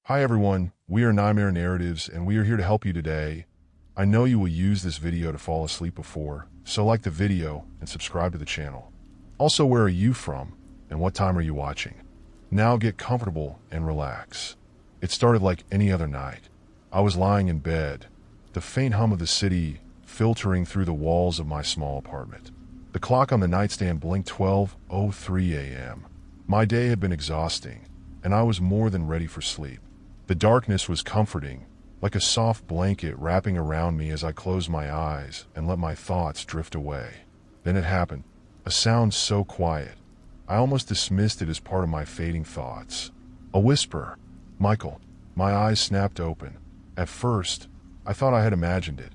Hi everyone, we are Nightmare Narratives and we are here to help you today. I know you will use this video to fall asleep before, so like the video and subscribe to the channel. Also, where are you from and what time are you watching? Now get comfortable and relax. It started like any other night. I was lying in bed, the faint hum of the city filtering through the walls of my small apartment. The clock on the nightstand blinked 12:03 a.m. My day had been exhausting, and I was more than ready for sleep. The darkness was comforting, like a soft blanket wrapping around me as I closed my eyes and let my thoughts drift away. Then it happened, a sound so quiet, I almost dismissed it as part of my fading thoughts. A whisper, "Michael." My eyes snapped open. At first, I thought I had imagined it,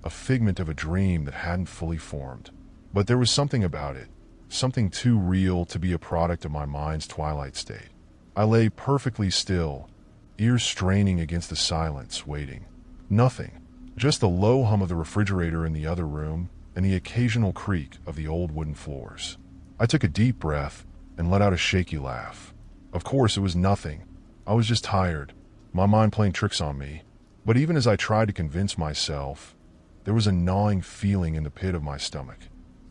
a figment of a dream that hadn't fully formed. But there was something about it, something too real to be a product of my mind's twilight state. I lay perfectly still, ears straining against the silence, waiting. Nothing. Just the low hum of the refrigerator in the other room and the occasional creak of the old wooden floors. I took a deep breath and let out a shaky laugh. Of course, it was nothing. I was just tired, my mind playing tricks on me. But even as I tried to convince myself, there was a gnawing feeling in the pit of my stomach.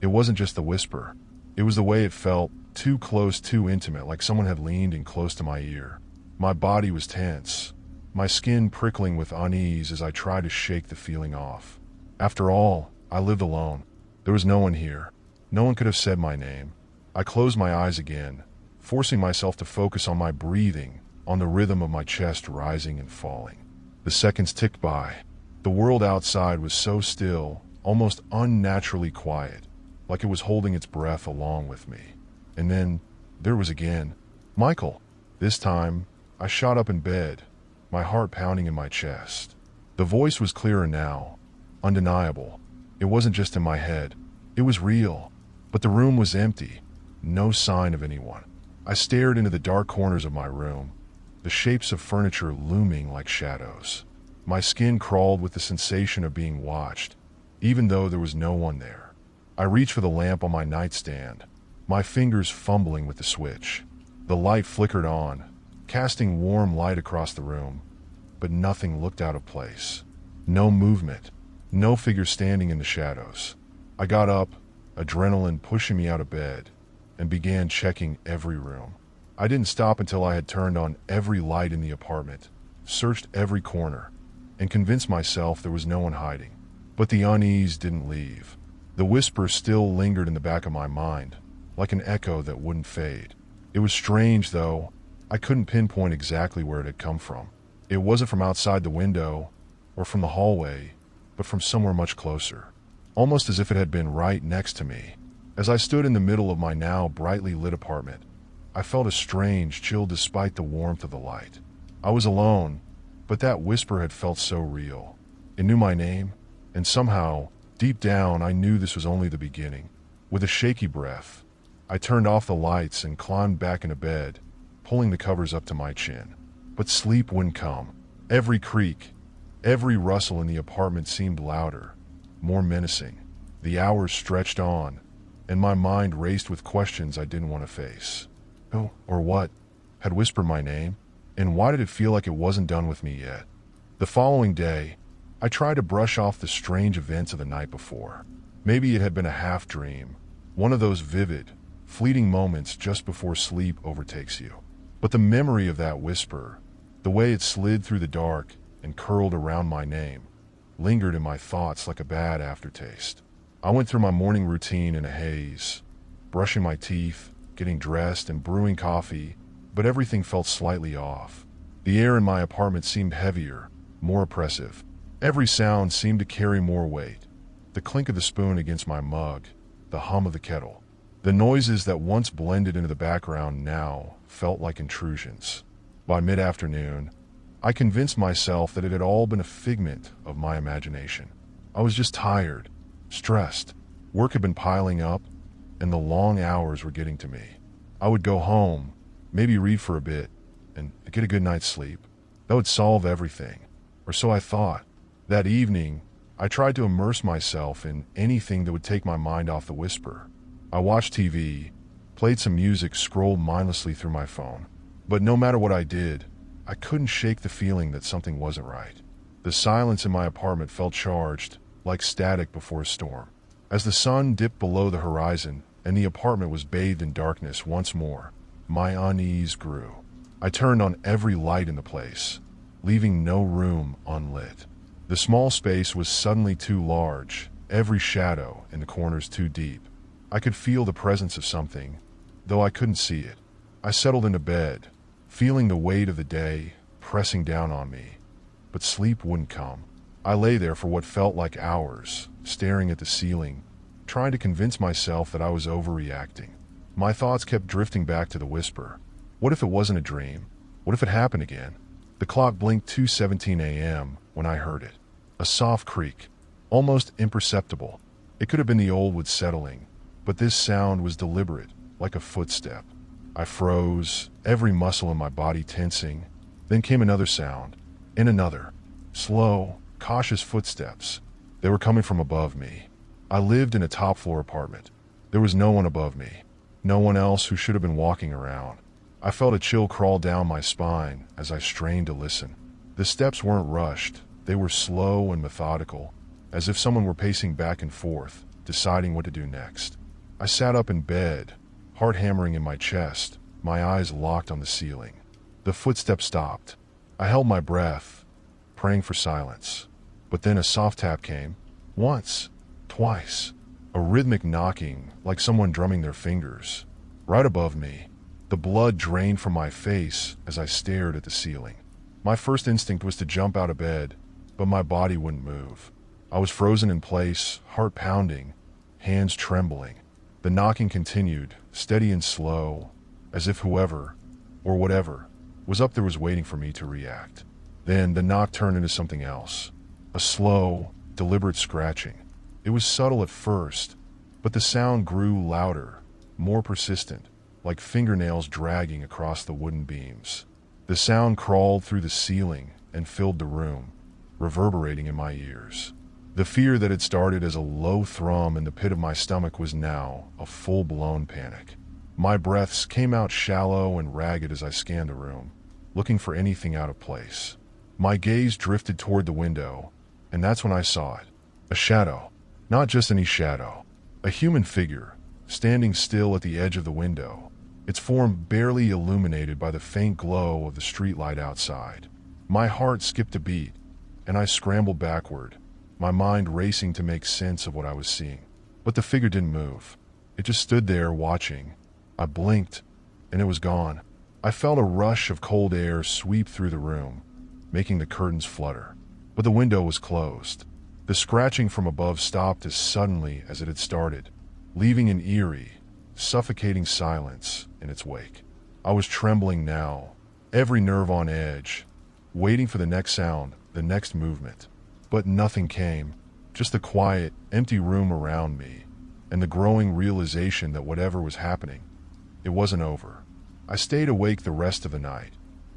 It wasn't just the whisper. It was the way it felt, too close, too intimate, like someone had leaned in close to my ear. My body was tense, my skin prickling with unease as I tried to shake the feeling off. After all, I lived alone. There was no one here. No one could have said my name. I closed my eyes again, forcing myself to focus on my breathing, on the rhythm of my chest rising and falling. The seconds ticked by. The world outside was so still, almost unnaturally quiet, like it was holding its breath along with me. And then, there was again, Michael. This time, I shot up in bed, my heart pounding in my chest. The voice was clearer now, undeniable. It wasn't just in my head, it was real. But the room was empty, no sign of anyone. I stared into the dark corners of my room, the shapes of furniture looming like shadows. My skin crawled with the sensation of being watched, even though there was no one there. I reached for the lamp on my nightstand, my fingers fumbling with the switch. The light flickered on, casting warm light across the room, but nothing looked out of place. No movement, no figure standing in the shadows. I got up, adrenaline pushing me out of bed, and began checking every room. I didn't stop until I had turned on every light in the apartment, searched every corner, and convinced myself there was no one hiding. But the unease didn't leave. The whisper still lingered in the back of my mind, like an echo that wouldn't fade. It was strange, though. I couldn't pinpoint exactly where it had come from. It wasn't from outside the window or from the hallway, but from somewhere much closer, almost as if it had been right next to me. As I stood in the middle of my now brightly lit apartment, I felt a strange chill despite the warmth of the light. I was alone, but that whisper had felt so real. It knew my name, and somehow, deep down, I knew this was only the beginning. With a shaky breath, I turned off the lights and climbed back into bed, pulling the covers up to my chin. But sleep wouldn't come. Every creak, every rustle in the apartment seemed louder, more menacing. The hours stretched on, and my mind raced with questions I didn't want to face. Who, or what, had whispered my name? And why did it feel like it wasn't done with me yet? The following day, I tried to brush off the strange events of the night before. Maybe it had been a half dream, one of those vivid, fleeting moments just before sleep overtakes you. But the memory of that whisper, the way it slid through the dark and curled around my name, lingered in my thoughts like a bad aftertaste. I went through my morning routine in a haze, brushing my teeth, getting dressed, and brewing coffee, but everything felt slightly off. The air in my apartment seemed heavier, more oppressive. Every sound seemed to carry more weight. The clink of the spoon against my mug, the hum of the kettle. The noises that once blended into the background now felt like intrusions. By mid-afternoon, I convinced myself that it had all been a figment of my imagination. I was just tired, stressed. Work had been piling up, and the long hours were getting to me. I would go home, maybe read for a bit, and get a good night's sleep. That would solve everything, or so I thought. That evening, I tried to immerse myself in anything that would take my mind off the whisper. I watched TV, played some music, scrolled mindlessly through my phone. But no matter what I did, I couldn't shake the feeling that something wasn't right. The silence in my apartment felt charged, like static before a storm. As the sun dipped below the horizon and the apartment was bathed in darkness once more, my unease grew. I turned on every light in the place, leaving no room unlit. The small space was suddenly too large, every shadow in the corners too deep. I could feel the presence of something, though I couldn't see it. I settled into bed, feeling the weight of the day pressing down on me, but sleep wouldn't come. I lay there for what felt like hours, staring at the ceiling, trying to convince myself that I was overreacting. My thoughts kept drifting back to the whisper. What if it wasn't a dream? What if it happened again? The clock blinked 2:17 a.m. when I heard it. A soft creak, almost imperceptible. It could have been the old wood settling, but this sound was deliberate, like a footstep. I froze, every muscle in my body tensing. Then came another sound, and another. Slow, cautious footsteps. They were coming from above me. I lived in a top-floor apartment. There was no one above me, no one else who should have been walking around. I felt a chill crawl down my spine as I strained to listen. The steps weren't rushed. They were slow and methodical, as if someone were pacing back and forth, deciding what to do next. I sat up in bed, heart hammering in my chest, my eyes locked on the ceiling. The footsteps stopped. I held my breath, praying for silence. But then a soft tap came. Once, twice. A rhythmic knocking, like someone drumming their fingers. Right above me. The blood drained from my face as I stared at the ceiling. My first instinct was to jump out of bed, but my body wouldn't move. I was frozen in place, heart pounding, hands trembling. The knocking continued, steady and slow, as if whoever, or whatever, was up there was waiting for me to react. Then the knock turned into something else. A slow, deliberate scratching. It was subtle at first, but the sound grew louder, more persistent, like fingernails dragging across the wooden beams. The sound crawled through the ceiling and filled the room, reverberating in my ears. The fear that had started as a low thrum in the pit of my stomach was now a full-blown panic. My breaths came out shallow and ragged as I scanned the room, looking for anything out of place. My gaze drifted toward the window, and that's when I saw it. A shadow. Not just any shadow. A human figure, standing still at the edge of the window, its form barely illuminated by the faint glow of the streetlight outside. My heart skipped a beat, and I scrambled backward, my mind racing to make sense of what I was seeing. But the figure didn't move. It just stood there watching. I blinked, and it was gone. I felt a rush of cold air sweep through the room, making the curtains flutter. But the window was closed. The scratching from above stopped as suddenly as it had started, leaving an eerie, suffocating silence in its wake. I was trembling now, every nerve on edge, waiting for the next sound, the next movement. But nothing came, just the quiet, empty room around me, and the growing realization that whatever was happening, it wasn't over. I stayed awake the rest of the night,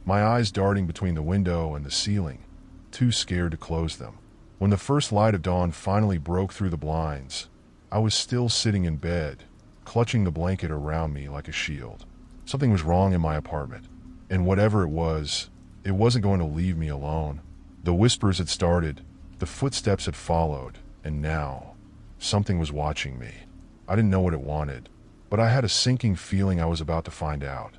my eyes darting between the window and the ceiling, too scared to close them. When the first light of dawn finally broke through the blinds, I was still sitting in bed, clutching the blanket around me like a shield. Something was wrong in my apartment, and whatever it wasn't going to leave me alone. The whispers had started, the footsteps had followed, and now, something was watching me. I didn't know what it wanted, but I had a sinking feeling I was about to find out.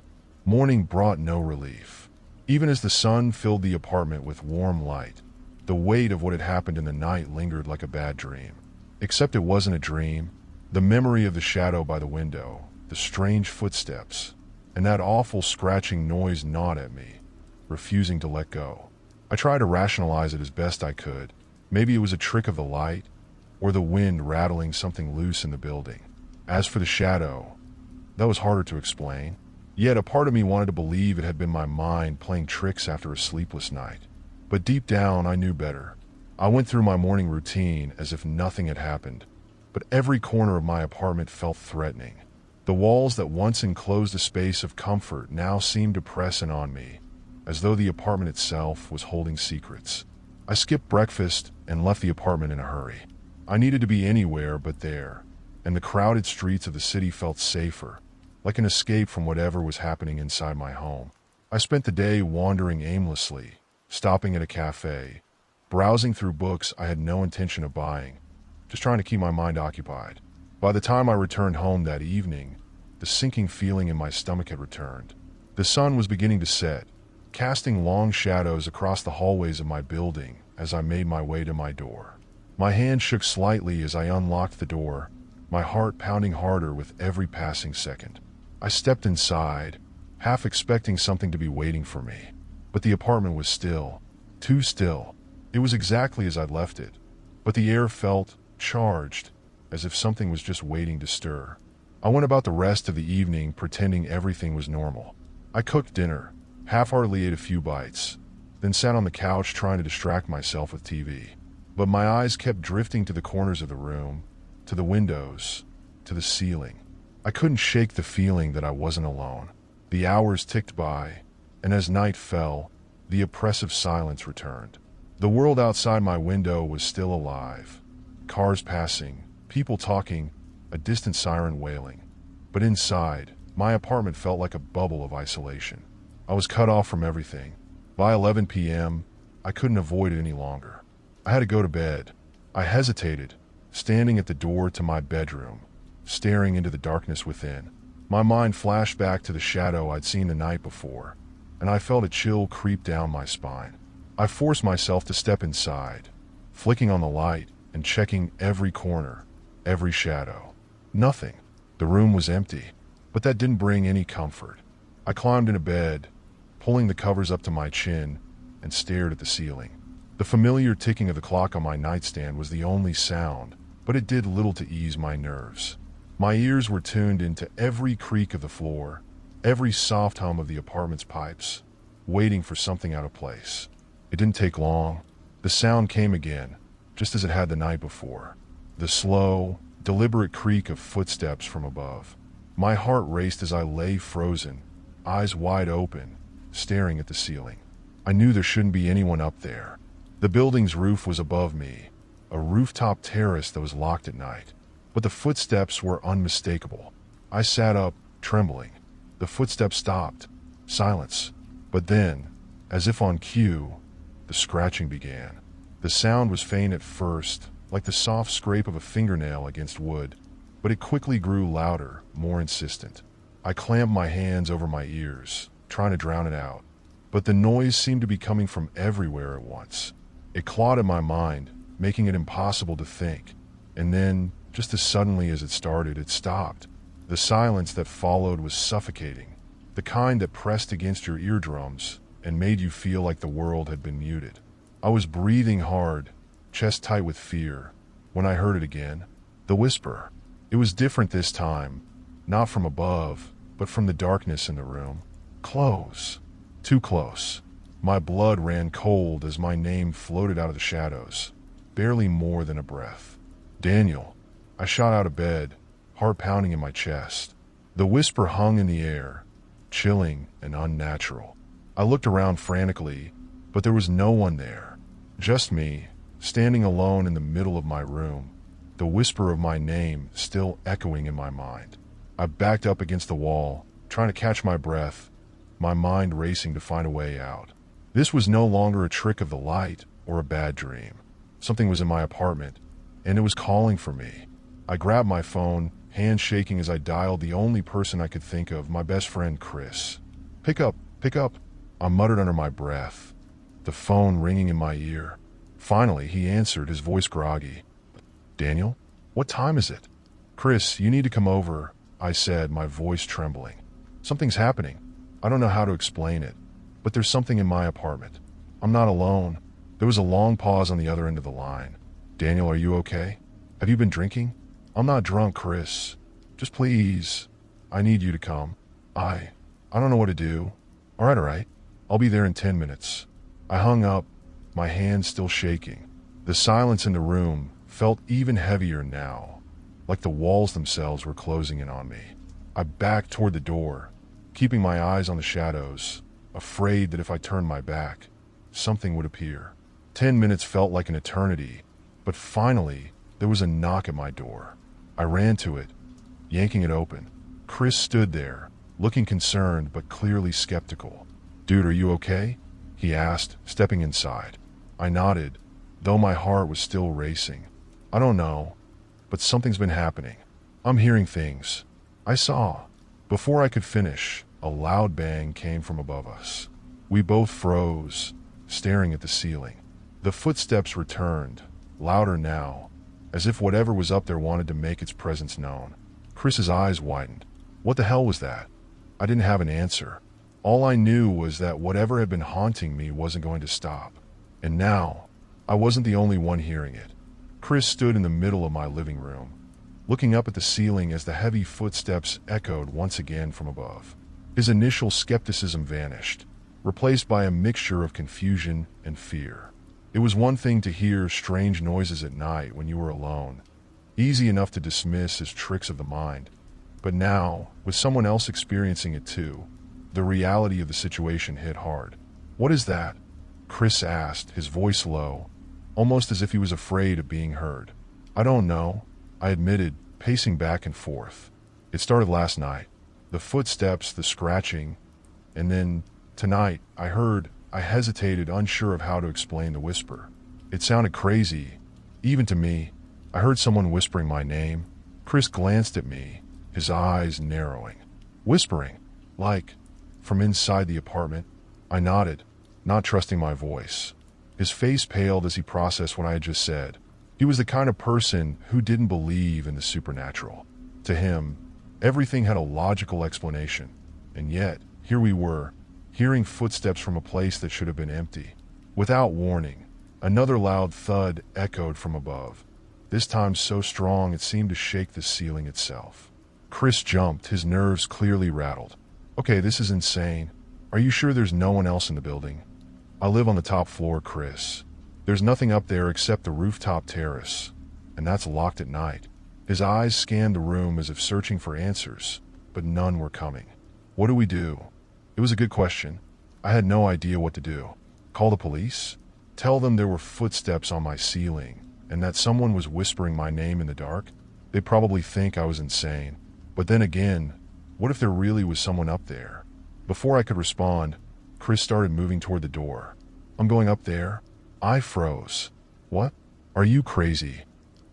Morning brought no relief. Even as the sun filled the apartment with warm light, the weight of what had happened in the night lingered like a bad dream. Except it wasn't a dream. The memory of the shadow by the window, the strange footsteps, and that awful scratching noise gnawed at me, refusing to let go. I tried to rationalize it as best I could. Maybe it was a trick of the light, or the wind rattling something loose in the building. As for the shadow, that was harder to explain. Yet a part of me wanted to believe it had been my mind playing tricks after a sleepless night. But deep down, I knew better. I went through my morning routine as if nothing had happened, but every corner of my apartment felt threatening. The walls that once enclosed a space of comfort now seemed to press in on me, as though the apartment itself was holding secrets. I skipped breakfast and left the apartment in a hurry. I needed to be anywhere but there, and the crowded streets of the city felt safer, like an escape from whatever was happening inside my home. I spent the day wandering aimlessly, stopping at a cafe, browsing through books I had no intention of buying, just trying to keep my mind occupied. By the time I returned home that evening, the sinking feeling in my stomach had returned. The sun was beginning to set, casting long shadows across the hallways of my building as I made my way to my door. My hand shook slightly as I unlocked the door, my heart pounding harder with every passing second. I stepped inside, half expecting something to be waiting for me. But the apartment was still, too still. It was exactly as I'd left it, but the air felt charged, as if something was just waiting to stir. I went about the rest of the evening pretending everything was normal. I cooked dinner, half-heartedly ate a few bites, then sat on the couch trying to distract myself with TV. But my eyes kept drifting to the corners of the room, to the windows, to the ceiling. I couldn't shake the feeling that I wasn't alone. The hours ticked by, and as night fell, the oppressive silence returned. The world outside my window was still alive. Cars passing, people talking, a distant siren wailing. But inside, my apartment felt like a bubble of isolation. I was cut off from everything. By 11 p.m., I couldn't avoid it any longer. I had to go to bed. I hesitated, standing at the door to my bedroom, staring into the darkness within. My mind flashed back to the shadow I'd seen the night before, and I felt a chill creep down my spine. I forced myself to step inside, flicking on the light and checking every corner, every shadow. Nothing. The room was empty, but that didn't bring any comfort. I climbed into bed, pulling the covers up to my chin, and stared at the ceiling. The familiar ticking of the clock on my nightstand was the only sound, but it did little to ease my nerves. My ears were tuned into every creak of the floor, every soft hum of the apartment's pipes, waiting for something out of place. It didn't take long. The sound came again, just as it had the night before. The slow, deliberate creak of footsteps from above. My heart raced as I lay frozen, eyes wide open, staring at the ceiling. I knew there shouldn't be anyone up there. The building's roof was above me, a rooftop terrace that was locked at night. But the footsteps were unmistakable. I sat up, trembling. The footsteps stopped. Silence. But then, as if on cue, the scratching began. The sound was faint at first, like the soft scrape of a fingernail against wood, but it quickly grew louder, more insistent. I clamped my hands over my ears, trying to drown it out. But the noise seemed to be coming from everywhere at once. It clawed at my mind, making it impossible to think. And then, just as suddenly as it started, it stopped. The silence that followed was suffocating, the kind that pressed against your eardrums and made you feel like the world had been muted. I was breathing hard, chest tight with fear, when I heard it again. The whisper. It was different this time, not from above, but from the darkness in the room. Close. Too close. My blood ran cold as my name floated out of the shadows, barely more than a breath. Daniel. I shot out of bed, heart pounding in my chest. The whisper hung in the air, chilling and unnatural. I looked around frantically, but there was no one there. Just me, standing alone in the middle of my room, the whisper of my name still echoing in my mind. I backed up against the wall, trying to catch my breath, my mind racing to find a way out. This was no longer a trick of the light or a bad dream. Something was in my apartment, and it was calling for me. I grabbed my phone, hands shaking as I dialed the only person I could think of, my best friend Chris. Pick up, I muttered under my breath, the phone ringing in my ear. Finally, he answered, his voice groggy. Daniel, what time is it? Chris, you need to come over, I said, my voice trembling. Something's happening. I don't know how to explain it, but there's something in my apartment. I'm not alone. There was a long pause on the other end of the line. Daniel, are you okay? Have you been drinking? I'm not drunk, Chris. Just please, I need you to come. I don't know what to do. All right. I'll be there in 10 minutes. I hung up, my hands still shaking. The silence in the room felt even heavier now, like the walls themselves were closing in on me. I backed toward the door, keeping my eyes on the shadows, afraid that if I turned my back, something would appear. 10 minutes felt like an eternity, but finally, there was a knock at my door. I ran to it, yanking it open. Chris stood there, looking concerned but clearly skeptical. "Dude, are you okay?" he asked, stepping inside. I nodded, though my heart was still racing. "I don't know, but something's been happening. I'm hearing things. I saw." Before I could finish, a loud bang came from above us. We both froze, staring at the ceiling. The footsteps returned, louder now, as if whatever was up there wanted to make its presence known. Chris's eyes widened. What the hell was that? I didn't have an answer. All I knew was that whatever had been haunting me wasn't going to stop. And now, I wasn't the only one hearing it. Chris stood in the middle of my living room, looking up at the ceiling as the heavy footsteps echoed once again from above. His initial skepticism vanished, replaced by a mixture of confusion and fear. It was one thing to hear strange noises at night when you were alone, easy enough to dismiss as tricks of the mind. But now, with someone else experiencing it too, the reality of the situation hit hard. "What is that?" Chris asked, his voice low, almost as if he was afraid of being heard. "I don't know," I admitted, pacing back and forth. "It started last night. The footsteps, the scratching, and then, tonight, I hesitated, unsure of how to explain the whisper. It sounded crazy, even to me. I heard someone whispering my name." Chris glanced at me, his eyes narrowing. "Whispering? Like, from inside the apartment?" I nodded, not trusting my voice. His face paled as he processed what I had just said. He was the kind of person who didn't believe in the supernatural. To him, everything had a logical explanation. And yet, here we were, hearing footsteps from a place that should have been empty. Without warning, another loud thud echoed from above, this time so strong it seemed to shake the ceiling itself. Chris jumped, his nerves clearly rattled. "Okay, this is insane. Are you sure there's no one else in the building?" "I live on the top floor, Chris. There's nothing up there except the rooftop terrace, and that's locked at night." His eyes scanned the room as if searching for answers, but none were coming. "What do we do?" It was a good question. I had no idea what to do. Call the police? Tell them there were footsteps on my ceiling, and that someone was whispering my name in the dark? They'd probably think I was insane. But then again, what if there really was someone up there? Before I could respond, Chris started moving toward the door. "I'm going up there." I froze. "What? Are you crazy?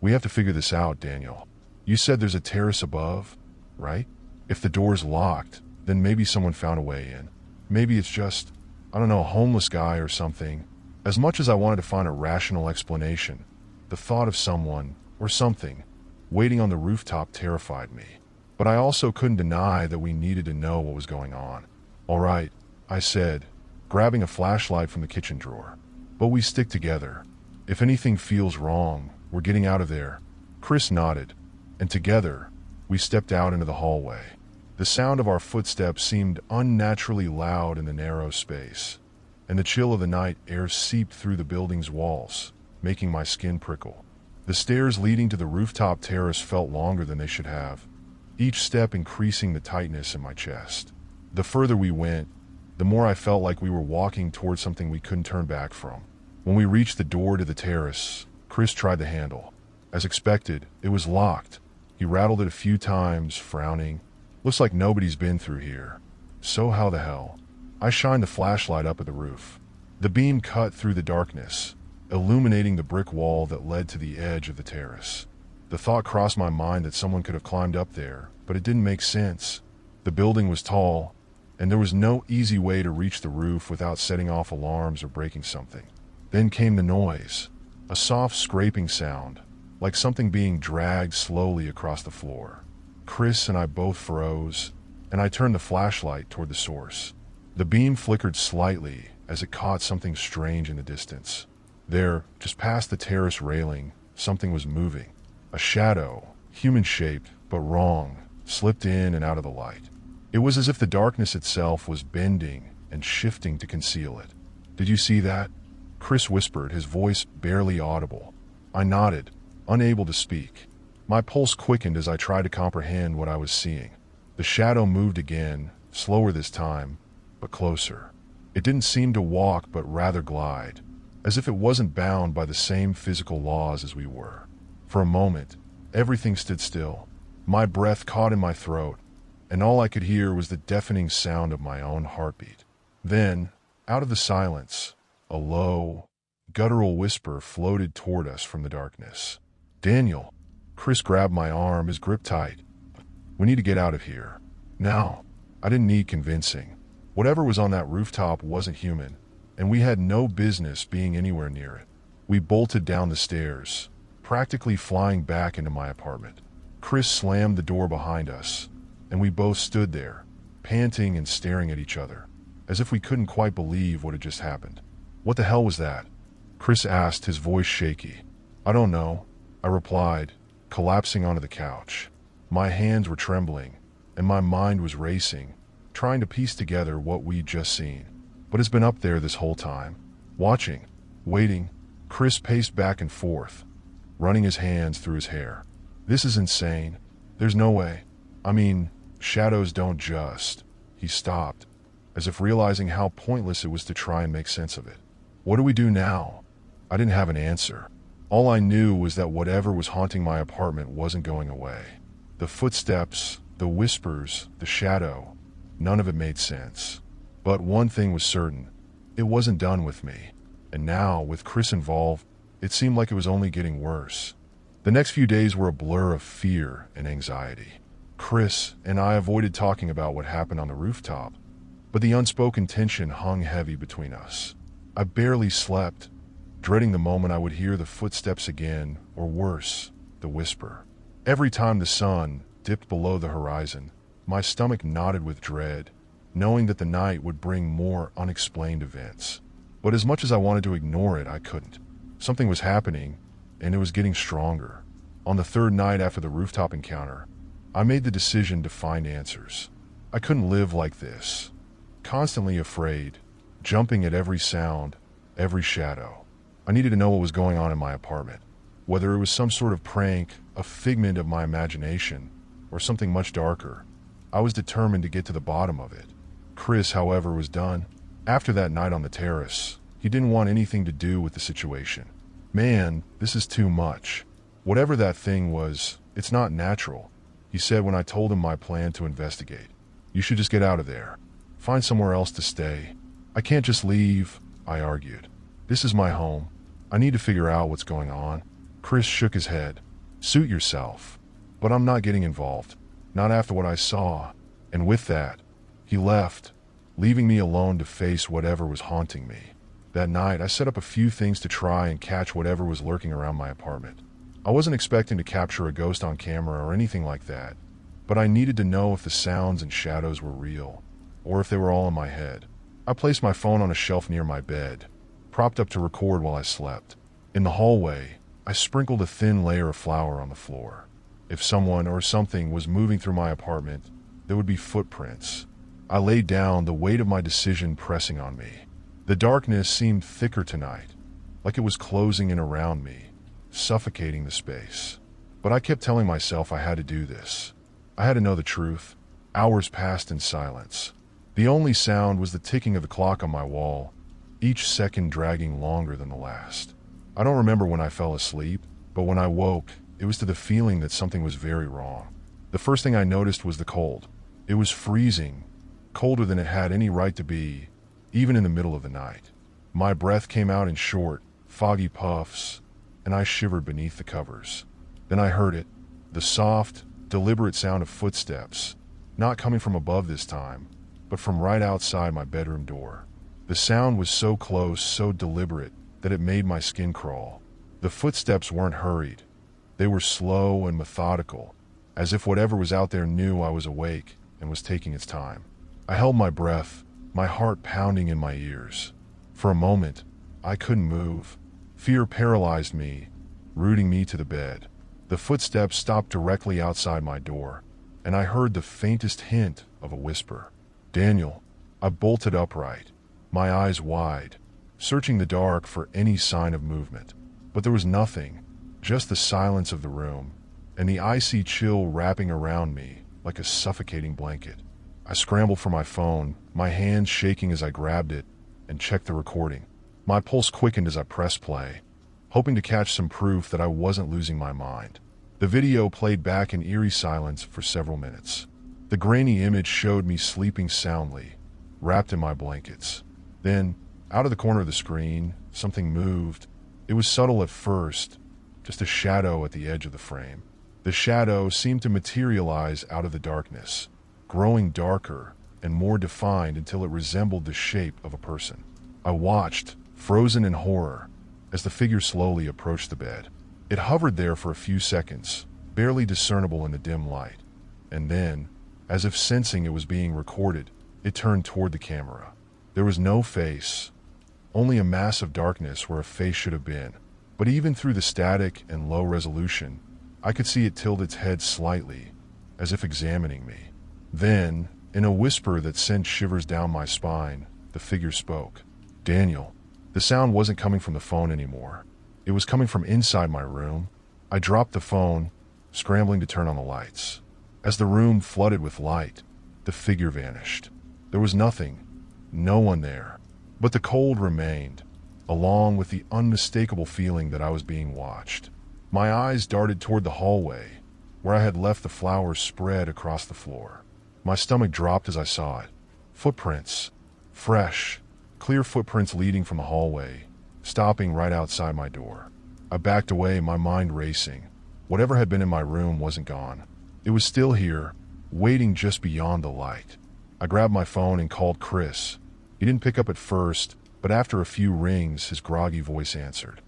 We have to figure this out, Daniel. You said there's a terrace above, right? If the door's locked, then maybe someone found a way in. Maybe it's just, I don't know, a homeless guy or something." As much as I wanted to find a rational explanation, the thought of someone, or something, waiting on the rooftop terrified me. But I also couldn't deny that we needed to know what was going on. "All right," I said, grabbing a flashlight from the kitchen drawer. "But we stick together. If anything feels wrong, we're getting out of there." Chris nodded, and together, we stepped out into the hallway. The sound of our footsteps seemed unnaturally loud in the narrow space, and the chill of the night air seeped through the building's walls, making my skin prickle. The stairs leading to the rooftop terrace felt longer than they should have, each step increasing the tightness in my chest. The further we went, the more I felt like we were walking towards something we couldn't turn back from. When we reached the door to the terrace, Chris tried the handle. As expected, it was locked. He rattled it a few times, frowning. "Looks like nobody's been through here. So how the hell?" I shined the flashlight up at the roof. The beam cut through the darkness, illuminating the brick wall that led to the edge of the terrace. The thought crossed my mind that someone could have climbed up there, but it didn't make sense. The building was tall, and there was no easy way to reach the roof without setting off alarms or breaking something. Then came the noise, a soft scraping sound, like something being dragged slowly across the floor. Chris and I both froze, and I turned the flashlight toward the source. The beam flickered slightly as it caught something strange in the distance. There, just past the terrace railing, something was moving. A shadow, human-shaped but wrong, slipped in and out of the light. It was as if the darkness itself was bending and shifting to conceal it. "Did you see that?" Chris whispered, his voice barely audible. I nodded, unable to speak. My pulse quickened as I tried to comprehend what I was seeing. The shadow moved again, slower this time, but closer. It didn't seem to walk but rather glide, as if it wasn't bound by the same physical laws as we were. For a moment, everything stood still. My breath caught in my throat, and all I could hear was the deafening sound of my own heartbeat. Then, out of the silence, a low, guttural whisper floated toward us from the darkness. "Daniel." Chris grabbed my arm, his grip tight. "We need to get out of here. Now." I didn't need convincing. Whatever was on that rooftop wasn't human, and we had no business being anywhere near it. We bolted down the stairs, practically flying back into my apartment. Chris slammed the door behind us, and we both stood there, panting and staring at each other, as if we couldn't quite believe what had just happened. "What the hell was that?" Chris asked, his voice shaky. "I don't know," I replied, collapsing onto the couch. My hands were trembling, and my mind was racing, trying to piece together what we'd just seen. "But it's been up there this whole time, watching, waiting." Chris paced back and forth, running his hands through his hair. "This is insane. There's no way. I mean, shadows don't just..." He stopped, as if realizing how pointless it was to try and make sense of it. "What do we do now?" I didn't have an answer. All I knew was that whatever was haunting my apartment wasn't going away. The footsteps, the whispers, the shadow, none of it made sense. But one thing was certain, it wasn't done with me. And now, with Chris involved, it seemed like it was only getting worse. The next few days were a blur of fear and anxiety. Chris and I avoided talking about what happened on the rooftop, but the unspoken tension hung heavy between us. I barely slept, dreading the moment I would hear the footsteps again, or worse, the whisper. Every time the sun dipped below the horizon, my stomach knotted with dread, knowing that the night would bring more unexplained events. But as much as I wanted to ignore it, I couldn't. Something was happening, and it was getting stronger. On the third night after the rooftop encounter, I made the decision to find answers. I couldn't live like this, constantly afraid, jumping at every sound, every shadow. I needed to know what was going on in my apartment, whether it was some sort of prank, a figment of my imagination, or something much darker. I was determined to get to the bottom of it. Chris, however, was done. After that night on the terrace, he didn't want anything to do with the situation. "Man, this is too much. Whatever that thing was, it's not natural," he said when I told him my plan to investigate. "You should just get out of there. Find somewhere else to stay." "I can't just leave," I argued. "This is my home. I need to figure out what's going on." Chris shook his head. "Suit yourself. But I'm not getting involved. Not after what I saw." And with that, he left, leaving me alone to face whatever was haunting me. That night, I set up a few things to try and catch whatever was lurking around my apartment. I wasn't expecting to capture a ghost on camera or anything like that, but I needed to know if the sounds and shadows were real, or if they were all in my head. I placed my phone on a shelf near my bed, propped up to record while I slept. In the hallway, I sprinkled a thin layer of flour on the floor. If someone or something was moving through my apartment, there would be footprints. I laid down, the weight of my decision pressing on me. The darkness seemed thicker tonight, like it was closing in around me, suffocating the space. But I kept telling myself I had to do this. I had to know the truth. Hours passed in silence. The only sound was the ticking of the clock on my wall, each second dragging longer than the last. I don't remember when I fell asleep, but when I woke, it was to the feeling that something was very wrong. The first thing I noticed was the cold. It was freezing, colder than it had any right to be, even in the middle of the night. My breath came out in short, foggy puffs, and I shivered beneath the covers. Then I heard it, the soft, deliberate sound of footsteps, not coming from above this time, but from right outside my bedroom door. The sound was so close, so deliberate, that it made my skin crawl. The footsteps weren't hurried. They were slow and methodical, as if whatever was out there knew I was awake and was taking its time. I held my breath, my heart pounding in my ears. For a moment, I couldn't move. Fear paralyzed me, rooting me to the bed. The footsteps stopped directly outside my door, and I heard the faintest hint of a whisper. "Daniel." I bolted upright, my eyes wide, searching the dark for any sign of movement. But there was nothing, just the silence of the room, and the icy chill wrapping around me like a suffocating blanket. I scrambled for my phone, my hands shaking as I grabbed it, and checked the recording. My pulse quickened as I pressed play, hoping to catch some proof that I wasn't losing my mind. The video played back in eerie silence for several minutes. The grainy image showed me sleeping soundly, wrapped in my blankets. Then, out of the corner of the screen, something moved. It was subtle at first, just a shadow at the edge of the frame. The shadow seemed to materialize out of the darkness, growing darker and more defined until it resembled the shape of a person. I watched, frozen in horror, as the figure slowly approached the bed. It hovered there for a few seconds, barely discernible in the dim light. And then, as if sensing it was being recorded, it turned toward the camera. There was no face, only a mass of darkness where a face should have been. But even through the static and low resolution, I could see it tilt its head slightly, as if examining me. Then, in a whisper that sent shivers down my spine, the figure spoke. "Daniel." The sound wasn't coming from the phone anymore. It was coming from inside my room. I dropped the phone, scrambling to turn on the lights. As the room flooded with light, the figure vanished. There was nothing, no one there. But the cold remained, along with the unmistakable feeling that I was being watched. My eyes darted toward the hallway, where I had left the flowers spread across the floor. My stomach dropped as I saw it. Footprints. Fresh, clear footprints leading from the hallway, stopping right outside my door. I backed away, my mind racing. Whatever had been in my room wasn't gone. It was still here, waiting just beyond the light. I grabbed my phone and called Chris. He didn't pick up at first, but after a few rings, his groggy voice answered.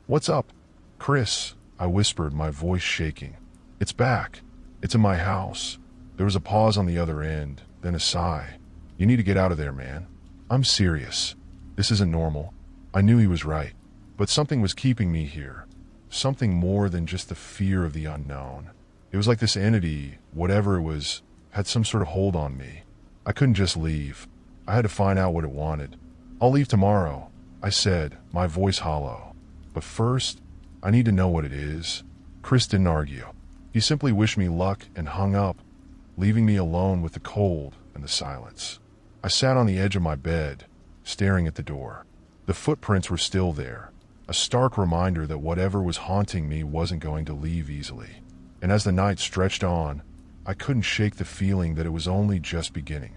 "What's up?" "Chris," I whispered, my voice shaking. "It's back. It's in my house." There was a pause on the other end, then a sigh. "You need to get out of there, man. I'm serious. This isn't normal." I knew he was right, but something was keeping me here. Something more than just the fear of the unknown. It was like this entity, whatever it was, had some sort of hold on me. I couldn't just leave. I had to find out what it wanted. "I'll leave tomorrow," I said, my voice hollow. "But first, I need to know what it is." Chris didn't argue. He simply wished me luck and hung up, leaving me alone with the cold and the silence. I sat on the edge of my bed, staring at the door. The footprints were still there, a stark reminder that whatever was haunting me wasn't going to leave easily. And as the night stretched on, I couldn't shake the feeling that it was only just beginning.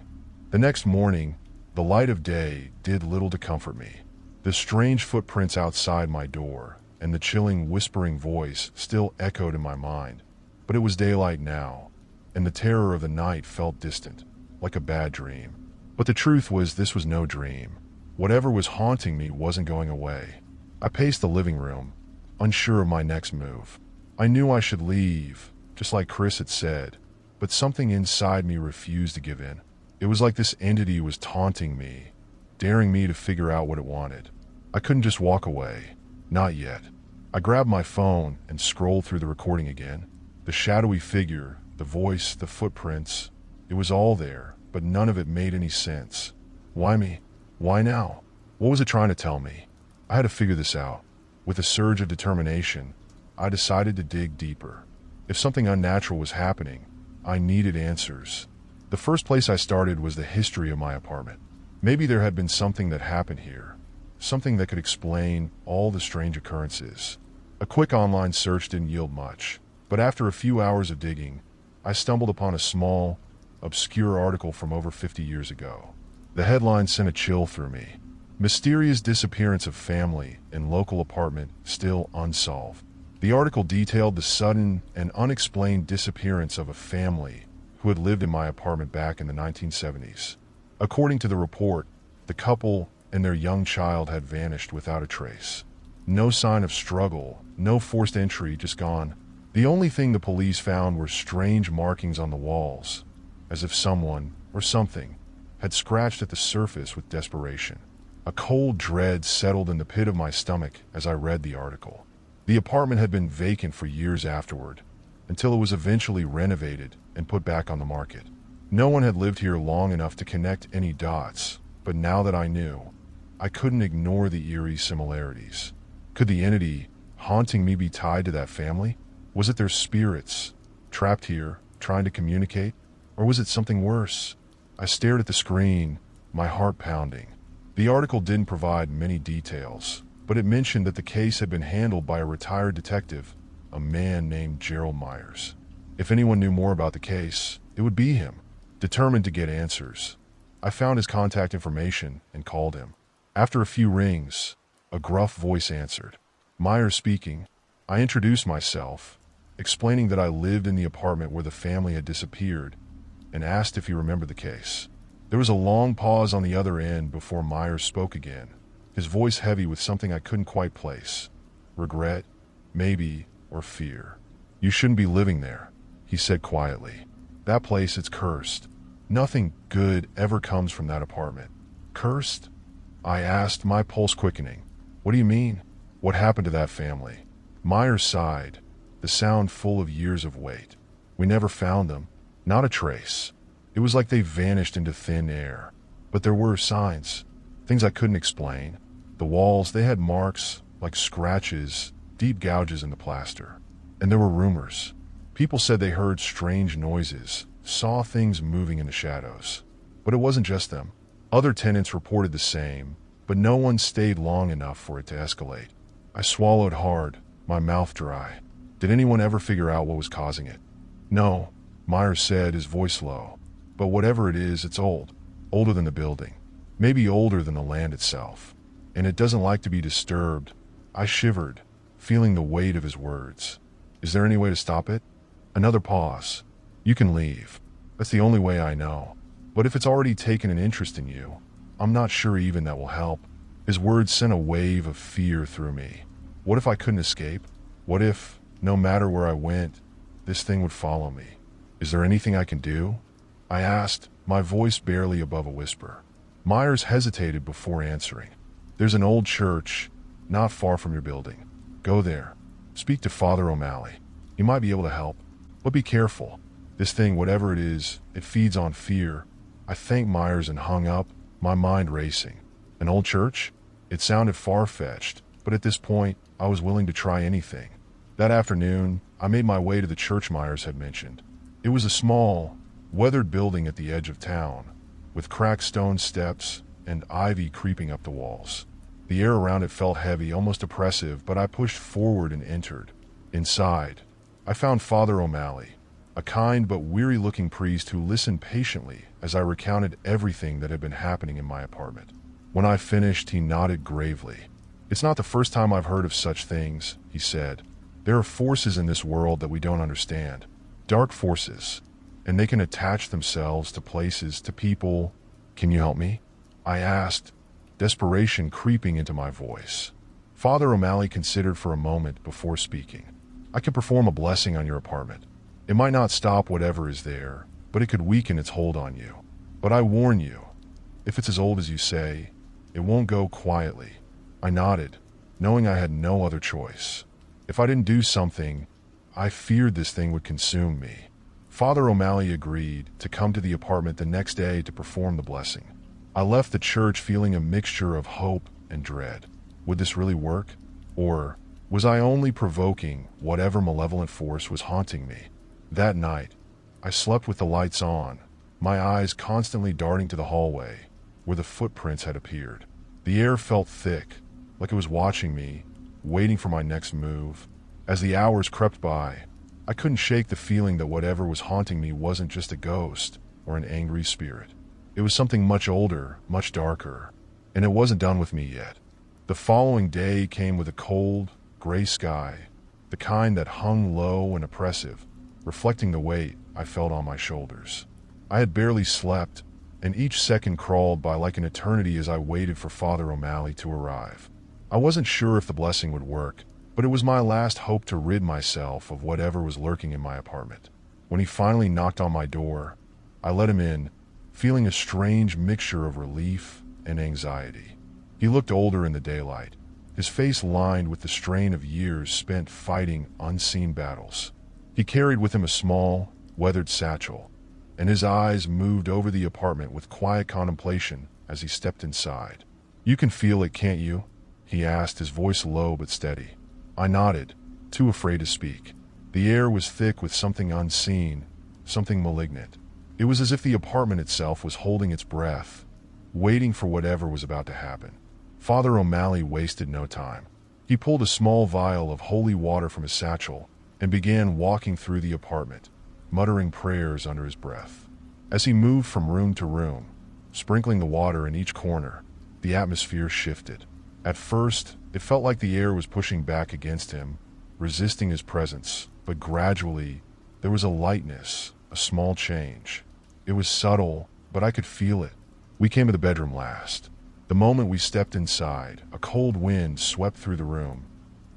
The next morning, the light of day did little to comfort me. The strange footprints outside my door and the chilling whispering voice still echoed in my mind. But it was daylight now, and the terror of the night felt distant, like a bad dream. But the truth was, this was no dream. Whatever was haunting me wasn't going away. I paced the living room, unsure of my next move. I knew I should leave, just like Chris had said, but something inside me refused to give in. It was like this entity was taunting me, daring me to figure out what it wanted. I couldn't just walk away. Not yet. I grabbed my phone and scrolled through the recording again. The shadowy figure, the voice, the footprints, it was all there, but none of it made any sense. Why me? Why now? What was it trying to tell me? I had to figure this out. With a surge of determination, I decided to dig deeper. If something unnatural was happening, I needed answers. The first place I started was the history of my apartment. Maybe there had been something that happened here, something that could explain all the strange occurrences. A quick online search didn't yield much, but after a few hours of digging, I stumbled upon a small, obscure article from over 50 years ago. The headline sent a chill through me. Mysterious disappearance of family in local apartment still unsolved. The article detailed the sudden and unexplained disappearance of a family who had lived in my apartment back in the 1970s. According to the report, the couple and their young child had vanished without a trace. No sign of struggle, no forced entry, just gone. The only thing the police found were strange markings on the walls, as if someone, or something, had scratched at the surface with desperation. A cold dread settled in the pit of my stomach as I read the article. The apartment had been vacant for years afterward, until it was eventually renovated and put back on the market. No one had lived here long enough to connect any dots, but now that I knew, I couldn't ignore the eerie similarities. Could the entity haunting me be tied to that family? Was it their spirits, trapped here, trying to communicate? Or was it something worse? I stared at the screen, my heart pounding. The article didn't provide many details, but it mentioned that the case had been handled by a retired detective, a man named Gerald Myers. If anyone knew more about the case, it would be him. Determined to get answers, I found his contact information and called him. After a few rings, a gruff voice answered. Myers speaking. I introduced myself, explaining that I lived in the apartment where the family had disappeared, and asked if he remembered the case. There was a long pause on the other end before Myers spoke again, his voice heavy with something I couldn't quite place. Regret, maybe, or fear. You shouldn't be living there, he said quietly. That place, it's cursed. Nothing good ever comes from that apartment. Cursed? I asked, my pulse quickening. What do you mean? What happened to that family? Myers sighed, the sound full of years of weight. We never found them. Not a trace. It was like they vanished into thin air. But there were signs. Things I couldn't explain. The walls, they had marks, like scratches, deep gouges in the plaster. And there were rumors. People said they heard strange noises, saw things moving in the shadows. But it wasn't just them. Other tenants reported the same, but no one stayed long enough for it to escalate. I swallowed hard, my mouth dry. Did anyone ever figure out what was causing it? No, Myers said, his voice low. But whatever it is, it's old. Older than the building. Maybe older than the land itself. And it doesn't like to be disturbed. I shivered, feeling the weight of his words. Is there any way to stop it? Another pause. You can leave. That's the only way I know. But if it's already taken an interest in you, I'm not sure even that will help. His words sent a wave of fear through me. What if I couldn't escape? What if, no matter where I went, this thing would follow me? Is there anything I can do? I asked, my voice barely above a whisper. Myers hesitated before answering. There's an old church, not far from your building. Go there. Speak to Father O'Malley. He might be able to help. But be careful. This thing, whatever it is, it feeds on fear. I thanked Myers and hung up, my mind racing. An old church? It sounded far-fetched, but at this point, I was willing to try anything. That afternoon, I made my way to the church Myers had mentioned. It was a small, weathered building at the edge of town, with cracked stone steps and ivy creeping up the walls. The air around it felt heavy, almost oppressive, but I pushed forward and entered. Inside, I found Father O'Malley, a kind but weary-looking priest who listened patiently as I recounted everything that had been happening in my apartment. When I finished, he nodded gravely. It's not the first time I've heard of such things, he said. There are forces in this world that we don't understand. Dark forces. And they can attach themselves to places, to people. Can you help me? I asked, desperation creeping into my voice. Father O'Malley considered for a moment before speaking. I can perform a blessing on your apartment. It might not stop whatever is there, but it could weaken its hold on you. But I warn you, if it's as old as you say, it won't go quietly. I nodded, knowing I had no other choice. If I didn't do something, I feared this thing would consume me. Father O'Malley agreed to come to the apartment the next day to perform the blessing. I left the church feeling a mixture of hope and dread. Would this really work? Or was I only provoking whatever malevolent force was haunting me? That night, I slept with the lights on, my eyes constantly darting to the hallway where the footprints had appeared. The air felt thick, like it was watching me, waiting for my next move. As the hours crept by, I couldn't shake the feeling that whatever was haunting me wasn't just a ghost or an angry spirit. It was something much older, much darker, and it wasn't done with me yet. The following day came with a cold, gray sky, the kind that hung low and oppressive, reflecting the weight I felt on my shoulders. I had barely slept, and each second crawled by like an eternity as I waited for Father O'Malley to arrive. I wasn't sure if the blessing would work, but it was my last hope to rid myself of whatever was lurking in my apartment. When he finally knocked on my door, I let him in, feeling a strange mixture of relief and anxiety. He looked older in the daylight, his face lined with the strain of years spent fighting unseen battles. He carried with him a small, weathered satchel, and his eyes moved over the apartment with quiet contemplation as he stepped inside. You can feel it, can't you? He asked, his voice low but steady. I nodded, too afraid to speak. The air was thick with something unseen, something malignant. It was as if the apartment itself was holding its breath, waiting for whatever was about to happen. Father O'Malley wasted no time. He pulled a small vial of holy water from his satchel and began walking through the apartment, muttering prayers under his breath. As he moved from room to room, sprinkling the water in each corner. The atmosphere shifted. At first, it felt like the air was pushing back against him, resisting his presence, but gradually, there was a lightness, a small change. It was subtle, but I could feel it. We came to the bedroom last. The moment we stepped inside, a cold wind swept through the room,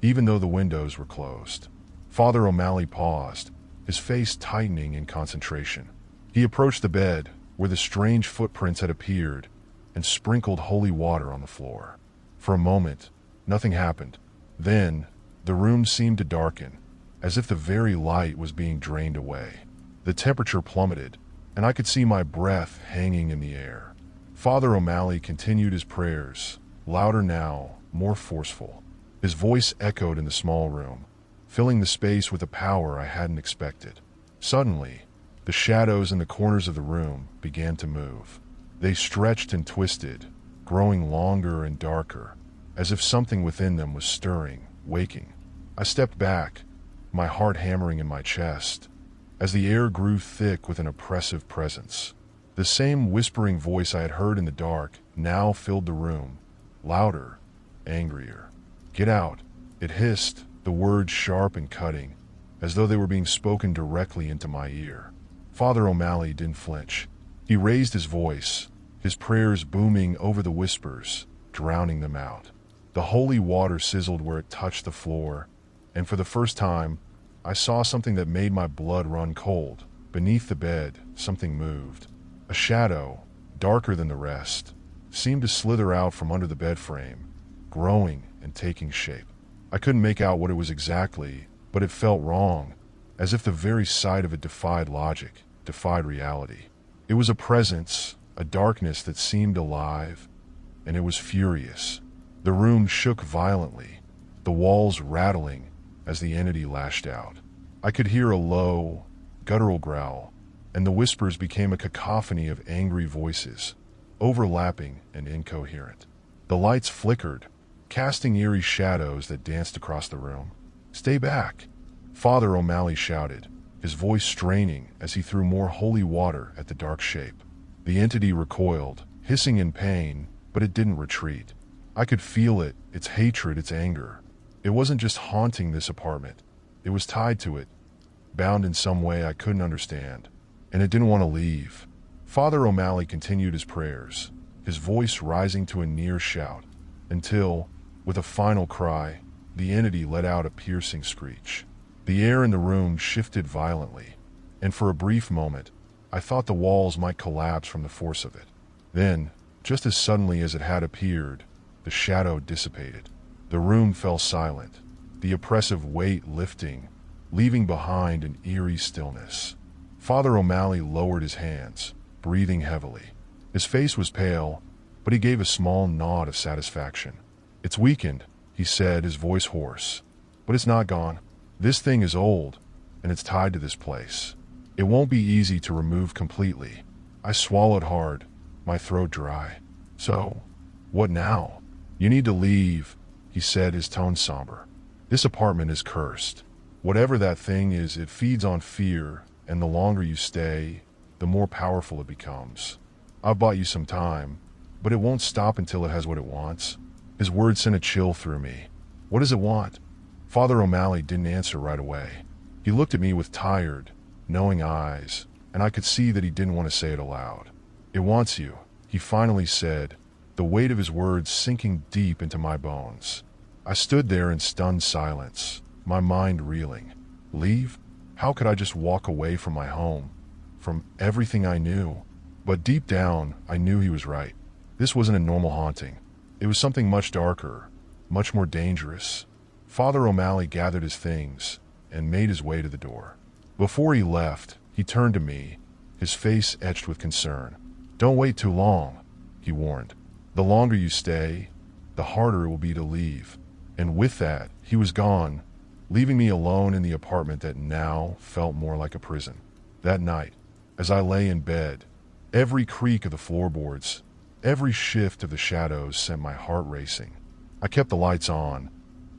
even though the windows were closed. Father O'Malley paused, his face tightening in concentration. He approached the bed, where the strange footprints had appeared, and sprinkled holy water on the floor. For a moment, nothing happened. Then, the room seemed to darken, as if the very light was being drained away. The temperature plummeted, and I could see my breath hanging in the air. Father O'Malley continued his prayers, louder now, more forceful. His voice echoed in the small room, filling the space with a power I hadn't expected. Suddenly, the shadows in the corners of the room began to move. They stretched and twisted, growing longer and darker, as if something within them was stirring, waking. I stepped back, my heart hammering in my chest, as the air grew thick with an oppressive presence. The same whispering voice I had heard in the dark now filled the room, louder, angrier. "Get out," it hissed, the words sharp and cutting, as though they were being spoken directly into my ear. Father O'Malley didn't flinch. He raised his voice, his prayers booming over the whispers, drowning them out. The holy water sizzled where it touched the floor, and for the first time, I saw something that made my blood run cold. Beneath the bed, something moved. A shadow, darker than the rest, seemed to slither out from under the bed frame, growing and taking shape. I couldn't make out what it was exactly, but it felt wrong, as if the very sight of it defied logic, defied reality. It was a presence, a darkness that seemed alive, and it was furious. The room shook violently, the walls rattling as the entity lashed out. I could hear a low, guttural growl, and the whispers became a cacophony of angry voices, overlapping and incoherent. The lights flickered, casting eerie shadows that danced across the room. "Stay back," Father O'Malley shouted, his voice straining as he threw more holy water at the dark shape. The entity recoiled, hissing in pain, but it didn't retreat. I could feel it, its hatred, its anger. It wasn't just haunting this apartment. It was tied to it, bound in some way I couldn't understand, and it didn't want to leave. Father O'Malley continued his prayers, his voice rising to a near shout, until, with a final cry, the entity let out a piercing screech. The air in the room shifted violently, and for a brief moment, I thought the walls might collapse from the force of it. Then, just as suddenly as it had appeared, the shadow dissipated. The room fell silent, the oppressive weight lifting, leaving behind an eerie stillness. Father O'Malley lowered his hands, breathing heavily. His face was pale, but he gave a small nod of satisfaction. "It's weakened," he said, his voice hoarse. "But it's not gone. This thing is old, and it's tied to this place. It won't be easy to remove completely." I swallowed hard, my throat dry. "So, what now?" "You need to leave," he said, his tone somber. "This apartment is cursed. Whatever that thing is, it feeds on fear, and the longer you stay, the more powerful it becomes. I've bought you some time, but it won't stop until it has what it wants." His words sent a chill through me. "What does it want?" Father O'Malley didn't answer right away. He looked at me with tired, knowing eyes, and I could see that he didn't want to say it aloud. "It wants you," he finally said, the weight of his words sinking deep into my bones. I stood there in stunned silence, my mind reeling. Leave? How could I just walk away from my home, from everything I knew? But deep down, I knew he was right. This wasn't a normal haunting. It was something much darker, much more dangerous. Father O'Malley gathered his things and made his way to the door. Before he left, he turned to me, his face etched with concern. "Don't wait too long," he warned. "The longer you stay, the harder it will be to leave." And with that, he was gone, leaving me alone in the apartment that now felt more like a prison. That night, as I lay in bed, every creak of the floorboards, every shift of the shadows sent my heart racing. I kept the lights on,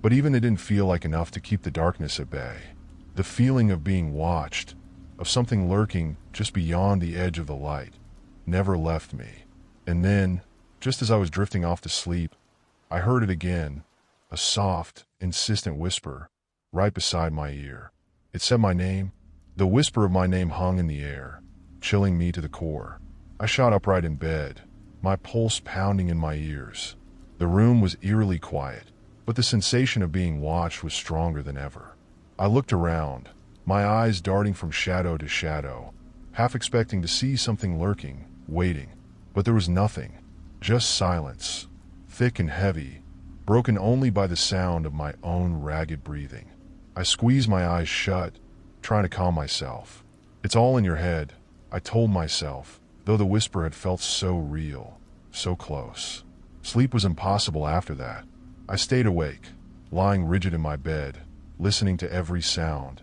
but even it didn't feel like enough to keep the darkness at bay. The feeling of being watched, of something lurking just beyond the edge of the light, never left me. And then, just as I was drifting off to sleep, I heard it again, a soft, insistent whisper, right beside my ear. It said my name. The whisper of my name hung in the air, chilling me to the core. I shot upright in bed, my pulse pounding in my ears. The room was eerily quiet, but the sensation of being watched was stronger than ever. I looked around, my eyes darting from shadow to shadow, half expecting to see something lurking, waiting. But there was nothing, just silence, thick and heavy, broken only by the sound of my own ragged breathing. I squeezed my eyes shut, trying to calm myself. It's all in your head, I told myself, though the whisper had felt so real, so close. Sleep was impossible after that. I stayed awake, lying rigid in my bed, listening to every sound,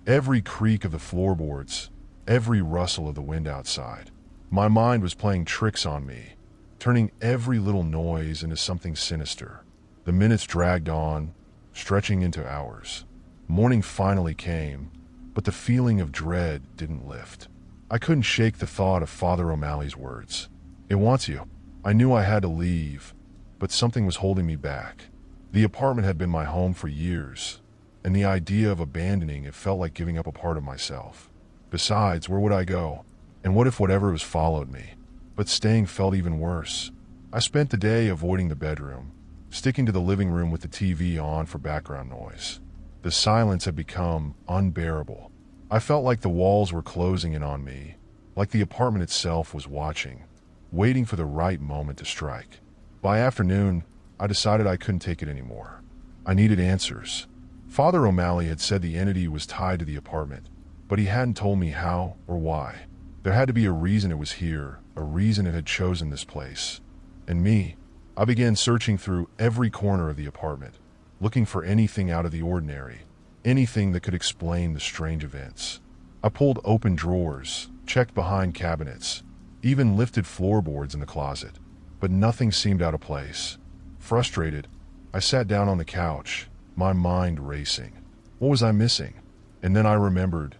every creak of the floorboards, every rustle of the wind outside. My mind was playing tricks on me, turning every little noise into something sinister. The minutes dragged on, stretching into hours. Morning finally came, but the feeling of dread didn't lift. I couldn't shake the thought of Father O'Malley's words. It wants you. I knew I had to leave, but something was holding me back. The apartment had been my home for years, and the idea of abandoning it felt like giving up a part of myself. Besides, where would I go? And what if whatever was followed me? But staying felt even worse. I spent the day avoiding the bedroom, sticking to the living room with the TV on for background noise. The silence had become unbearable. I felt like the walls were closing in on me, like the apartment itself was watching, waiting for the right moment to strike. By afternoon, I decided I couldn't take it anymore. I needed answers. Father O'Malley had said the entity was tied to the apartment, but he hadn't told me how or why. There had to be a reason it was here, a reason it had chosen this place. And me, I began searching through every corner of the apartment, looking for anything out of the ordinary, anything that could explain the strange events. I pulled open drawers, checked behind cabinets, even lifted floorboards in the closet, but nothing seemed out of place. Frustrated, I sat down on the couch, my mind racing. What was I missing? And then I remembered,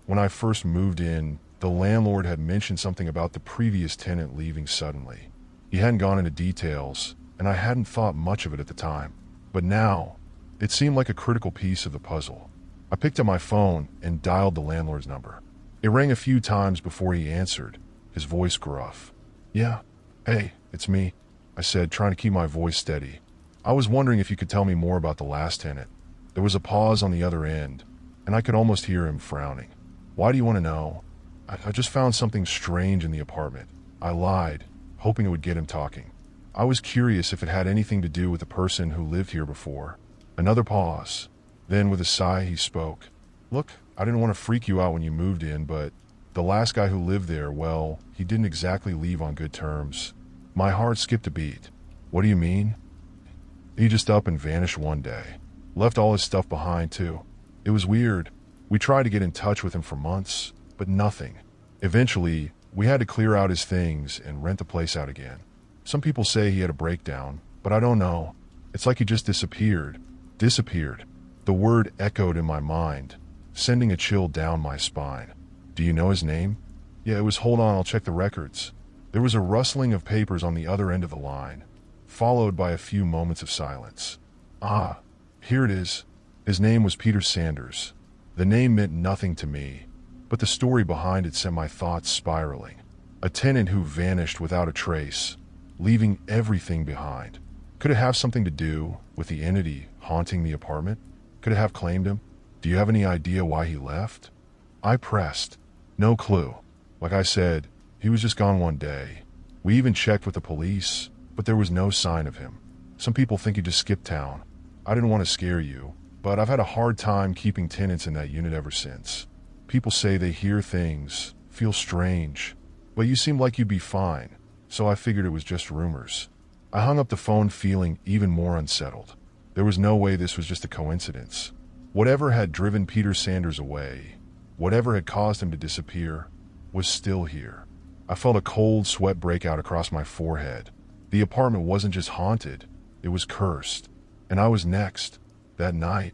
when I first moved in, the landlord had mentioned something about the previous tenant leaving suddenly. He hadn't gone into details, and I hadn't thought much of it at the time. But now, it seemed like a critical piece of the puzzle. I picked up my phone and dialed the landlord's number. It rang a few times before he answered, his voice gruff. "Yeah, hey, it's me," I said, trying to keep my voice steady. "I was wondering if you could tell me more about the last tenant." There was a pause on the other end, and I could almost hear him frowning. "Why do you want to know?" I just found something strange in the apartment." I lied, hoping it would get him talking. I was curious if it had anything to do with the person who lived here before. Another pause. Then with a sigh he spoke. "Look, I didn't want to freak you out when you moved in, but the last guy who lived there, well, he didn't exactly leave on good terms." My heart skipped a beat. "What do you mean?" "He just up and vanished one day. Left all his stuff behind too. It was weird. We tried to get in touch with him for months, but nothing. Eventually, we had to clear out his things and rent the place out again. Some people say he had a breakdown, but I don't know. It's like he just disappeared." Disappeared. The word echoed in my mind, sending a chill down my spine. "Do you know his name?" "Yeah, it was, hold on, I'll check the records." There was a rustling of papers on the other end of the line, followed by a few moments of silence. "Ah, here it is. His name was Peter Sanders." The name meant nothing to me, but the story behind it sent my thoughts spiraling. A tenant who vanished without a trace, leaving everything behind. Could it have something to do with the entity haunting the apartment? Could it have claimed him? "Do you have any idea why he left?" I pressed. "No clue. Like I said, he was just gone one day. We even checked with the police, but there was no sign of him. Some people think he just skipped town. I didn't want to scare you, but I've had a hard time keeping tenants in that unit ever since. People say they hear things, feel strange, but you seemed like you'd be fine, so I figured it was just rumors." I hung up the phone feeling even more unsettled. There was no way this was just a coincidence. Whatever had driven Peter Sanders away, whatever had caused him to disappear, was still here. I felt a cold sweat break out across my forehead. The apartment wasn't just haunted, it was cursed. And I was next. That night,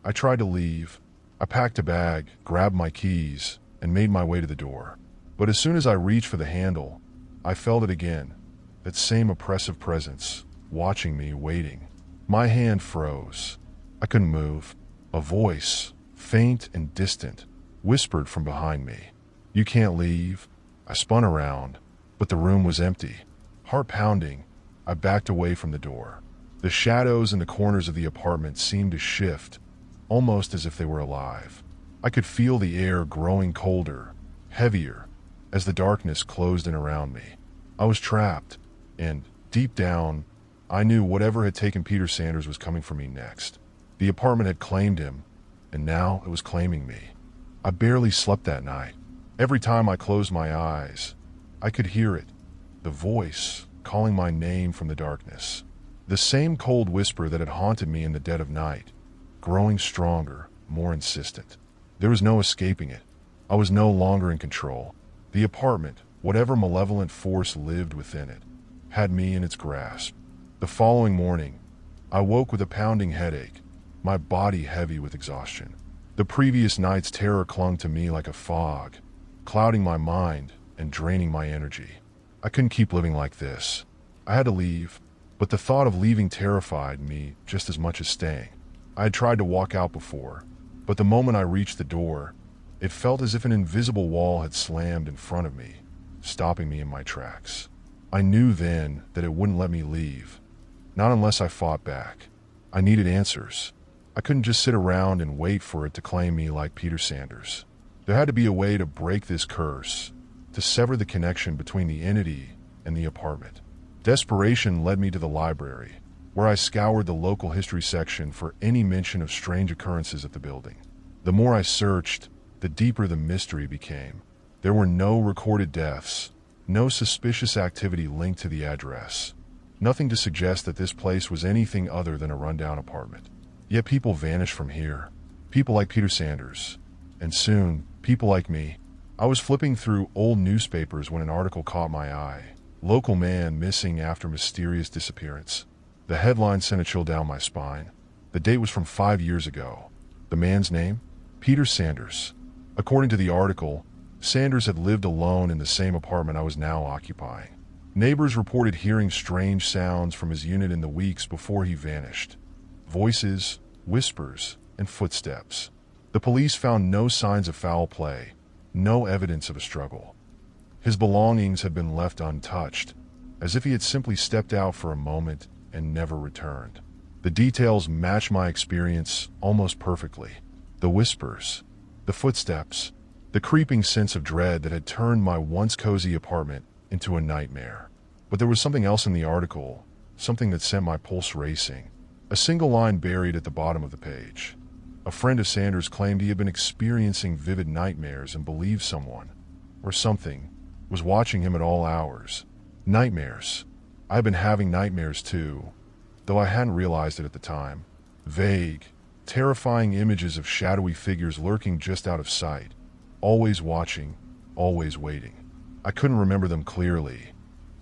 I tried to leave. I packed a bag, grabbed my keys, and made my way to the door. But as soon as I reached for the handle, I felt it again. that same oppressive presence, watching me, waiting. My hand froze. I couldn't move. A voice, faint and distant, whispered from behind me, "You can't leave." I spun around, but the room was empty. Heart pounding, I backed away from the door. The shadows in the corners of the apartment seemed to shift, almost as if they were alive. I could feel the air growing colder, heavier, as the darkness closed in around me. I was trapped, and, deep down, I knew whatever had taken Peter Sanders was coming for me next. The apartment had claimed him, and now it was claiming me. I barely slept that night. Every time I closed my eyes, I could hear it, the voice calling my name from the darkness. The same cold whisper that had haunted me in the dead of night, growing stronger, more insistent. There was no escaping it. I was no longer in control. The apartment, whatever malevolent force lived within it, had me in its grasp. The following morning, I woke with a pounding headache, my body heavy with exhaustion. The previous night's terror clung to me like a fog, clouding my mind and draining my energy. I couldn't keep living like this. I had to leave, but the thought of leaving terrified me just as much as staying. I had tried to walk out before, but the moment I reached the door, it felt as if an invisible wall had slammed in front of me, stopping me in my tracks. I knew then that it wouldn't let me leave, not unless I fought back. I needed answers. I couldn't just sit around and wait for it to claim me like Peter Sanders. There had to be a way to break this curse, to sever the connection between the entity and the apartment. Desperation led me to the library, where I scoured the local history section for any mention of strange occurrences at the building. The more I searched, the deeper the mystery became. There were no recorded deaths, no suspicious activity linked to the address, nothing to suggest that this place was anything other than a rundown apartment. Yet people vanished from here, people like Peter Sanders, and soon, people like me. I was flipping through old newspapers when an article caught my eye. Local man missing after mysterious disappearance. The headline sent a chill down my spine. The date was from 5 years ago. The man's name? Peter Sanders. According to the article, Sanders had lived alone in the same apartment I was now occupying. Neighbors reported hearing strange sounds from his unit in the weeks before he vanished. Voices, whispers, and footsteps. The police found no signs of foul play, no evidence of a struggle. His belongings had been left untouched, as if he had simply stepped out for a moment and never returned. The details match my experience almost perfectly. The whispers, the footsteps, the creeping sense of dread that had turned my once cozy apartment into a nightmare. But there was something else in the article, something that sent my pulse racing. A single line buried at the bottom of the page. A friend of Sanders claimed he had been experiencing vivid nightmares and believed someone, or something, was watching him at all hours. Nightmares. I had been having nightmares too, though I hadn't realized it at the time. Vague, terrifying images of shadowy figures lurking just out of sight, always watching, always waiting. I couldn't remember them clearly,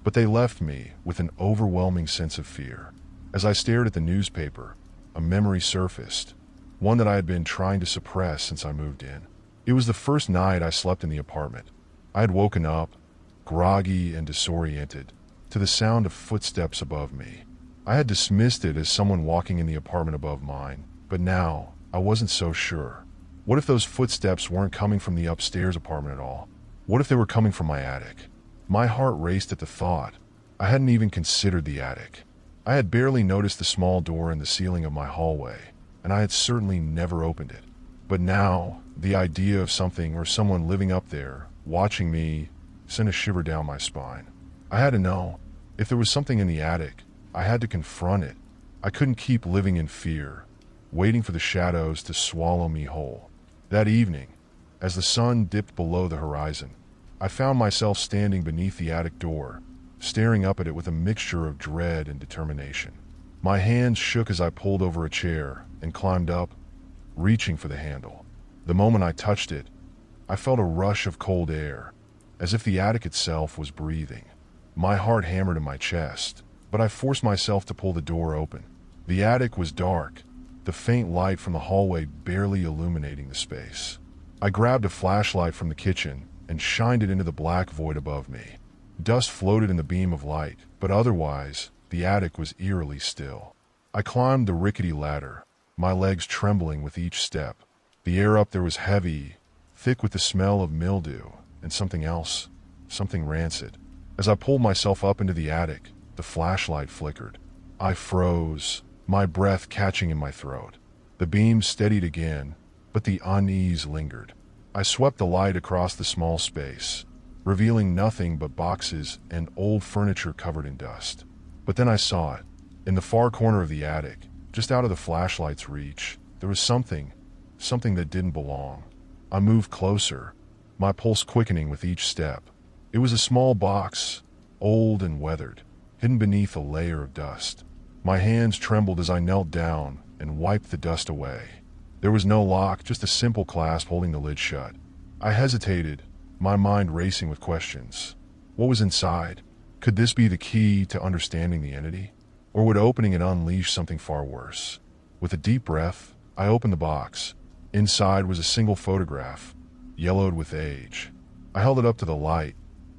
but they left me with an overwhelming sense of fear. As I stared at the newspaper, a memory surfaced, one that I had been trying to suppress since I moved in. It was the first night I slept in the apartment. I had woken up, groggy and disoriented, to the sound of footsteps above me. I had dismissed it as someone walking in the apartment above mine, but now I wasn't so sure. What if those footsteps weren't coming from the upstairs apartment at all? What if they were coming from my attic? My heart raced at the thought. I hadn't even considered the attic. I had barely noticed the small door in the ceiling of my hallway, and I had certainly never opened it. But now, the idea of something or someone living up there, watching me, sent a shiver down my spine. I had to know. If there was something in the attic, I had to confront it. I couldn't keep living in fear, waiting for the shadows to swallow me whole. That evening, as the sun dipped below the horizon, I found myself standing beneath the attic door, staring up at it with a mixture of dread and determination. My hands shook as I pulled over a chair and climbed up, reaching for the handle. The moment I touched it, I felt a rush of cold air, as if the attic itself was breathing. My heart hammered in my chest, but I forced myself to pull the door open. The attic was dark, the faint light from the hallway barely illuminating the space. I grabbed a flashlight from the kitchen and shined it into the black void above me. Dust floated in the beam of light, but otherwise, the attic was eerily still. I climbed the rickety ladder, my legs trembling with each step. The air up there was heavy, thick with the smell of mildew and something else, something rancid. As I pulled myself up into the attic, the flashlight flickered. I froze, my breath catching in my throat. The beam steadied again, but the unease lingered. I swept the light across the small space, revealing nothing but boxes and old furniture covered in dust. But then I saw it. In the far corner of the attic, just out of the flashlight's reach, there was something that didn't belong. I moved closer, my pulse quickening with each step. It was a small box, old and weathered, hidden beneath a layer of dust. My hands trembled as I knelt down and wiped the dust away. There was no lock, just a simple clasp holding the lid shut. I hesitated, my mind racing with questions. What was inside? Could this be the key to understanding the entity? Or would opening it unleash something far worse? With a deep breath, I opened the box. Inside was a single photograph, yellowed with age. I held it up to the light,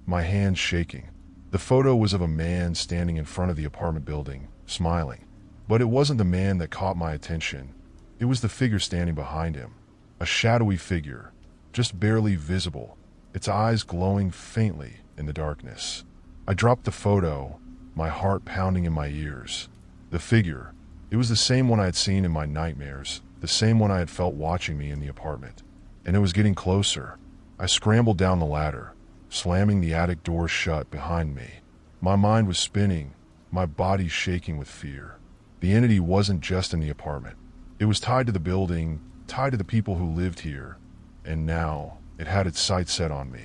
my hands shaking. The photo was of a man standing in front of the apartment building, smiling. But it wasn't the man that caught my attention. It was the figure standing behind him. A shadowy figure, just barely visible, its eyes glowing faintly in the darkness. I dropped the photo, my heart pounding in my ears. The figure, it was the same one I had seen in my nightmares, the same one I had felt watching me in the apartment. And it was getting closer. I scrambled down the ladder, slamming the attic door shut behind me. My mind was spinning, my body shaking with fear. The entity wasn't just in the apartment. It was tied to the building, tied to the people who lived here, and now it had its sights set on me.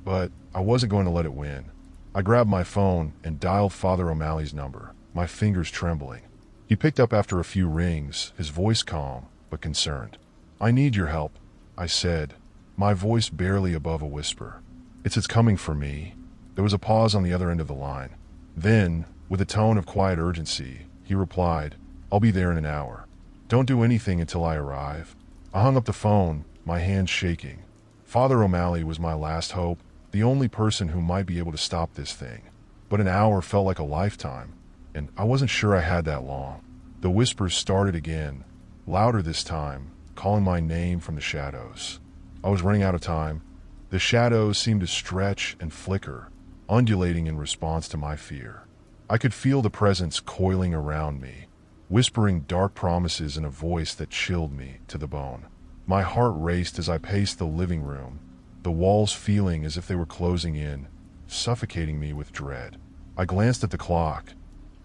But I wasn't going to let it win. I grabbed my phone and dialed Father O'Malley's number, my fingers trembling. He picked up after a few rings, his voice calm but concerned. "I need your help," I said, my voice barely above a whisper. It's coming for me." There was a pause on the other end of the line. Then, with a tone of quiet urgency, he replied, "I'll be there in an hour. Don't do anything until I arrive." I hung up the phone, my hands shaking. Father O'Malley was my last hope, the only person who might be able to stop this thing. But an hour felt like a lifetime, and I wasn't sure I had that long. The whispers started again, louder this time, calling my name from the shadows. I was running out of time. The shadows seemed to stretch and flicker, undulating in response to my fear. I could feel the presence coiling around me, whispering dark promises in a voice that chilled me to the bone. My heart raced as I paced the living room, the walls feeling as if they were closing in, suffocating me with dread. I glanced at the clock.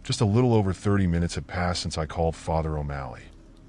Just a little over 30 minutes had passed since I called Father O'Malley.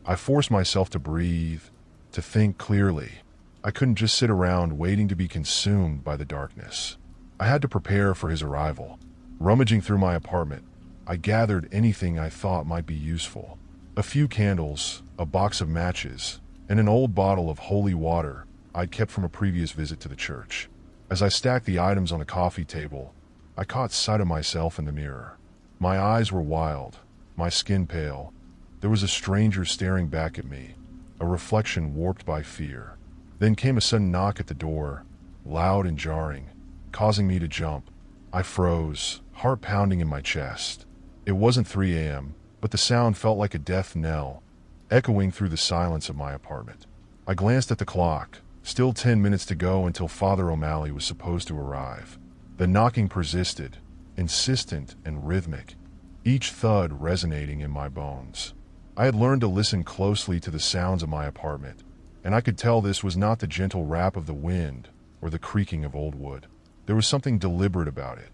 I forced myself to breathe, to think clearly. I couldn't just sit around waiting to be consumed by the darkness. I had to prepare for his arrival. Rummaging through my apartment, I gathered anything I thought might be useful. A few candles, a box of matches, and an old bottle of holy water I'd kept from a previous visit to the church. As I stacked the items on a coffee table, I caught sight of myself in the mirror. My eyes were wild, my skin pale. There was a stranger staring back at me, a reflection warped by fear. Then came a sudden knock at the door, loud and jarring, causing me to jump. I froze, heart pounding in my chest. It wasn't 3 a.m., but the sound felt like a death knell, echoing through the silence of my apartment. I glanced at the clock, still 10 minutes to go until Father O'Malley was supposed to arrive. The knocking persisted, insistent and rhythmic, each thud resonating in my bones. I had learned to listen closely to the sounds of my apartment, and I could tell this was not the gentle rap of the wind or the creaking of old wood. There was something deliberate about it,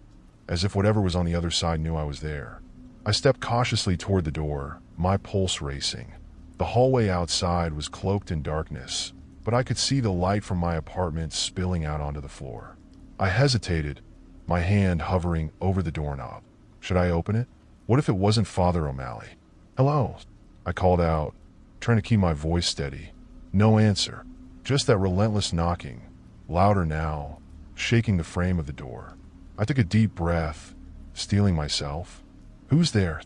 as if whatever was on the other side knew I was there. I stepped cautiously toward the door, my pulse racing. The hallway outside was cloaked in darkness, but I could see the light from my apartment spilling out onto the floor. I hesitated, my hand hovering over the doorknob. Should I open it? What if it wasn't Father O'Malley? "Hello," I called out, trying to keep my voice steady. No answer, just that relentless knocking, louder now, shaking the frame of the door. I took a deep breath, steeling myself. "Who's there?"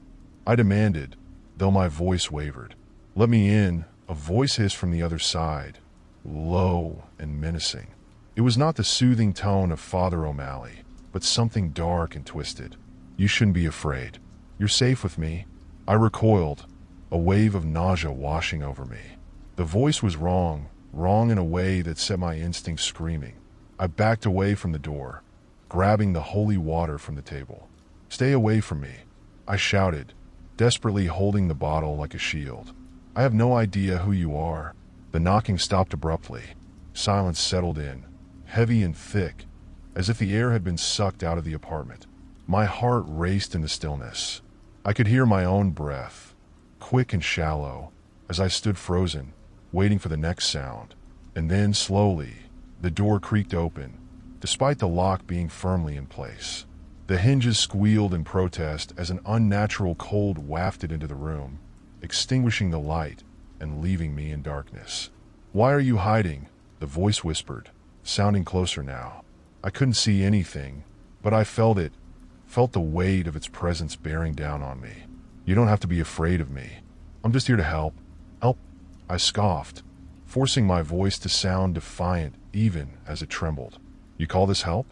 I demanded, though my voice wavered. "Let me in," a voice hissed from the other side, low and menacing. It was not the soothing tone of Father O'Malley. but something dark and twisted. You shouldn't be afraid. You're safe with me. I recoiled, a wave of nausea washing over me. The voice was wrong in a way that set my instincts screaming. I backed away from the door, grabbing the holy water from the table. Stay away from me, I shouted, desperately holding the bottle like a shield. I have no idea who you are. The knocking stopped abruptly. Silence settled in, heavy and thick, as if the air had been sucked out of the apartment. My heart raced in the stillness. I could hear my own breath, quick and shallow, as I stood frozen, waiting for the next sound. And then, slowly, the door creaked open, despite the lock being firmly in place. The hinges squealed in protest as an unnatural cold wafted into the room, extinguishing the light and leaving me in darkness. "Why are you hiding?" the voice whispered, sounding closer now. I couldn't see anything, but I felt the weight of its presence bearing down on me. "You don't have to be afraid of me. I'm just here to help." "Help?" I scoffed, forcing my voice to sound defiant even as it trembled. "You call this help?"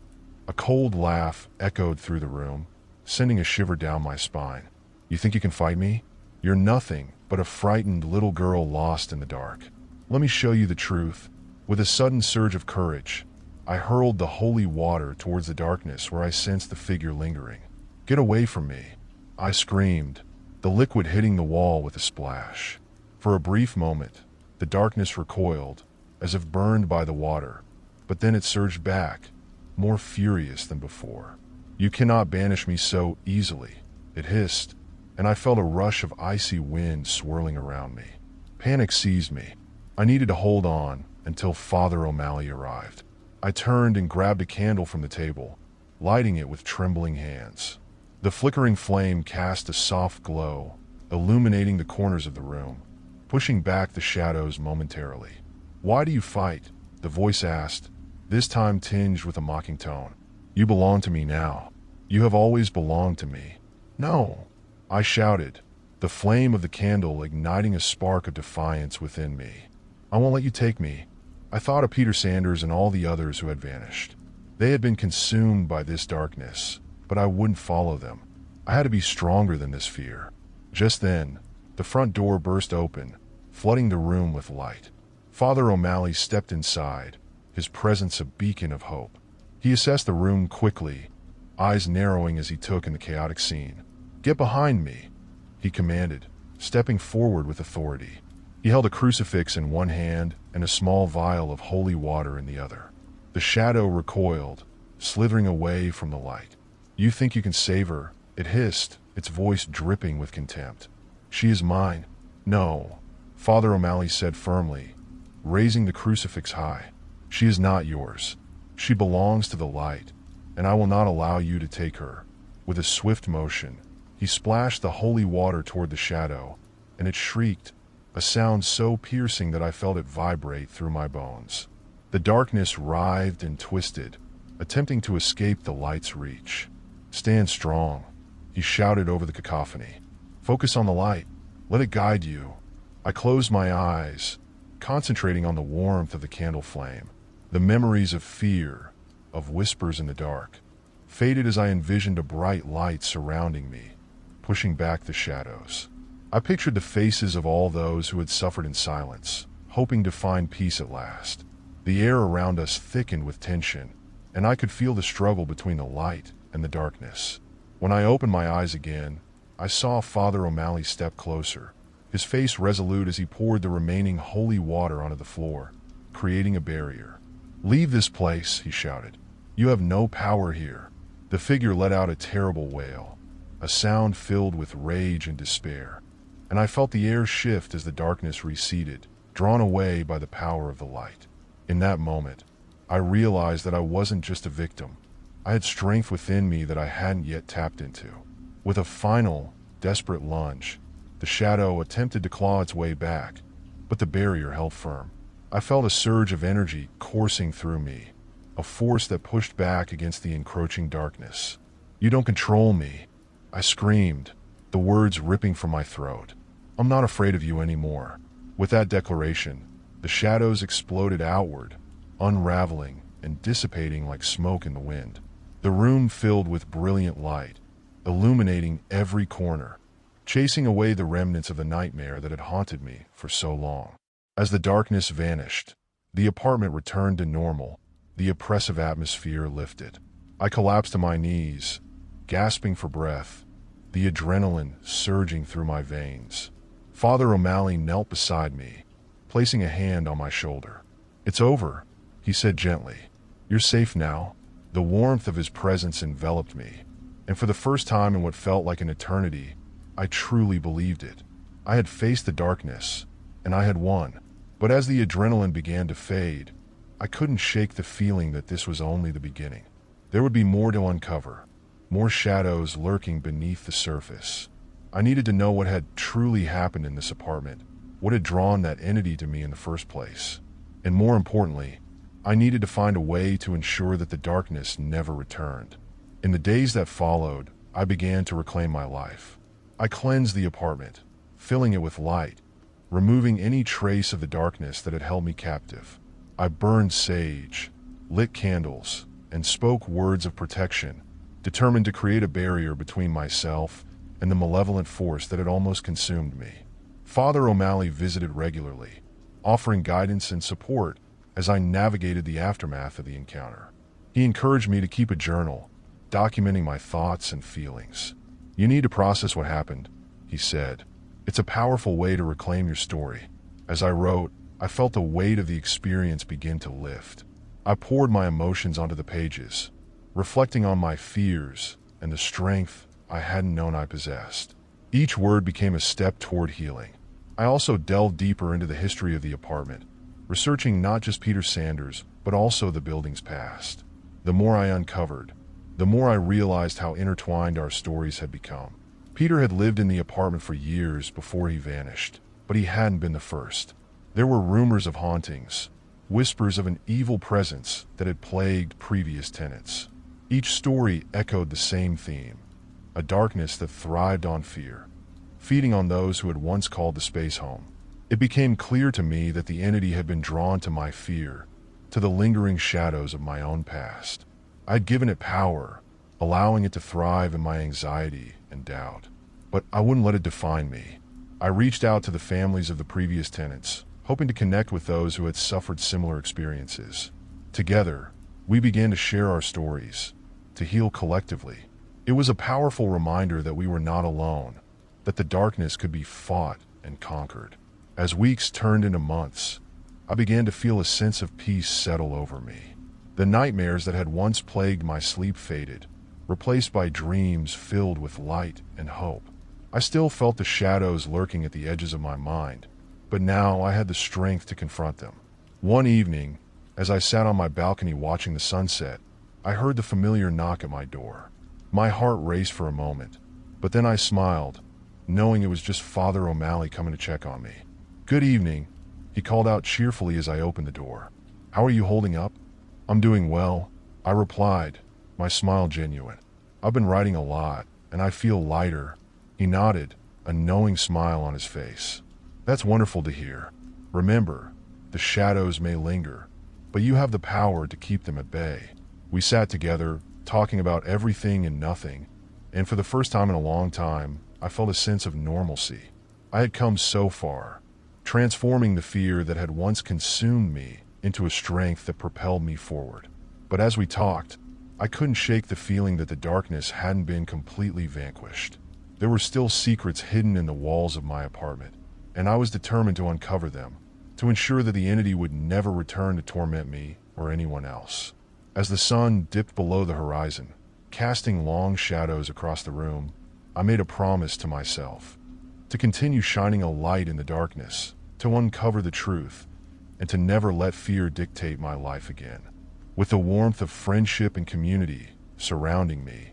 A cold laugh echoed through the room, sending a shiver down my spine. "You think you can fight me? You're nothing but a frightened little girl lost in the dark. Let me show you the truth." With a sudden surge of courage, I hurled the holy water towards the darkness where I sensed the figure lingering. "Get away from me," I screamed, the liquid hitting the wall with a splash. For a brief moment, the darkness recoiled, as if burned by the water, but then it surged back, more furious than before. "You cannot banish me so easily," it hissed, and I felt a rush of icy wind swirling around me. Panic seized me. I needed to hold on until Father O'Malley arrived. I turned and grabbed a candle from the table, lighting it with trembling hands. The flickering flame cast a soft glow, illuminating the corners of the room, pushing back the shadows momentarily. "Why do you fight?" the voice asked, this time tinged with a mocking tone. "You belong to me now. You have always belonged to me." "No," I shouted, the flame of the candle igniting a spark of defiance within me. "I won't let you take me." I thought of Peter Sanders and all the others who had vanished. They had been consumed by this darkness, but I wouldn't follow them. I had to be stronger than this fear. Just then, the front door burst open, flooding the room with light. Father O'Malley stepped inside, his presence a beacon of hope. He assessed the room quickly, eyes narrowing as he took in the chaotic scene. "Get behind me," he commanded, stepping forward with authority. He held a crucifix in one hand and a small vial of holy water in the other. The shadow recoiled, slithering away from the light. "You think you can save her?" it hissed, its voice dripping with contempt. "She is mine." "No," Father O'Malley said firmly, raising the crucifix high. "She is not yours. She belongs to the light, and I will not allow you to take her." With a swift motion, he splashed the holy water toward the shadow, and it shrieked, a sound so piercing that I felt it vibrate through my bones. The darkness writhed and twisted, attempting to escape the light's reach. "Stand strong," he shouted over the cacophony. "Focus on the light. Let it guide you." I closed my eyes, concentrating on the warmth of the candle flame. The memories of fear, of whispers in the dark, faded as I envisioned a bright light surrounding me, pushing back the shadows. I pictured the faces of all those who had suffered in silence, hoping to find peace at last. The air around us thickened with tension, and I could feel the struggle between the light and the darkness. When I opened my eyes again, I saw Father O'Malley step closer, his face resolute as he poured the remaining holy water onto the floor, creating a barrier. "Leave this place," he shouted. "You have no power here." The figure let out a terrible wail, a sound filled with rage and despair, and I felt the air shift as the darkness receded, drawn away by the power of the light. In that moment, I realized that I wasn't just a victim. I had strength within me that I hadn't yet tapped into. With a final, desperate lunge, the shadow attempted to claw its way back, but the barrier held firm. I felt a surge of energy coursing through me, a force that pushed back against the encroaching darkness. "You don't control me," I screamed, the words ripping from my throat. "I'm not afraid of you anymore." With that declaration, the shadows exploded outward, unraveling and dissipating like smoke in the wind. The room filled with brilliant light, illuminating every corner, chasing away the remnants of the nightmare that had haunted me for so long. As the darkness vanished, the apartment returned to normal, the oppressive atmosphere lifted. I collapsed to my knees, gasping for breath, the adrenaline surging through my veins. Father O'Malley knelt beside me, placing a hand on my shoulder. "It's over," he said gently. "You're safe now." The warmth of his presence enveloped me, and for the first time in what felt like an eternity, I truly believed it. I had faced the darkness, and I had won. But as the adrenaline began to fade, I couldn't shake the feeling that this was only the beginning. There would be more to uncover, more shadows lurking beneath the surface. I needed to know what had truly happened in this apartment, what had drawn that entity to me in the first place. And more importantly, I needed to find a way to ensure that the darkness never returned. In the days that followed, I began to reclaim my life. I cleansed the apartment, filling it with light, removing any trace of the darkness that had held me captive. I burned sage, lit candles, and spoke words of protection, determined to create a barrier between myself and the malevolent force that had almost consumed me. Father O'Malley visited regularly, offering guidance and support as I navigated the aftermath of the encounter. He encouraged me to keep a journal, documenting my thoughts and feelings. "You need to process what happened," he said. "It's a powerful way to reclaim your story." As I wrote, I felt the weight of the experience begin to lift. I poured my emotions onto the pages, reflecting on my fears and the strength I hadn't known I possessed. Each word became a step toward healing. I also delved deeper into the history of the apartment, researching not just Peter Sanders, but also the building's past. The more I uncovered, the more I realized how intertwined our stories had become. Peter had lived in the apartment for years before he vanished, but he hadn't been the first. There were rumors of hauntings, whispers of an evil presence that had plagued previous tenants. Each story echoed the same theme, a darkness that thrived on fear, feeding on those who had once called the space home. It became clear to me that the entity had been drawn to my fear, to the lingering shadows of my own past. I'd given it power, allowing it to thrive in my anxiety and doubt. But I wouldn't let it define me. I reached out to the families of the previous tenants, hoping to connect with those who had suffered similar experiences. Together, we began to share our stories, to heal collectively. It was a powerful reminder that we were not alone, that the darkness could be fought and conquered. As weeks turned into months, I began to feel a sense of peace settle over me. The nightmares that had once plagued my sleep faded, replaced by dreams filled with light and hope. I still felt the shadows lurking at the edges of my mind, but now I had the strength to confront them. One evening, as I sat on my balcony watching the sunset, I heard the familiar knock at my door. My heart raced for a moment, but then I smiled, knowing it was just Father O'Malley coming to check on me. "Good evening," he called out cheerfully as I opened the door. "How are you holding up?" "I'm doing well," I replied, my smile genuine. "I've been writing a lot, and I feel lighter." He nodded, a knowing smile on his face. "That's wonderful to hear. Remember, the shadows may linger, but you have the power to keep them at bay." We sat together, talking about everything and nothing, and for the first time in a long time, I felt a sense of normalcy. I had come so far, transforming the fear that had once consumed me into a strength that propelled me forward. But as we talked, I couldn't shake the feeling that the darkness hadn't been completely vanquished. There were still secrets hidden in the walls of my apartment, and I was determined to uncover them, to ensure that the entity would never return to torment me or anyone else. As the sun dipped below the horizon, casting long shadows across the room, I made a promise to myself to continue shining a light in the darkness, to uncover the truth, and to never let fear dictate my life again. With the warmth of friendship and community surrounding me,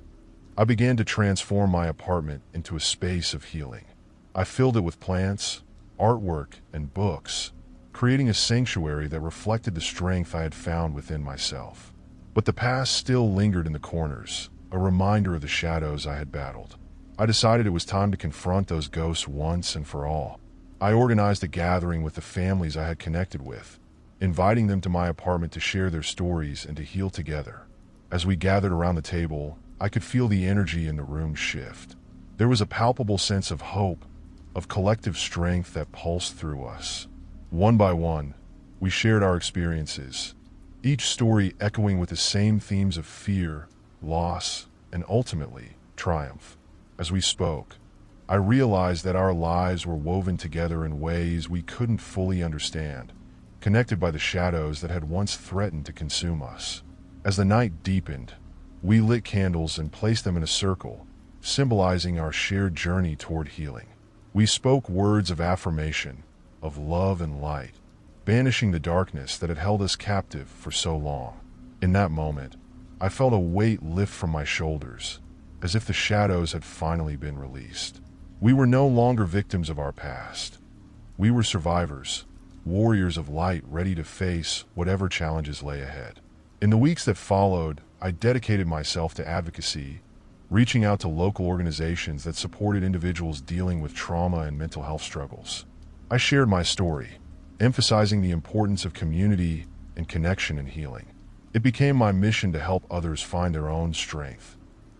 I began to transform my apartment into a space of healing. I filled it with plants, artwork, and books, creating a sanctuary that reflected the strength I had found within myself. But the past still lingered in the corners, a reminder of the shadows I had battled. I decided it was time to confront those ghosts once and for all. I organized a gathering with the families I had connected with, inviting them to my apartment to share their stories and to heal together. As we gathered around the table, I could feel the energy in the room shift. There was a palpable sense of hope, of collective strength that pulsed through us. One by one, we shared our experiences, each story echoing with the same themes of fear, loss, and ultimately, triumph. As we spoke, I realized that our lives were woven together in ways we couldn't fully understand, connected by the shadows that had once threatened to consume us. As the night deepened, we lit candles and placed them in a circle, symbolizing our shared journey toward healing. We spoke words of affirmation, of love and light, banishing the darkness that had held us captive for so long. In that moment, I felt a weight lift from my shoulders, as if the shadows had finally been released. We were no longer victims of our past. We were survivors, warriors of light ready to face whatever challenges lay ahead. In the weeks that followed, I dedicated myself to advocacy, reaching out to local organizations that supported individuals dealing with trauma and mental health struggles. I shared my story, emphasizing the importance of community and connection in healing. It became my mission to help others find their own strength,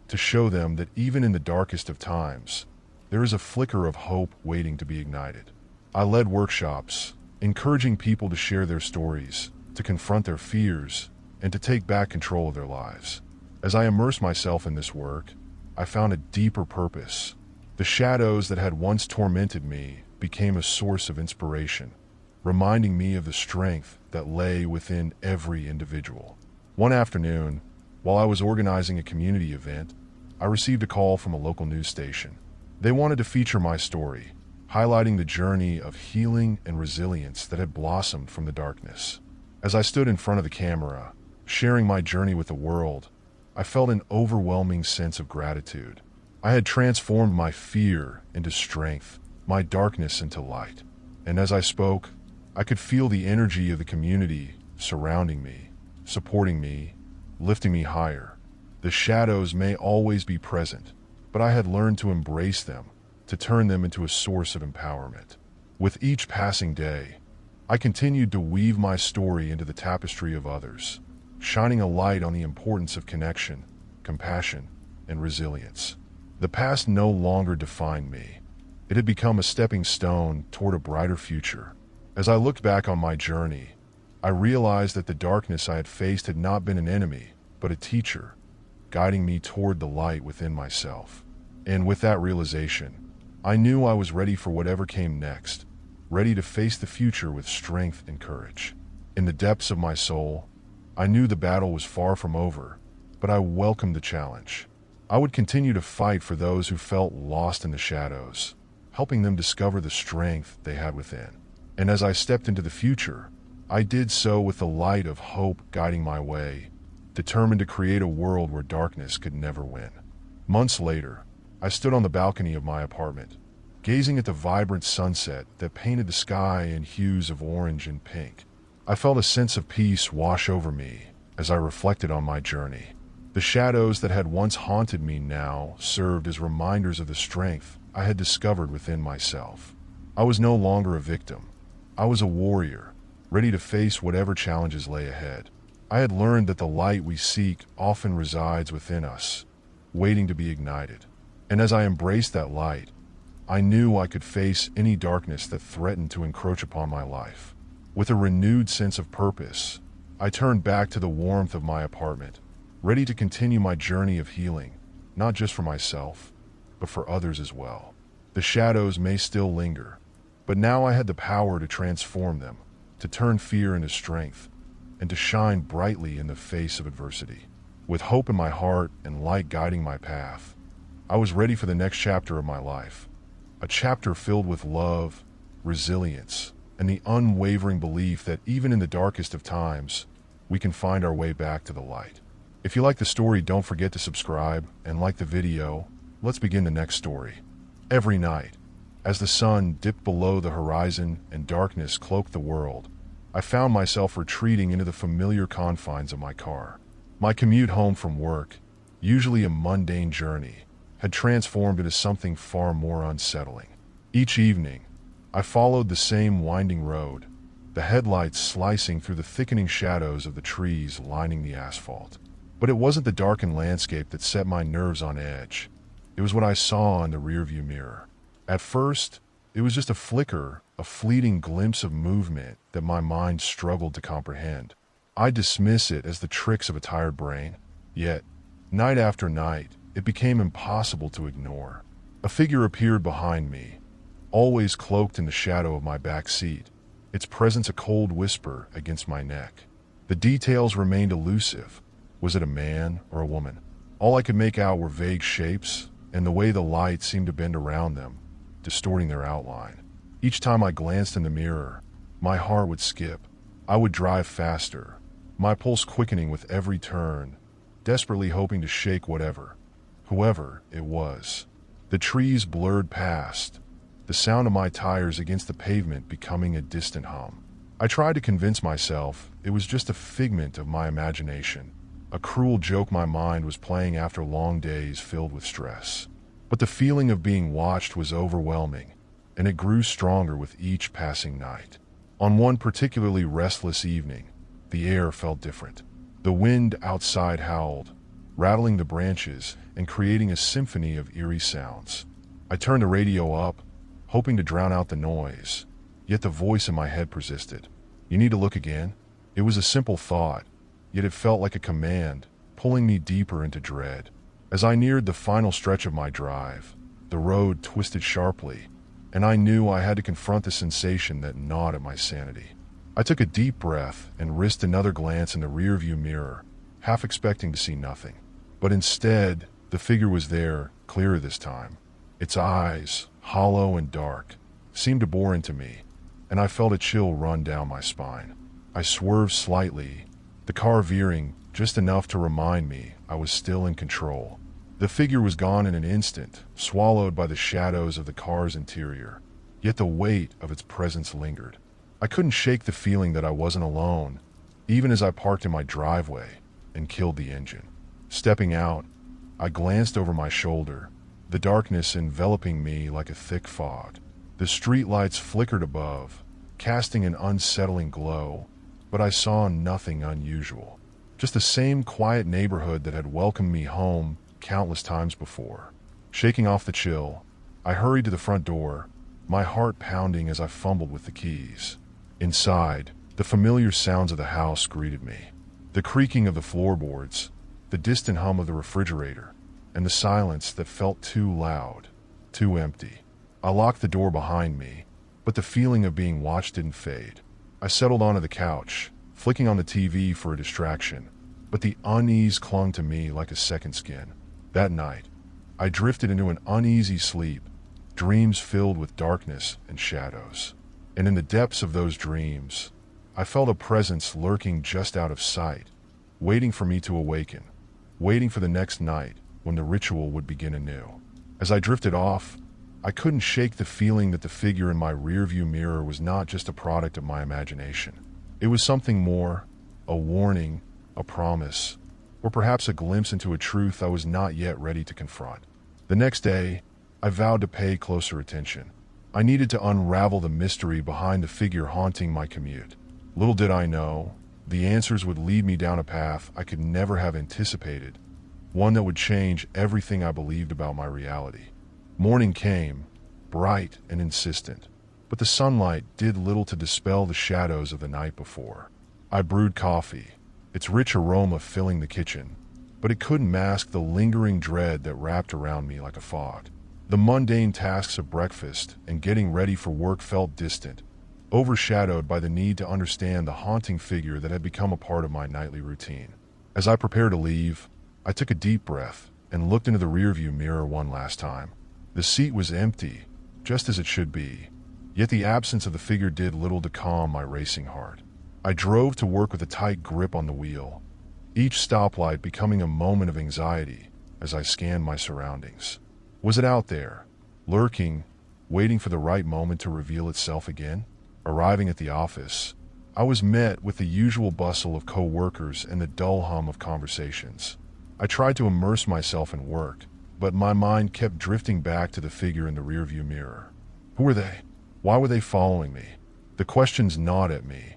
to show them that even in the darkest of times, there is a flicker of hope waiting to be ignited. I led workshops, encouraging people to share their stories, to confront their fears, and to take back control of their lives. As I immersed myself in this work, I found a deeper purpose. The shadows that had once tormented me became a source of inspiration, reminding me of the strength that lay within every individual. One afternoon, while I was organizing a community event, I received a call from a local news station. They wanted to feature my story, highlighting the journey of healing and resilience that had blossomed from the darkness. As I stood in front of the camera, sharing my journey with the world, I felt an overwhelming sense of gratitude. I had transformed my fear into strength, my darkness into light. And as I spoke, I could feel the energy of the community surrounding me, supporting me, lifting me higher. The shadows may always be present, but I had learned to embrace them, to turn them into a source of empowerment. With each passing day, I continued to weave my story into the tapestry of others, shining a light on the importance of connection, compassion, and resilience. The past no longer defined me. It had become a stepping stone toward a brighter future. As I looked back on my journey, I realized that the darkness I had faced had not been an enemy, but a teacher, guiding me toward the light within myself. And with that realization, I knew I was ready for whatever came next, ready to face the future with strength and courage. In the depths of my soul, I knew the battle was far from over, but I welcomed the challenge. I would continue to fight for those who felt lost in the shadows, helping them discover the strength they had within. And as I stepped into the future, I did so with the light of hope guiding my way, determined to create a world where darkness could never win. Months later, I stood on the balcony of my apartment, gazing at the vibrant sunset that painted the sky in hues of orange and pink. I felt a sense of peace wash over me as I reflected on my journey. The shadows that had once haunted me now served as reminders of the strength I had discovered within myself. I was no longer a victim. I was a warrior, ready to face whatever challenges lay ahead. I had learned that the light we seek often resides within us, waiting to be ignited. And as I embraced that light, I knew I could face any darkness that threatened to encroach upon my life. With a renewed sense of purpose, I turned back to the warmth of my apartment, ready to continue my journey of healing, not just for myself, but for others as well. The shadows may still linger, but now I had the power to transform them, to turn fear into strength, and to shine brightly in the face of adversity. With hope in my heart and light guiding my path, I was ready for the next chapter of my life, a chapter filled with love, resilience, and the unwavering belief that even in the darkest of times, we can find our way back to the light. If you like the story, don't forget to subscribe and like the video. Let's begin the next story. Every night, as the sun dipped below the horizon and darkness cloaked the world, I found myself retreating into the familiar confines of my car. My commute home from work, usually a mundane journey, had transformed into something far more unsettling. Each evening, I followed the same winding road, the headlights slicing through the thickening shadows of the trees lining the asphalt. But it wasn't the darkened landscape that set my nerves on edge. It was what I saw in the rearview mirror. At first, it was just a flicker, a fleeting glimpse of movement that my mind struggled to comprehend. I dismiss it as the tricks of a tired brain. Yet, night after night, it became impossible to ignore. A figure appeared behind me, always cloaked in the shadow of my back seat, its presence a cold whisper against my neck. The details remained elusive. Was it a man or a woman? All I could make out were vague shapes and the way the light seemed to bend around them, distorting their outline. Each time I glanced in the mirror, my heart would skip. I would drive faster, my pulse quickening with every turn, desperately hoping to shake whoever it was. The trees blurred past, the sound of my tires against the pavement becoming a distant hum. I tried to convince myself it was just a figment of my imagination, a cruel joke my mind was playing after long days filled with stress. But the feeling of being watched was overwhelming, and it grew stronger with each passing night. On one particularly restless evening, the air felt different. The wind outside howled, rattling the branches and creating a symphony of eerie sounds. I turned the radio up, hoping to drown out the noise, yet the voice in my head persisted. "You need to look again." It was a simple thought, yet it felt like a command, pulling me deeper into dread. As I neared the final stretch of my drive, the road twisted sharply, and I knew I had to confront the sensation that gnawed at my sanity. I took a deep breath and risked another glance in the rearview mirror, half expecting to see nothing. But instead, the figure was there, clearer this time. Its eyes, hollow and dark, seemed to bore into me, and I felt a chill run down my spine. I swerved slightly, the car veering just enough to remind me I was still in control. The figure was gone in an instant, swallowed by the shadows of the car's interior, yet the weight of its presence lingered. I couldn't shake the feeling that I wasn't alone, even as I parked in my driveway and killed the engine. Stepping out, I glanced over my shoulder, the darkness enveloping me like a thick fog. The streetlights flickered above, casting an unsettling glow, but I saw nothing unusual. Just the same quiet neighborhood that had welcomed me home countless times before. Shaking off the chill, I hurried to the front door, my heart pounding as I fumbled with the keys. Inside, the familiar sounds of the house greeted me. The creaking of the floorboards, the distant hum of the refrigerator, and the silence that felt too loud, too empty. I locked the door behind me, but the feeling of being watched didn't fade. I settled onto the couch, flicking on the TV for a distraction, but the unease clung to me like a second skin. That night, I drifted into an uneasy sleep, dreams filled with darkness and shadows. And in the depths of those dreams, I felt a presence lurking just out of sight, waiting for me to awaken, waiting for the next night when the ritual would begin anew. As I drifted off, I couldn't shake the feeling that the figure in my rearview mirror was not just a product of my imagination. It was something more, a warning, a promise, or perhaps a glimpse into a truth I was not yet ready to confront. The next day, I vowed to pay closer attention. I needed to unravel the mystery behind the figure haunting my commute. Little did I know, the answers would lead me down a path I could never have anticipated, one that would change everything I believed about my reality. Morning came, bright and insistent, but the sunlight did little to dispel the shadows of the night before. I brewed coffee, its rich aroma filling the kitchen, but it couldn't mask the lingering dread that wrapped around me like a fog. The mundane tasks of breakfast and getting ready for work felt distant, overshadowed by the need to understand the haunting figure that had become a part of my nightly routine. As I prepared to leave, I took a deep breath and looked into the rearview mirror one last time. The seat was empty, just as it should be, yet the absence of the figure did little to calm my racing heart. I drove to work with a tight grip on the wheel, each stoplight becoming a moment of anxiety as I scanned my surroundings. Was it out there, lurking, waiting for the right moment to reveal itself again? Arriving at the office, I was met with the usual bustle of co-workers and the dull hum of conversations. I tried to immerse myself in work, but my mind kept drifting back to the figure in the rearview mirror. Who were they? Why were they following me? The questions gnawed at me,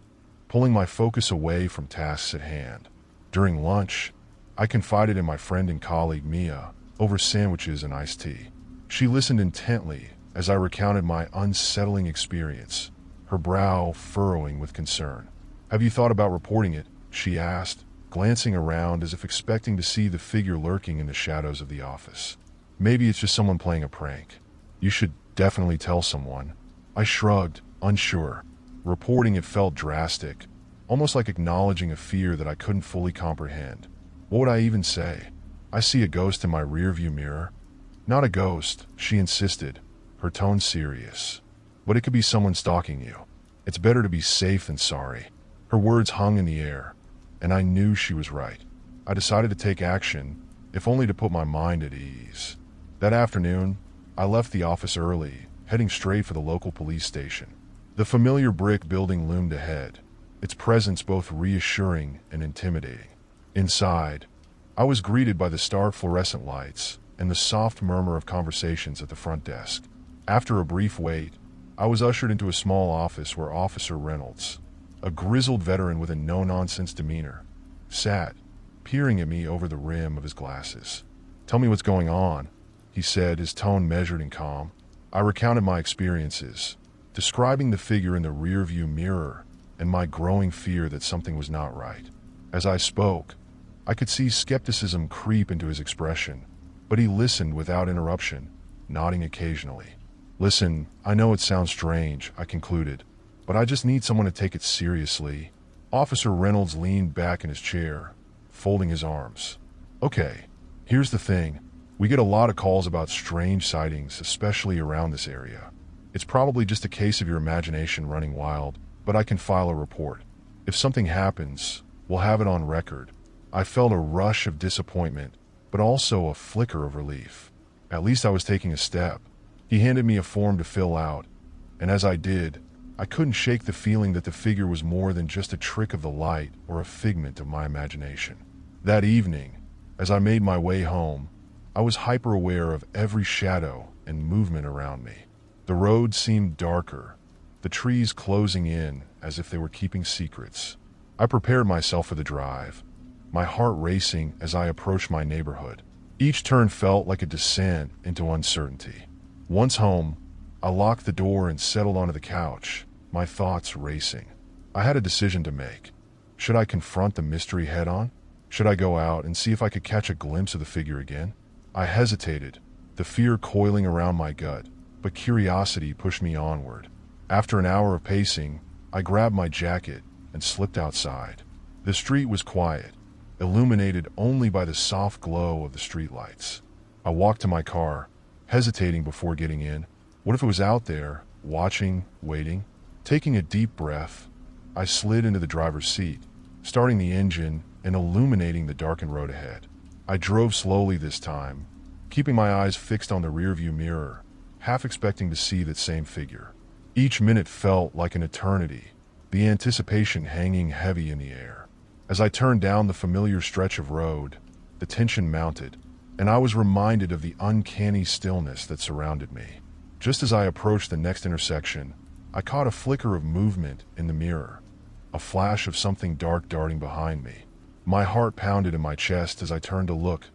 pulling my focus away from tasks at hand. During lunch, I confided in my friend and colleague Mia over sandwiches and iced tea. She listened intently as I recounted my unsettling experience, her brow furrowing with concern. "Have you thought about reporting it?" she asked, glancing around as if expecting to see the figure lurking in the shadows of the office. "Maybe it's just someone playing a prank. You should definitely tell someone." I shrugged, unsure. Reporting it felt drastic, almost like acknowledging a fear that I couldn't fully comprehend. What would I even say? "I see a ghost in my rearview mirror." "Not a ghost," she insisted, her tone serious. "But it could be someone stalking you. It's better to be safe than sorry." Her words hung in the air, and I knew she was right. I decided to take action, if only to put my mind at ease. That afternoon, I left the office early, heading straight for the local police station. The familiar brick building loomed ahead, its presence both reassuring and intimidating. Inside, I was greeted by the starred fluorescent lights and the soft murmur of conversations at the front desk. After a brief wait, I was ushered into a small office where Officer Reynolds, a grizzled veteran with a no-nonsense demeanor, sat, peering at me over the rim of his glasses. "Tell me what's going on," he said, his tone measured and calm. I recounted my experiences, describing the figure in the rearview mirror and my growing fear that something was not right. As I spoke, I could see skepticism creep into his expression, but he listened without interruption, nodding occasionally. "Listen, I know it sounds strange," I concluded, "but I just need someone to take it seriously." Officer Reynolds leaned back in his chair, folding his arms. "Okay, here's the thing. We get a lot of calls about strange sightings, especially around this area. It's probably just a case of your imagination running wild, but I can file a report. If something happens, we'll have it on record." I felt a rush of disappointment, but also a flicker of relief. At least I was taking a step. He handed me a form to fill out, and as I did, I couldn't shake the feeling that the figure was more than just a trick of the light or a figment of my imagination. That evening, as I made my way home, I was hyper-aware of every shadow and movement around me. The road seemed darker, the trees closing in as if they were keeping secrets. I prepared myself for the drive, my heart racing as I approached my neighborhood. Each turn felt like a descent into uncertainty. Once home, I locked the door and settled onto the couch, my thoughts racing. I had a decision to make. Should I confront the mystery head-on? Should I go out and see if I could catch a glimpse of the figure again? I hesitated, the fear coiling around my gut, but curiosity pushed me onward. After an hour of pacing, I grabbed my jacket and slipped outside. The street was quiet, illuminated only by the soft glow of the streetlights. I walked to my car, hesitating before getting in. What if it was out there, watching, waiting? Taking a deep breath, I slid into the driver's seat, starting the engine and illuminating the darkened road ahead. I drove slowly this time, keeping my eyes fixed on the rearview mirror, half expecting to see that same figure. Each minute felt like an eternity, the anticipation hanging heavy in the air. As I turned down the familiar stretch of road, the tension mounted, and I was reminded of the uncanny stillness that surrounded me. Just as I approached the next intersection, I caught a flicker of movement in the mirror, a flash of something dark darting behind me. My heart pounded in my chest as I turned to look,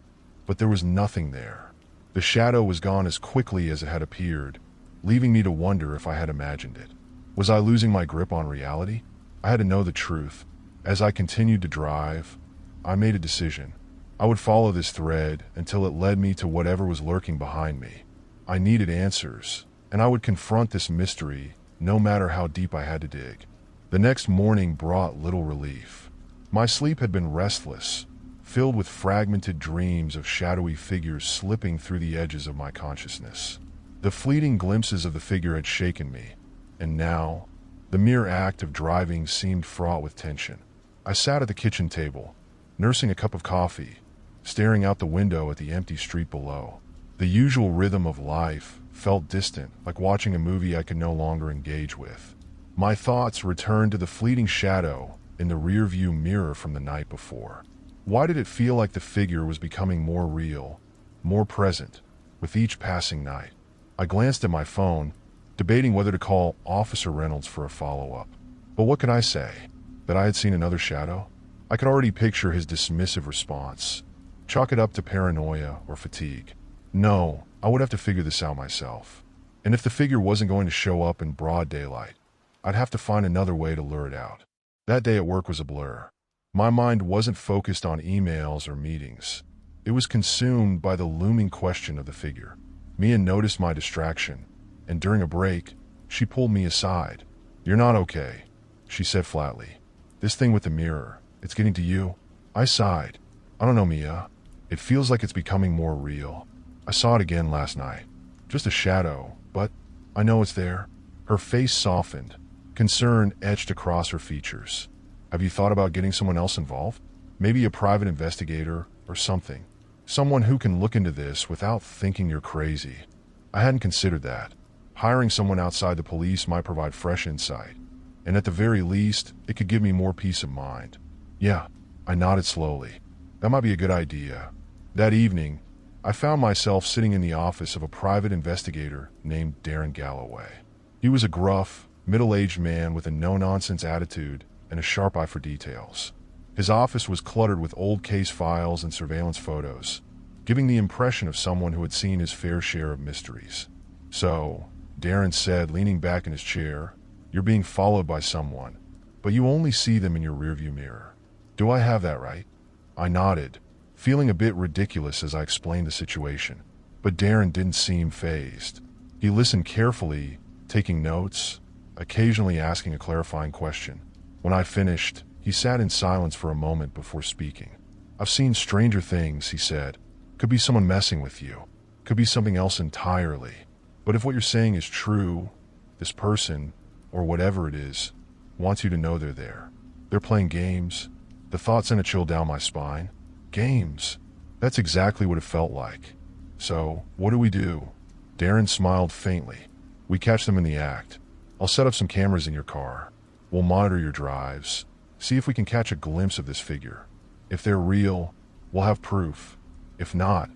but there was nothing there. The shadow was gone as quickly as it had appeared, leaving me to wonder if I had imagined it. Was I losing my grip on reality? I had to know the truth. As I continued to drive, I made a decision. I would follow this thread until it led me to whatever was lurking behind me. I needed answers, and I would confront this mystery no matter how deep I had to dig. The next morning brought little relief. My sleep had been restless, filled with fragmented dreams of shadowy figures slipping through the edges of my consciousness. The fleeting glimpses of the figure had shaken me, and now, the mere act of driving seemed fraught with tension. I sat at the kitchen table, nursing a cup of coffee, staring out the window at the empty street below. The usual rhythm of life felt distant, like watching a movie I could no longer engage with. My thoughts returned to the fleeting shadow in the rearview mirror from the night before. Why did it feel like the figure was becoming more real, more present, with each passing night? I glanced at my phone, debating whether to call Officer Reynolds for a follow-up. But what could I say? That I had seen another shadow? I could already picture his dismissive response, Chalk it up to paranoia or fatigue. No, I would have to figure this out myself. And if the figure wasn't going to show up in broad daylight, I'd have to find another way to lure it out. That day at work was a blur. My mind wasn't focused on emails or meetings. It was consumed by the looming question of the figure. Mia noticed my distraction, and during a break, she pulled me aside. "You're not okay," she said flatly. "This thing with the mirror, it's getting to you?" I sighed. "I don't know, Mia. It feels like it's becoming more real. I saw it again last night. Just a shadow, but I know it's there." Her face softened. Concern etched across her features. "Have you thought about getting someone else involved? Maybe a private investigator or something. Someone who can look into this without thinking you're crazy." I hadn't considered that. Hiring someone outside the police might provide fresh insight, and at the very least, it could give me more peace of mind. "Yeah," I nodded slowly. "That might be a good idea." That evening, I found myself sitting in the office of a private investigator named Darren Galloway. He was a gruff, middle-aged man with a no-nonsense attitude and a sharp eye for details. His office was cluttered with old case files and surveillance photos, giving the impression of someone who had seen his fair share of mysteries. "So," Darren said, leaning back in his chair, "you're being followed by someone, but you only see them in your rearview mirror. Do I have that right?" I nodded, feeling a bit ridiculous as I explained the situation. But Darren didn't seem fazed. He listened carefully, taking notes, occasionally asking a clarifying question. When I finished, he sat in silence for a moment before speaking. "I've seen stranger things," he said. "Could be someone messing with you. Could be something else entirely. But if what you're saying is true, this person, or whatever it is, wants you to know they're there. They're playing games." The thought sent a chill down my spine. Games. That's exactly what it felt like. "So, what do we do?" Darren smiled faintly. "We catch them in the act. I'll set up some cameras in your car. We'll monitor your drives. See if we can catch a glimpse of this figure. If they're real, we'll have proof. If not,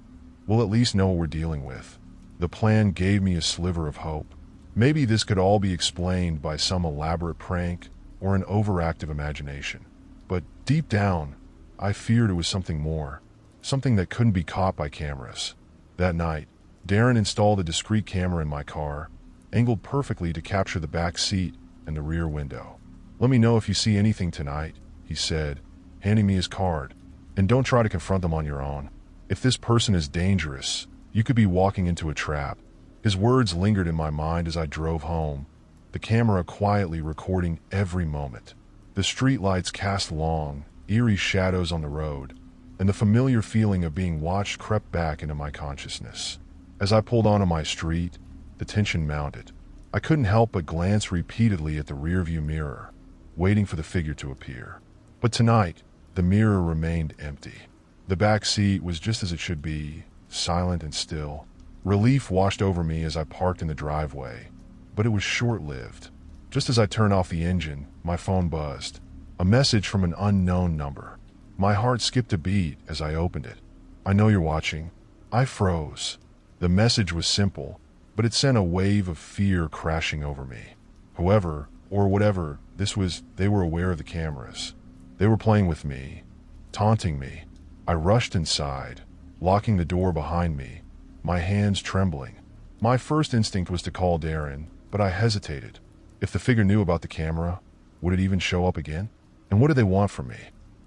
we'll at least know what we're dealing with." The plan gave me a sliver of hope. Maybe this could all be explained by some elaborate prank or an overactive imagination. But deep down, I feared it was something more, something that couldn't be caught by cameras. That night, Darren installed a discreet camera in my car, angled perfectly to capture the back seat and the rear window. "Let me know if you see anything tonight," he said, handing me his card. "And don't try to confront them on your own. If this person is dangerous, you could be walking into a trap." His words lingered in my mind as I drove home, the camera quietly recording every moment. The streetlights cast long, eerie shadows on the road, and the familiar feeling of being watched crept back into my consciousness. As I pulled onto my street, the tension mounted. I couldn't help but glance repeatedly at the rearview mirror, waiting for the figure to appear. But tonight, the mirror remained empty. The back seat was just as it should be, silent and still. Relief washed over me as I parked in the driveway, but it was short-lived. Just as I turned off the engine, my phone buzzed. A message from an unknown number. My heart skipped a beat as I opened it. "I know you're watching." I froze. The message was simple, but it sent a wave of fear crashing over me. Whoever, or whatever this was, they were aware of the cameras. They were playing with me, taunting me. I rushed inside, locking the door behind me, my hands trembling. My first instinct was to call Darren, but I hesitated. If the figure knew about the camera, would it even show up again? And what did they want from me?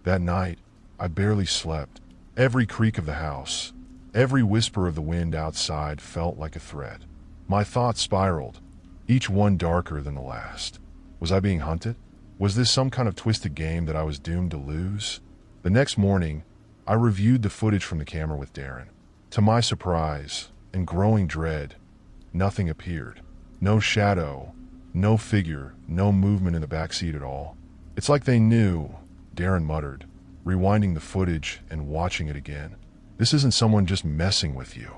That night, I barely slept. Every creak of the house, every whisper of the wind outside felt like a threat. My thoughts spiraled, each one darker than the last. Was I being hunted? Was this some kind of twisted game that I was doomed to lose? The next morning, I reviewed the footage from the camera with Darren. To my surprise and growing dread, nothing appeared. No shadow, no figure, no movement in the backseat at all. "It's like they knew," Darren muttered, rewinding the footage and watching it again. "This isn't someone just messing with you.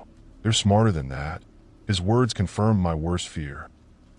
They're smarter than that." His words confirmed my worst fear.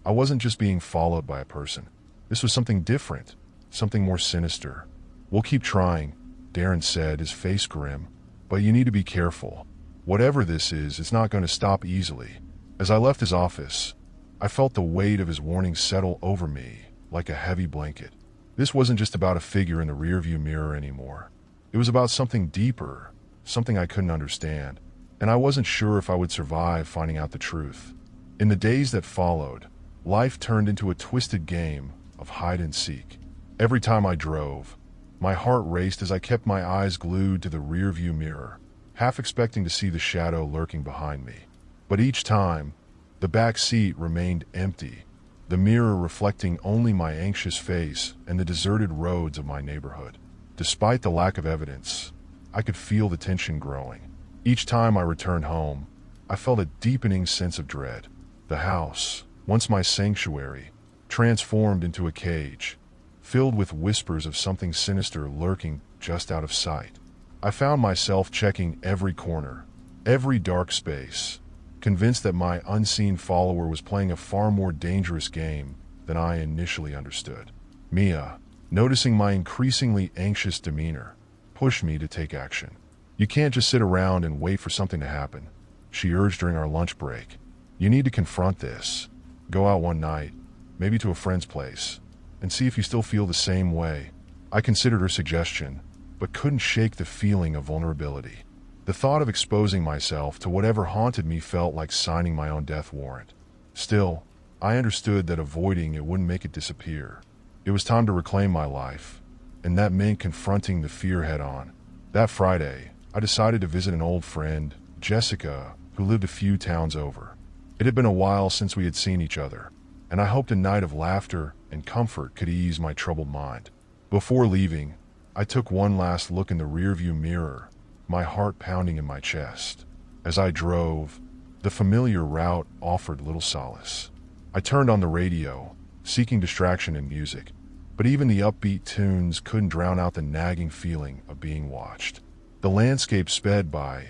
I wasn't just being followed by a person. This was something different, something more sinister. "We'll keep trying," Darren said, his face grim. "But you need to be careful. Whatever this is, it's not going to stop easily." As I left his office, I felt the weight of his warning settle over me like a heavy blanket. This wasn't just about a figure in the rearview mirror anymore. It was about something deeper, something I couldn't understand, and I wasn't sure if I would survive finding out the truth. In the days that followed, life turned into a twisted game of hide and seek. Every time I drove, my heart raced as I kept my eyes glued to the rearview mirror, half expecting to see the shadow lurking behind me. But each time, the back seat remained empty, the mirror reflecting only my anxious face and the deserted roads of my neighborhood. Despite the lack of evidence, I could feel the tension growing. Each time I returned home, I felt a deepening sense of dread. The house, once my sanctuary, transformed into a cage, filled with whispers of something sinister lurking just out of sight. I found myself checking every corner, every dark space, convinced that my unseen follower was playing a far more dangerous game than I initially understood. Mia, noticing my increasingly anxious demeanor, pushed me to take action. "You can't just sit around and wait for something to happen," she urged during our lunch break. "You need to confront this. Go out one night, maybe to a friend's place, and see if you still feel the same way." I considered her suggestion, but couldn't shake the feeling of vulnerability. The thought of exposing myself to whatever haunted me felt like signing my own death warrant. Still, I understood that avoiding it wouldn't make it disappear. It was time to reclaim my life, and that meant confronting the fear head-on. That Friday, I decided to visit an old friend, Jessica, who lived a few towns over. It had been a while since we had seen each other, and I hoped a night of laughter and comfort could ease my troubled mind. Before leaving, I took one last look in the rearview mirror, my heart pounding in my chest. As I drove, the familiar route offered little solace. I turned on the radio, seeking distraction in music, but even the upbeat tunes couldn't drown out the nagging feeling of being watched. The landscape sped by,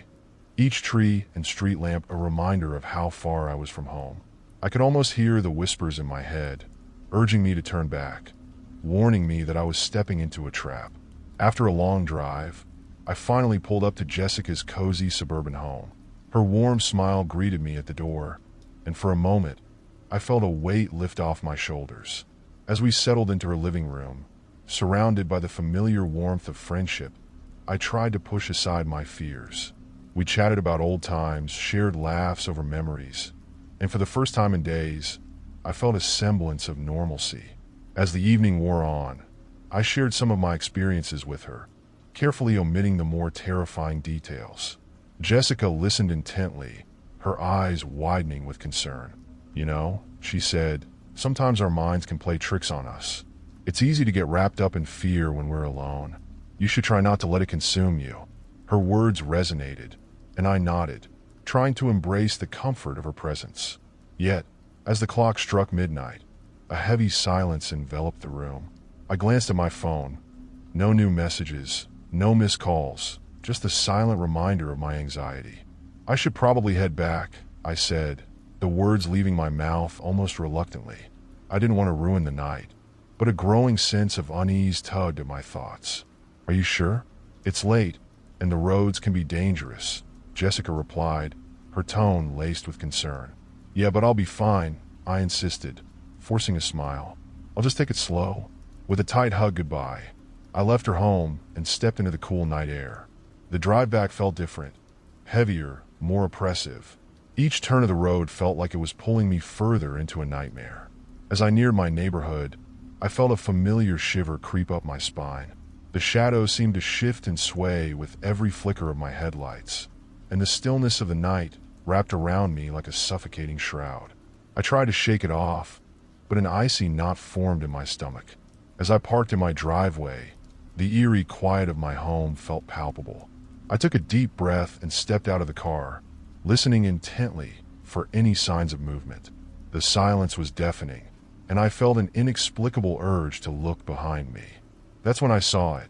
each tree and street lamp a reminder of how far I was from home. I could almost hear the whispers in my head, urging me to turn back, warning me that I was stepping into a trap. After a long drive, I finally pulled up to Jessica's cozy suburban home. Her warm smile greeted me at the door, and for a moment, I felt a weight lift off my shoulders. As we settled into her living room, surrounded by the familiar warmth of friendship, I tried to push aside my fears. We chatted about old times, shared laughs over memories, and for the first time in days, I felt a semblance of normalcy. As the evening wore on, I shared some of my experiences with her, carefully omitting the more terrifying details. Jessica listened intently, her eyes widening with concern. "You know," she said, "sometimes our minds can play tricks on us. It's easy to get wrapped up in fear when we're alone. You should try not to let it consume you." Her words resonated, and I nodded, trying to embrace the comfort of her presence. Yet, as the clock struck midnight, a heavy silence enveloped the room. I glanced at my phone. No new messages, no missed calls, just a silent reminder of my anxiety. "I should probably head back," I said, the words leaving my mouth almost reluctantly. I didn't want to ruin the night, but a growing sense of unease tugged at my thoughts. "Are you sure? It's late, and the roads can be dangerous," Jessica replied, her tone laced with concern. "Yeah, but I'll be fine," I insisted, forcing a smile. "I'll just take it slow." With a tight hug goodbye, I left her home and stepped into the cool night air. The drive back felt different, heavier, more oppressive. Each turn of the road felt like it was pulling me further into a nightmare. As I neared my neighborhood, I felt a familiar shiver creep up my spine. The shadows seemed to shift and sway with every flicker of my headlights, and the stillness of the night wrapped around me like a suffocating shroud. I tried to shake it off, but an icy knot formed in my stomach. As I parked in my driveway, the eerie quiet of my home felt palpable. I took a deep breath and stepped out of the car, listening intently for any signs of movement. The silence was deafening, and I felt an inexplicable urge to look behind me. That's when I saw it.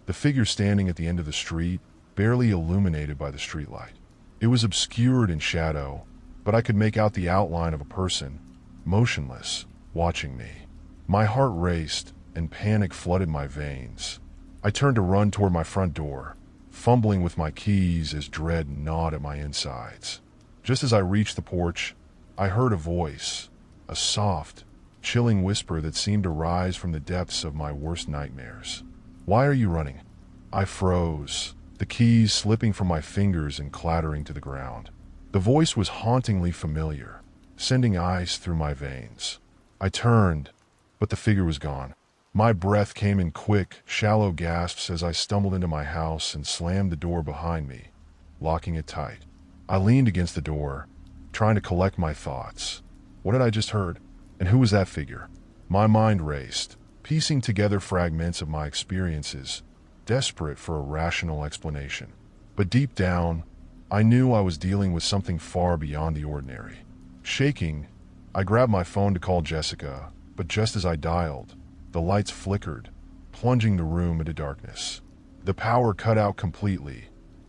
The figure standing at the end of the street, barely illuminated by the streetlight. It was obscured in shadow, but I could make out the outline of a person, motionless, watching me. My heart raced, and panic flooded my veins. I turned to run toward my front door, fumbling with my keys as dread gnawed at my insides. Just as I reached the porch, I heard a voice, a soft, chilling whisper that seemed to rise from the depths of my worst nightmares. "Why are you running?" I froze, the keys slipping from my fingers and clattering to the ground. The voice was hauntingly familiar, sending ice through my veins. I turned, but the figure was gone. My breath came in quick, shallow gasps as I stumbled into my house and slammed the door behind me, locking it tight. I leaned against the door, trying to collect my thoughts. What had I just heard? And who was that figure? My mind raced, piecing together fragments of my experiences, desperate for a rational explanation. But deep down, I knew I was dealing with something far beyond the ordinary. Shaking, I grabbed my phone to call Jessica, but just as I dialed, the lights flickered, plunging the room into darkness. The power cut out completely,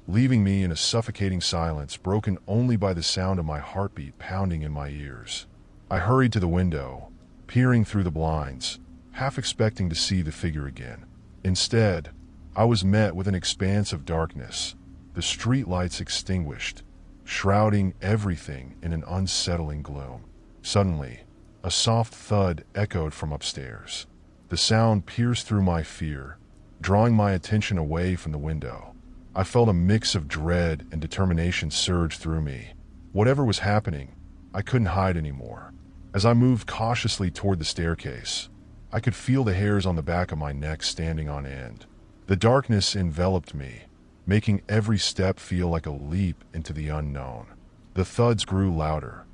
leaving me in a suffocating silence broken only by the sound of my heartbeat pounding in my ears. I hurried to the window, peering through the blinds, half expecting to see the figure again. Instead, I was met with an expanse of darkness, the streetlights extinguished, shrouding everything in an unsettling gloom. Suddenly, a soft thud echoed from upstairs. The sound pierced through my fear, drawing my attention away from the window. I felt a mix of dread and determination surge through me. Whatever was happening, I couldn't hide anymore. As I moved cautiously toward the staircase, I could feel the hairs on the back of my neck standing on end. The darkness enveloped me, making every step feel like a leap into the unknown. The thuds grew louder,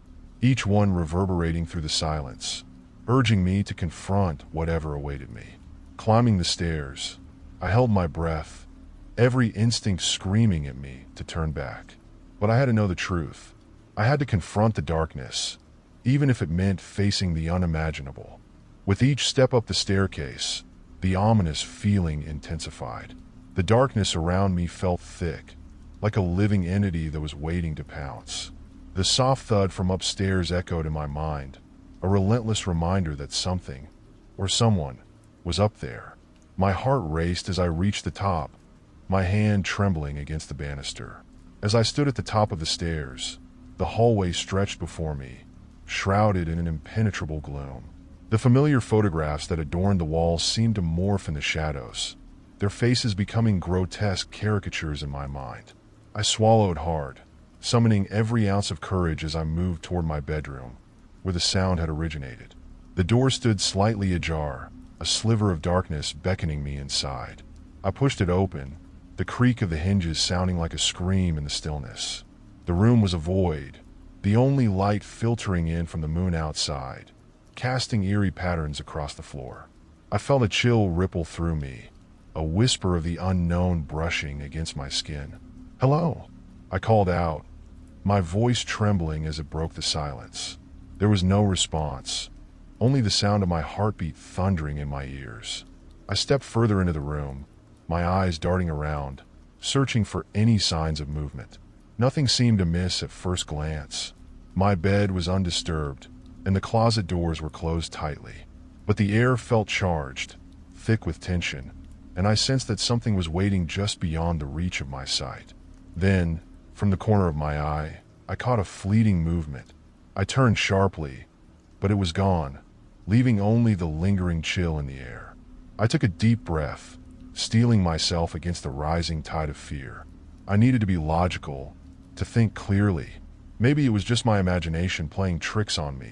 each one reverberating through the silence, urging me to confront whatever awaited me. Climbing the stairs, I held my breath, every instinct screaming at me to turn back. But I had to know the truth. I had to confront the darkness, even if it meant facing the unimaginable. With each step up the staircase, the ominous feeling intensified. The darkness around me felt thick, like a living entity that was waiting to pounce. The soft thud from upstairs echoed in my mind, a relentless reminder that something, or someone, was up there. My heart raced as I reached the top, my hand trembling against the banister. As I stood at the top of the stairs, the hallway stretched before me, shrouded in an impenetrable gloom. The familiar photographs that adorned the walls seemed to morph in the shadows, their faces becoming grotesque caricatures in my mind. I swallowed hard, summoning every ounce of courage as I moved toward my bedroom, where the sound had originated. The door stood slightly ajar, a sliver of darkness beckoning me inside. I pushed it open, the creak of the hinges sounding like a scream in the stillness. The room was a void, the only light filtering in from the moon outside, casting eerie patterns across the floor. I felt a chill ripple through me, a whisper of the unknown brushing against my skin. "Hello," I called out, my voice trembling as it broke the silence. There was no response, only the sound of my heartbeat thundering in my ears. I stepped further into the room, my eyes darting around, searching for any signs of movement. Nothing seemed amiss at first glance. My bed was undisturbed, and the closet doors were closed tightly. But the air felt charged, thick with tension, and I sensed that something was waiting just beyond the reach of my sight. Then, from the corner of my eye, I caught a fleeting movement. I turned sharply, but it was gone, leaving only the lingering chill in the air. I took a deep breath, steeling myself against the rising tide of fear. I needed to be logical, to think clearly. Maybe it was just my imagination playing tricks on me,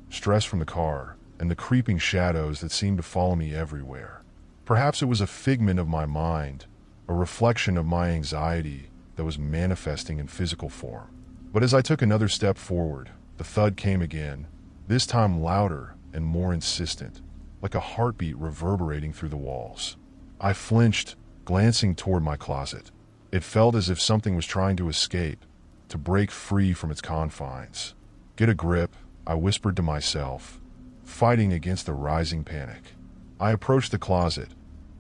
stress from the car, and the creeping shadows that seemed to follow me everywhere. Perhaps it was a figment of my mind, a reflection of my anxiety that was manifesting in physical form. But as I took another step forward, the thud came again, this time louder and more insistent, like a heartbeat reverberating through the walls. I flinched, glancing toward my closet. It felt as if something was trying to escape, to break free from its confines. "Get a grip," I whispered to myself, fighting against the rising panic. I approached the closet,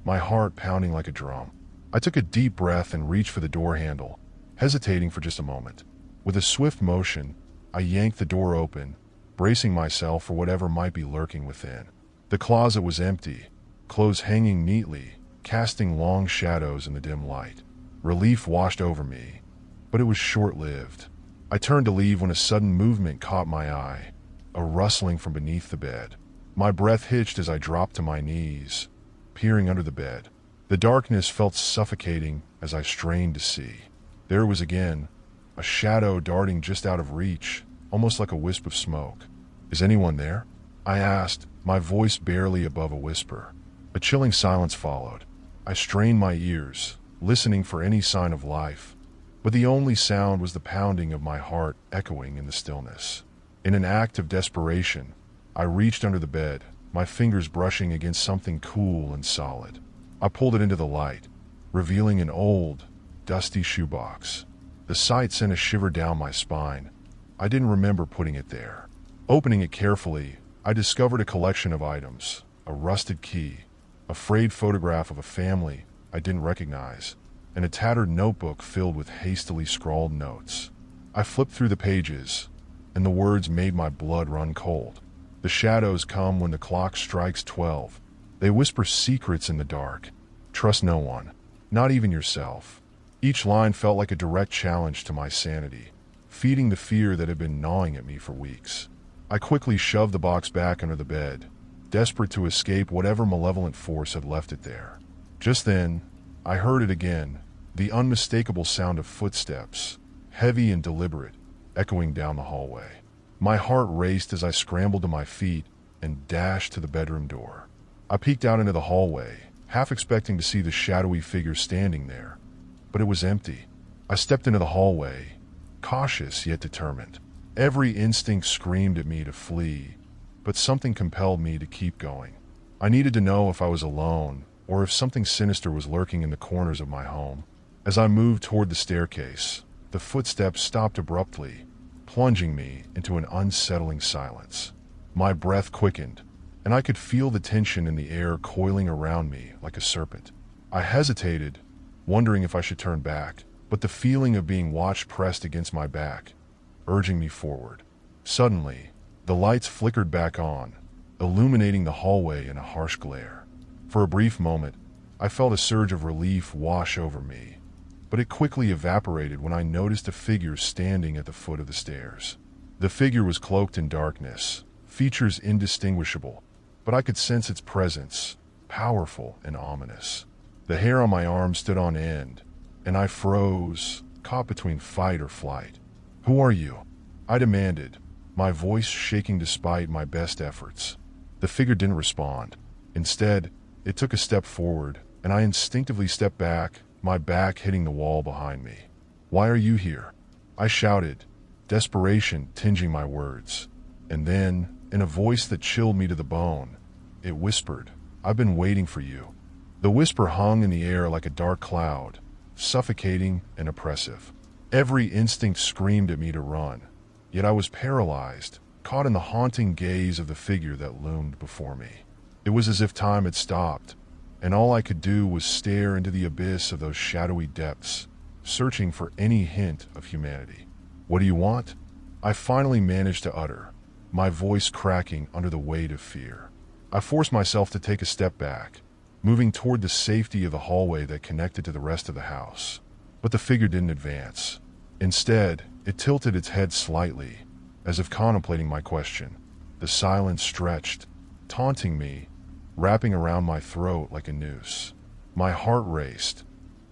my heart pounding like a drum. I took a deep breath and reached for the door handle, hesitating for just a moment. With a swift motion, I yanked the door open, bracing myself for whatever might be lurking within. The closet was empty, clothes hanging neatly, casting long shadows in the dim light. Relief washed over me, but it was short-lived. I turned to leave when a sudden movement caught my eye, a rustling from beneath the bed. My breath hitched as I dropped to my knees, peering under the bed. The darkness felt suffocating, as I strained to see. There it was again, a shadow darting just out of reach, almost like a wisp of smoke. "Is anyone there?" I asked, my voice barely above a whisper. A chilling silence followed. I strained my ears, listening for any sign of life, but the only sound was the pounding of my heart echoing in the stillness. In an act of desperation, I reached under the bed, my fingers brushing against something cool and solid. I pulled it into the light, revealing an old, dusty shoebox. The sight sent a shiver down my spine. I didn't remember putting it there. Opening it carefully, I discovered a collection of items: a rusted key, a frayed photograph of a family I didn't recognize, and a tattered notebook filled with hastily scrawled notes. I flipped through the pages, and the words made my blood run cold. "The shadows come when the clock strikes 12. They whisper secrets in the dark. Trust no one, not even yourself." Each line felt like a direct challenge to my sanity, feeding the fear that had been gnawing at me for weeks. I quickly shoved the box back under the bed, desperate to escape whatever malevolent force had left it there. Just then, I heard it again, the unmistakable sound of footsteps, heavy and deliberate, echoing down the hallway. My heart raced as I scrambled to my feet and dashed to the bedroom door. I peeked out into the hallway, half expecting to see the shadowy figure standing there, but it was empty. I stepped into the hallway, cautious yet determined. Every instinct screamed at me to flee, but something compelled me to keep going. I needed to know if I was alone, or if something sinister was lurking in the corners of my home. As I moved toward the staircase, the footsteps stopped abruptly, plunging me into an unsettling silence. My breath quickened, and I could feel the tension in the air coiling around me like a serpent. I hesitated, wondering if I should turn back, but the feeling of being watched pressed against my back, urging me forward. Suddenly, the lights flickered back on, illuminating the hallway in a harsh glare. For a brief moment, I felt a surge of relief wash over me, but it quickly evaporated when I noticed a figure standing at the foot of the stairs. The figure was cloaked in darkness, features indistinguishable, but I could sense its presence, powerful and ominous. The hair on my arm stood on end, and I froze, caught between fight or flight. "Who are you?" I demanded, my voice shaking despite my best efforts. The figure didn't respond. Instead, it took a step forward, and I instinctively stepped back, my back hitting the wall behind me. "Why are you here?" I shouted, desperation tinging my words. And then, in a voice that chilled me to the bone, it whispered, "I've been waiting for you." The whisper hung in the air like a dark cloud, suffocating and oppressive. Every instinct screamed at me to run, yet I was paralyzed, caught in the haunting gaze of the figure that loomed before me. It was as if time had stopped, and all I could do was stare into the abyss of those shadowy depths, searching for any hint of humanity. "What do you want?" I finally managed to utter, my voice cracking under the weight of fear. I forced myself to take a step back, moving toward the safety of the hallway that connected to the rest of the house. But the figure didn't advance. Instead, it tilted its head slightly, as if contemplating my question. The silence stretched, taunting me, wrapping around my throat like a noose. My heart raced,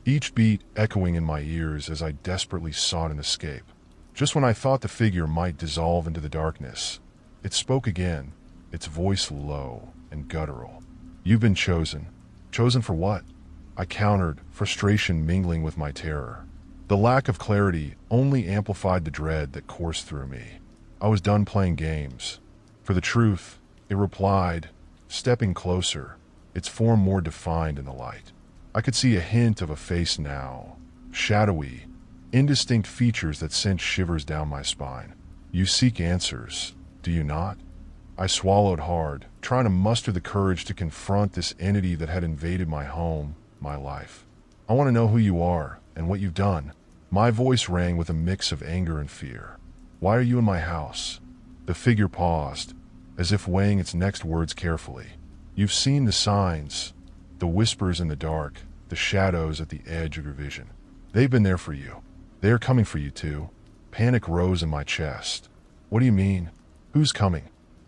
each beat echoing in my ears as I desperately sought an escape. Just when I thought the figure might dissolve into the darkness, it spoke again, its voice low and guttural. "You've been chosen." "Chosen for what?" I countered, frustration mingling with my terror. The lack of clarity only amplified the dread that coursed through me. I was done playing games. "For the truth," it replied, stepping closer, its form more defined in the light. I could see a hint of a face now, shadowy, indistinct features that sent shivers down my spine. "You seek answers, do you not?" I swallowed hard, trying to muster the courage to confront this entity that had invaded my home, my life. "I want to know who you are and what you've done." My voice rang with a mix of anger and fear. "Why are you in my house?" The figure paused, as if weighing its next words carefully. "You've seen the signs, the whispers in the dark, the shadows at the edge of your vision. They've been there for you. They are coming for you too." Panic rose in my chest. "What do you mean? Who's coming?"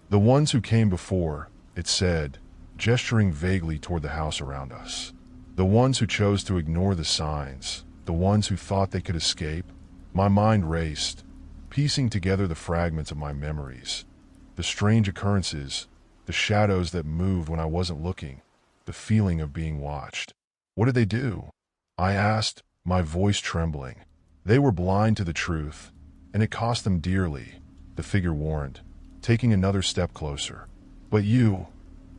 "The ones who came before," it said, gesturing vaguely toward the house around us. The ones who chose to ignore the signs, the ones who thought they could escape. My mind raced, piecing together the fragments of my memories, the strange occurrences, the shadows that moved when I wasn't looking, the feeling of being watched. What did they do? I asked, my voice trembling. They were blind to the truth, and it cost them dearly, the figure warned, taking another step closer. But you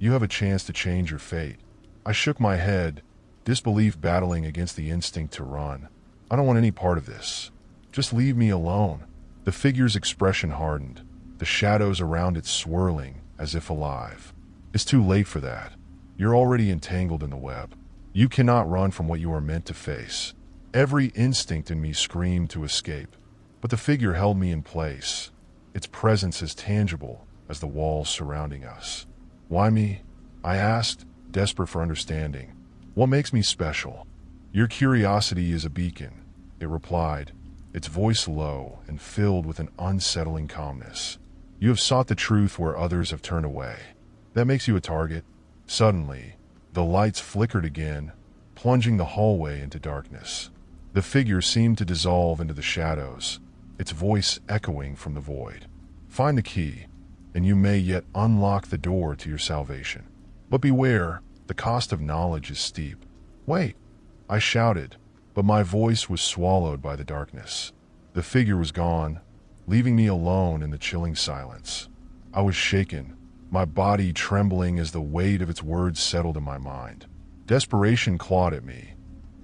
have a chance to change your fate. I shook my head, disbelief battling against the instinct to run. I don't want any part of this. Just leave me alone. The figure's expression hardened, the shadows around it swirling as if alive. It's too late for that. You're already entangled in the web. You cannot run from what you are meant to face. Every instinct in me screamed to escape, but the figure held me in place, its presence as tangible as the walls surrounding us. Why me? I asked, desperate for understanding. What makes me special? Your curiosity is a beacon, it replied, its voice low and filled with an unsettling calmness. You have sought the truth where others have turned away. That makes you a target. Suddenly, the lights flickered again, plunging the hallway into darkness. The figure seemed to dissolve into the shadows, its voice echoing from the void. Find the key, and you may yet unlock the door to your salvation. But beware, the cost of knowledge is steep. Wait, I shouted, but my voice was swallowed by the darkness. The figure was gone, leaving me alone in the chilling silence. I was shaken, my body trembling as the weight of its words settled in my mind. Desperation clawed at me,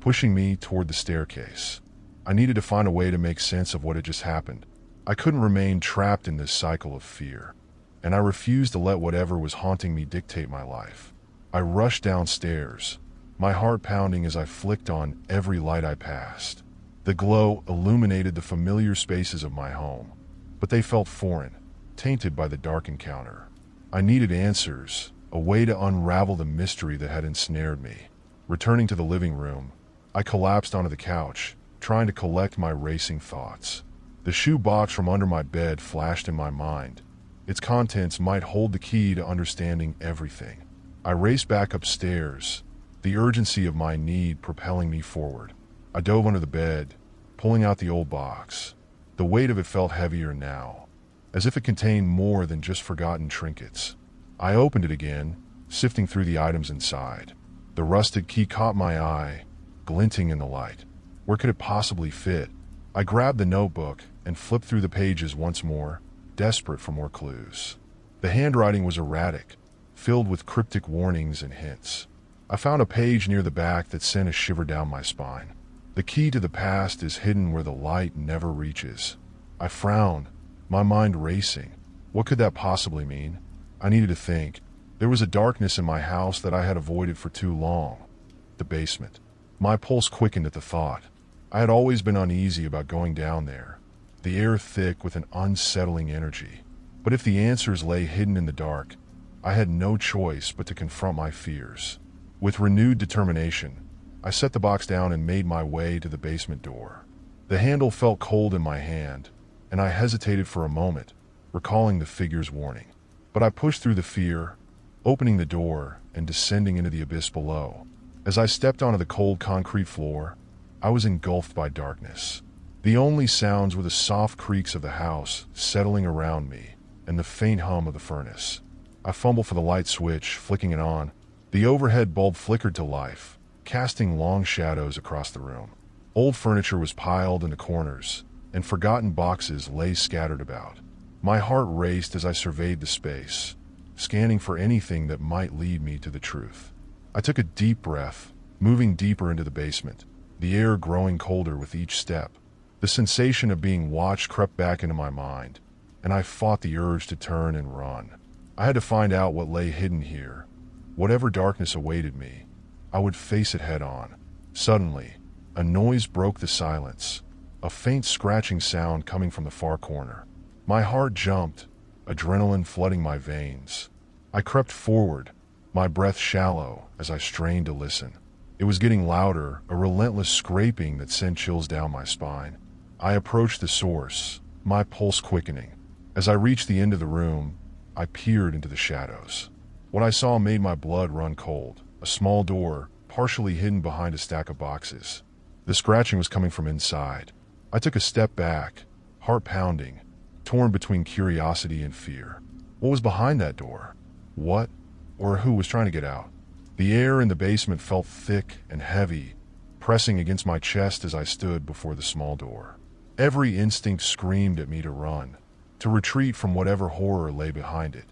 pushing me toward the staircase. I needed to find a way to make sense of what had just happened. I couldn't remain trapped in this cycle of fear, and I refused to let whatever was haunting me dictate my life. I rushed downstairs, my heart pounding as I flicked on every light I passed. The glow illuminated the familiar spaces of my home, but they felt foreign, tainted by the dark encounter. I needed answers, a way to unravel the mystery that had ensnared me. Returning to the living room, I collapsed onto the couch, trying to collect my racing thoughts. The shoe box from under my bed flashed in my mind. Its contents might hold the key to understanding everything. I raced back upstairs, the urgency of my need propelling me forward. I dove under the bed, pulling out the old box. The weight of it felt heavier now, as if it contained more than just forgotten trinkets. I opened it again, sifting through the items inside. The rusted key caught my eye, glinting in the light. Where could it possibly fit? I grabbed the notebook and flipped through the pages once more, desperate for more clues. The handwriting was erratic, filled with cryptic warnings and hints. I found a page near the back that sent a shiver down my spine. The key to the past is hidden where the light never reaches. I frowned, my mind racing. What could that possibly mean? I needed to think. There was a darkness in my house that I had avoided for too long. The basement. My pulse quickened at the thought. I had always been uneasy about going down there, the air thick with an unsettling energy. But if the answers lay hidden in the dark, I had no choice but to confront my fears. With renewed determination, I set the box down and made my way to the basement door. The handle felt cold in my hand, and I hesitated for a moment, recalling the figure's warning. But I pushed through the fear, opening the door and descending into the abyss below. As I stepped onto the cold concrete floor, I was engulfed by darkness. The only sounds were the soft creaks of the house settling around me and the faint hum of the furnace. I fumbled for the light switch, flicking it on. The overhead bulb flickered to life, casting long shadows across the room. Old furniture was piled into corners, and forgotten boxes lay scattered about. My heart raced as I surveyed the space, scanning for anything that might lead me to the truth. I took a deep breath, moving deeper into the basement, the air growing colder with each step. The sensation of being watched crept back into my mind, and I fought the urge to turn and run. I had to find out what lay hidden here. Whatever darkness awaited me, I would face it head on. Suddenly, a noise broke the silence, a faint scratching sound coming from the far corner. My heart jumped, adrenaline flooding my veins. I crept forward, my breath shallow as I strained to listen. It was getting louder, a relentless scraping that sent chills down my spine. I approached the source, my pulse quickening. As I reached the end of the room, I peered into the shadows. What I saw made my blood run cold. A small door, partially hidden behind a stack of boxes. The scratching was coming from inside. I took a step back, heart pounding, torn between curiosity and fear. What was behind that door? What or who was trying to get out? The air in the basement felt thick and heavy, pressing against my chest as I stood before the small door. Every instinct screamed at me to run, to retreat from whatever horror lay behind it.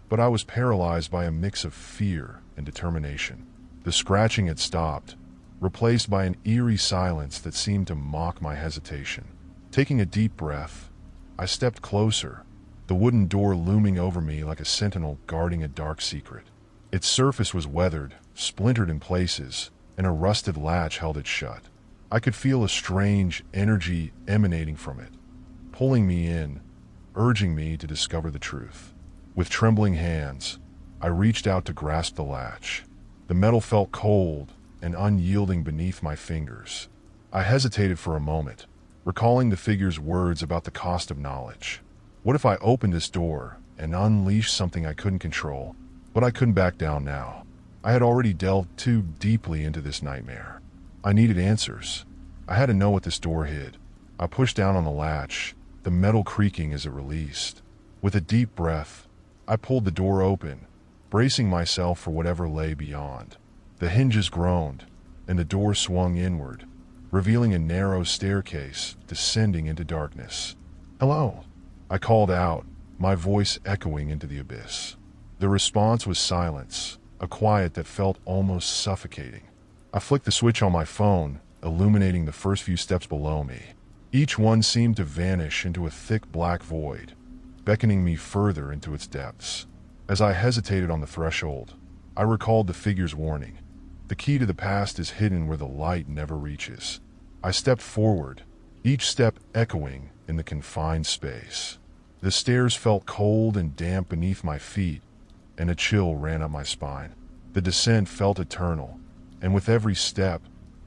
But I was paralyzed by a mix of fear and determination. The scratching had stopped, replaced by an eerie silence that seemed to mock my hesitation. Taking a deep breath, I stepped closer, the wooden door looming over me like a sentinel guarding a dark secret. Its surface was weathered, splintered in places, and a rusted latch held it shut. I could feel a strange energy emanating from it, pulling me in, urging me to discover the truth. With trembling hands, I reached out to grasp the latch. The metal felt cold and unyielding beneath my fingers. I hesitated for a moment, recalling the figure's words about the cost of knowledge. What if I opened this door and unleashed something I couldn't control? But I couldn't back down now. I had already delved too deeply into this nightmare. I needed answers. I had to know what this door hid. I pushed down on the latch, the metal creaking as it released. With a deep breath, I pulled the door open, bracing myself for whatever lay beyond. The hinges groaned, and the door swung inward, revealing a narrow staircase descending into darkness. "Hello," I called out, my voice echoing into the abyss. The response was silence, a quiet that felt almost suffocating. I flicked the switch on my phone, illuminating the first few steps below me. Each one seemed to vanish into a thick black void, beckoning me further into its depths. As I hesitated on the threshold, I recalled the figure's warning. The key to the past is hidden where the light never reaches. I stepped forward, each step echoing in the confined space. The stairs felt cold and damp beneath my feet, and a chill ran up my spine. The descent felt eternal, and with every step,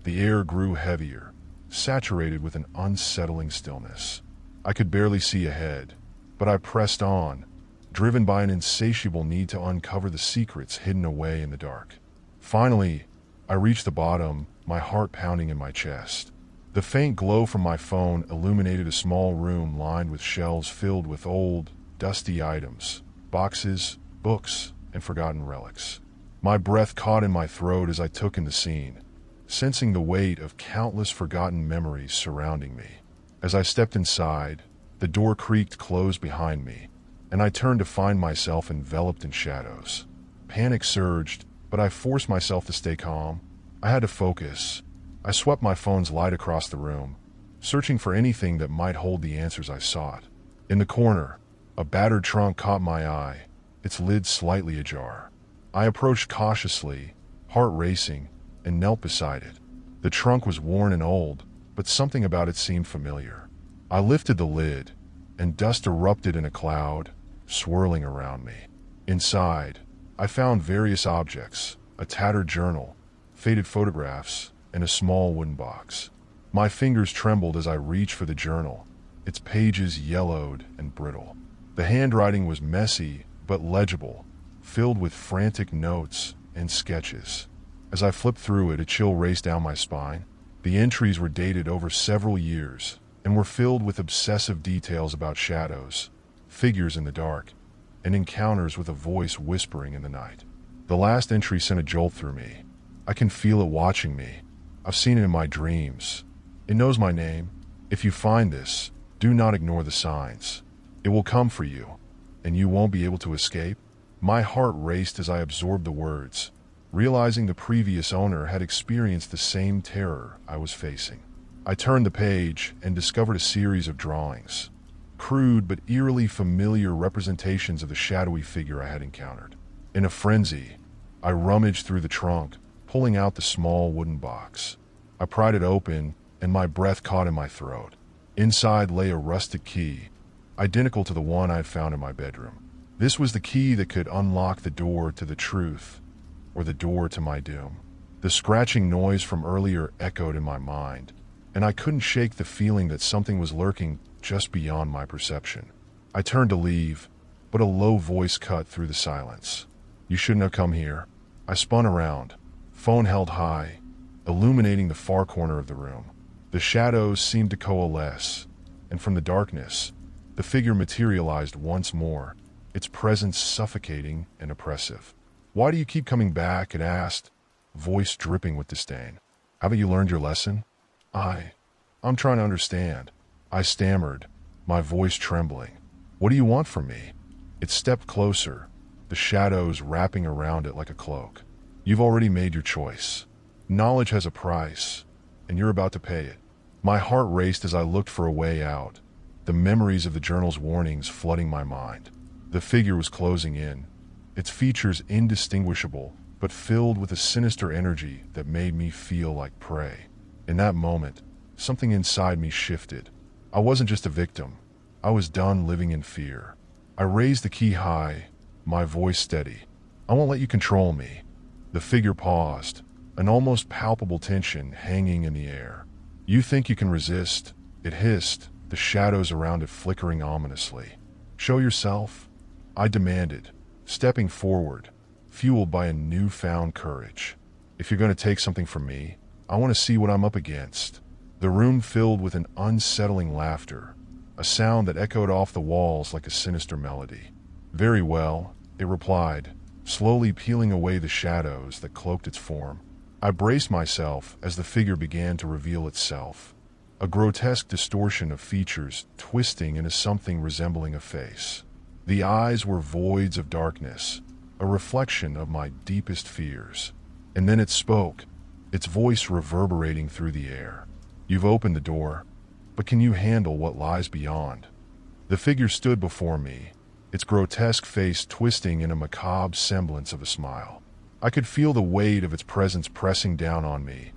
the air grew heavier, saturated with an unsettling stillness. I could barely see ahead, but I pressed on, driven by an insatiable need to uncover the secrets hidden away in the dark. Finally, I reached the bottom, my heart pounding in my chest. The faint glow from my phone illuminated a small room lined with shelves filled with old, dusty items, boxes, books, and forgotten relics. My breath caught in my throat as I took in the scene, sensing the weight of countless forgotten memories surrounding me. As I stepped inside, the door creaked closed behind me, and I turned to find myself enveloped in shadows. Panic surged, but I forced myself to stay calm. I had to focus. I swept my phone's light across the room, searching for anything that might hold the answers I sought. In the corner, a battered trunk caught my eye, its lid slightly ajar. I approached cautiously, heart racing, and knelt beside it. The trunk was worn and old, but something about it seemed familiar. I lifted the lid, and dust erupted in a cloud, swirling around me. Inside, I found various objects, a tattered journal, faded photographs, and a small wooden box. My fingers trembled as I reached for the journal, its pages yellowed and brittle. The handwriting was messy but legible, filled with frantic notes and sketches. As I flipped through it, a chill raced down my spine. The entries were dated over several years and were filled with obsessive details about shadows, figures in the dark, and encounters with a voice whispering in the night. The last entry sent a jolt through me. I can feel it watching me. I've seen it in my dreams. It knows my name. If you find this, do not ignore the signs. It will come for you, and you won't be able to escape. My heart raced as I absorbed the words, realizing the previous owner had experienced the same terror I was facing. I turned the page and discovered a series of drawings, crude but eerily familiar representations of the shadowy figure I had encountered. In a frenzy, I rummaged through the trunk, pulling out the small wooden box. I pried it open, and my breath caught in my throat. Inside lay a rusted key, identical to the one I had found in my bedroom. This was the key that could unlock the door to the truth, or the door to my doom. The scratching noise from earlier echoed in my mind, and I couldn't shake the feeling that something was lurking just beyond my perception. I turned to leave, but a low voice cut through the silence. "You shouldn't have come here." I spun around, phone held high, illuminating the far corner of the room. The shadows seemed to coalesce, and from the darkness, the figure materialized once more, its presence suffocating and oppressive. "Why do you keep coming back?" it asked, voice dripping with disdain. "Haven't you learned your lesson?" I'm trying to understand," I stammered, my voice trembling. "What do you want from me?" It stepped closer, the shadows wrapping around it like a cloak. "You've already made your choice. Knowledge has a price, and you're about to pay it." My heart raced as I looked for a way out, the memories of the journal's warnings flooding my mind. The figure was closing in, its features indistinguishable, but filled with a sinister energy that made me feel like prey. In that moment, something inside me shifted. I wasn't just a victim. I was done living in fear. I raised the key high, my voice steady. "I won't let you control me." The figure paused, an almost palpable tension hanging in the air. "You think you can resist?" it hissed, the shadows around it flickering ominously. "Show yourself," I demanded, stepping forward, fueled by a newfound courage. "If you're going to take something from me, I want to see what I'm up against." The room filled with an unsettling laughter, a sound that echoed off the walls like a sinister melody. "Very well," it replied, slowly peeling away the shadows that cloaked its form. I braced myself as the figure began to reveal itself, a grotesque distortion of features twisting into something resembling a face. The eyes were voids of darkness, a reflection of my deepest fears. And then it spoke, its voice reverberating through the air. "You've opened the door, but can you handle what lies beyond?" The figure stood before me, its grotesque face twisting in a macabre semblance of a smile. I could feel the weight of its presence pressing down on me,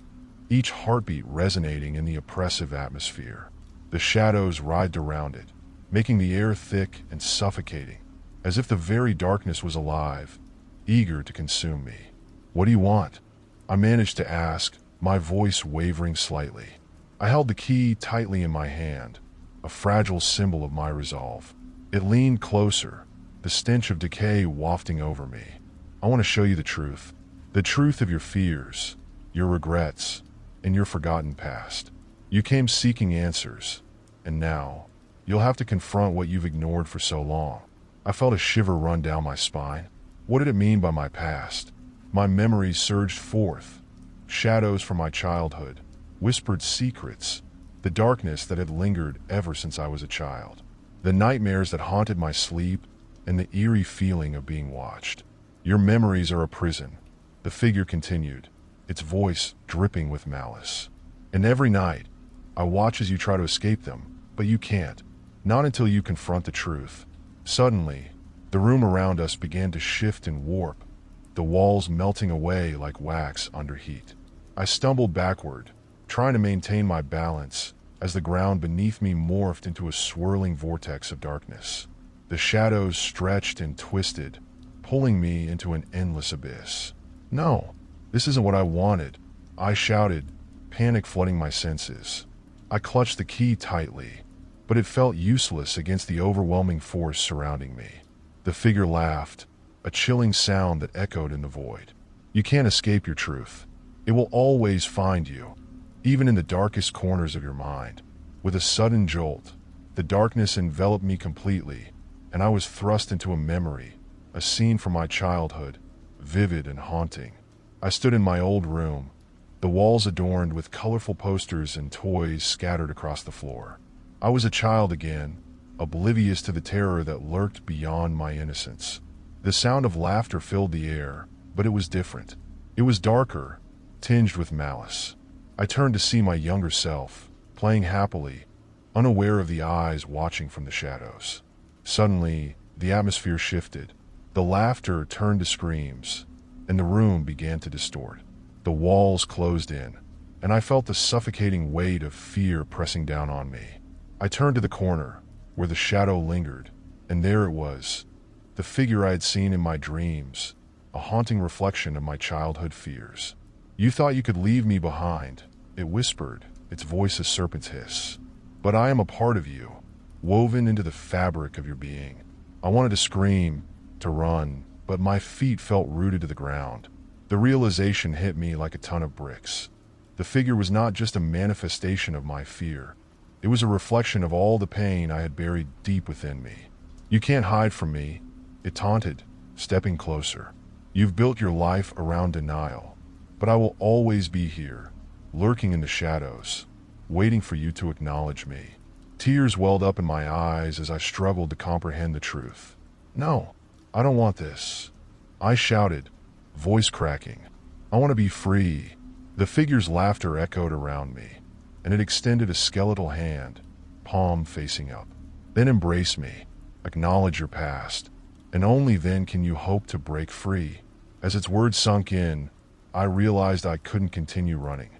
each heartbeat resonating in the oppressive atmosphere. The shadows writhed around it, making the air thick and suffocating, as if the very darkness was alive, eager to consume me. "What do you want?" I managed to ask, my voice wavering slightly. I held the key tightly in my hand, a fragile symbol of my resolve. It leaned closer, the stench of decay wafting over me. "I want to show you the truth of your fears, your regrets, and your forgotten past. You came seeking answers, and now you'll have to confront what you've ignored for so long." I felt a shiver run down my spine. What did it mean by my past? My memories surged forth, shadows from my childhood, whispered secrets, the darkness that had lingered ever since I was a child, the nightmares that haunted my sleep, and the eerie feeling of being watched. "Your memories are a prison," the figure continued, its voice dripping with malice. "And every night, I watch as you try to escape them, but you can't, not until you confront the truth." Suddenly, the room around us began to shift and warp, the walls melting away like wax under heat. I stumbled backward, trying to maintain my balance, as the ground beneath me morphed into a swirling vortex of darkness. The shadows stretched and twisted, pulling me into an endless abyss. "No, this isn't what I wanted," I shouted, panic flooding my senses. I clutched the key tightly, but it felt useless against the overwhelming force surrounding me. The figure laughed, a chilling sound that echoed in the void. "You can't escape your truth. It will always find you, even in the darkest corners of your mind." With a sudden jolt, the darkness enveloped me completely, and I was thrust into a memory, a scene from my childhood, vivid and haunting. I stood in my old room, the walls adorned with colorful posters and toys scattered across the floor. I was a child again, oblivious to the terror that lurked beyond my innocence. The sound of laughter filled the air, but it was different. It was darker, tinged with malice. I turned to see my younger self, playing happily, unaware of the eyes watching from the shadows. Suddenly, the atmosphere shifted. The laughter turned to screams, and the room began to distort. The walls closed in, and I felt the suffocating weight of fear pressing down on me. I turned to the corner, where the shadow lingered, and there it was, the figure I had seen in my dreams, a haunting reflection of my childhood fears. "You thought you could leave me behind," it whispered, its voice a serpent's hiss. "But I am a part of you, woven into the fabric of your being." I wanted to scream, to run, but my feet felt rooted to the ground. The realization hit me like a ton of bricks. The figure was not just a manifestation of my fear. It was a reflection of all the pain I had buried deep within me. "You can't hide from me," it taunted, stepping closer. "You've built your life around denial, but I will always be here, lurking in the shadows, waiting for you to acknowledge me." Tears welled up in my eyes as I struggled to comprehend the truth. "No, I don't want this," I shouted, voice cracking. "I want to be free." The figure's laughter echoed around me, and it extended a skeletal hand, palm facing up. "Then embrace me, acknowledge your past, and only then can you hope to break free." As its words sunk in, I realized I couldn't continue running.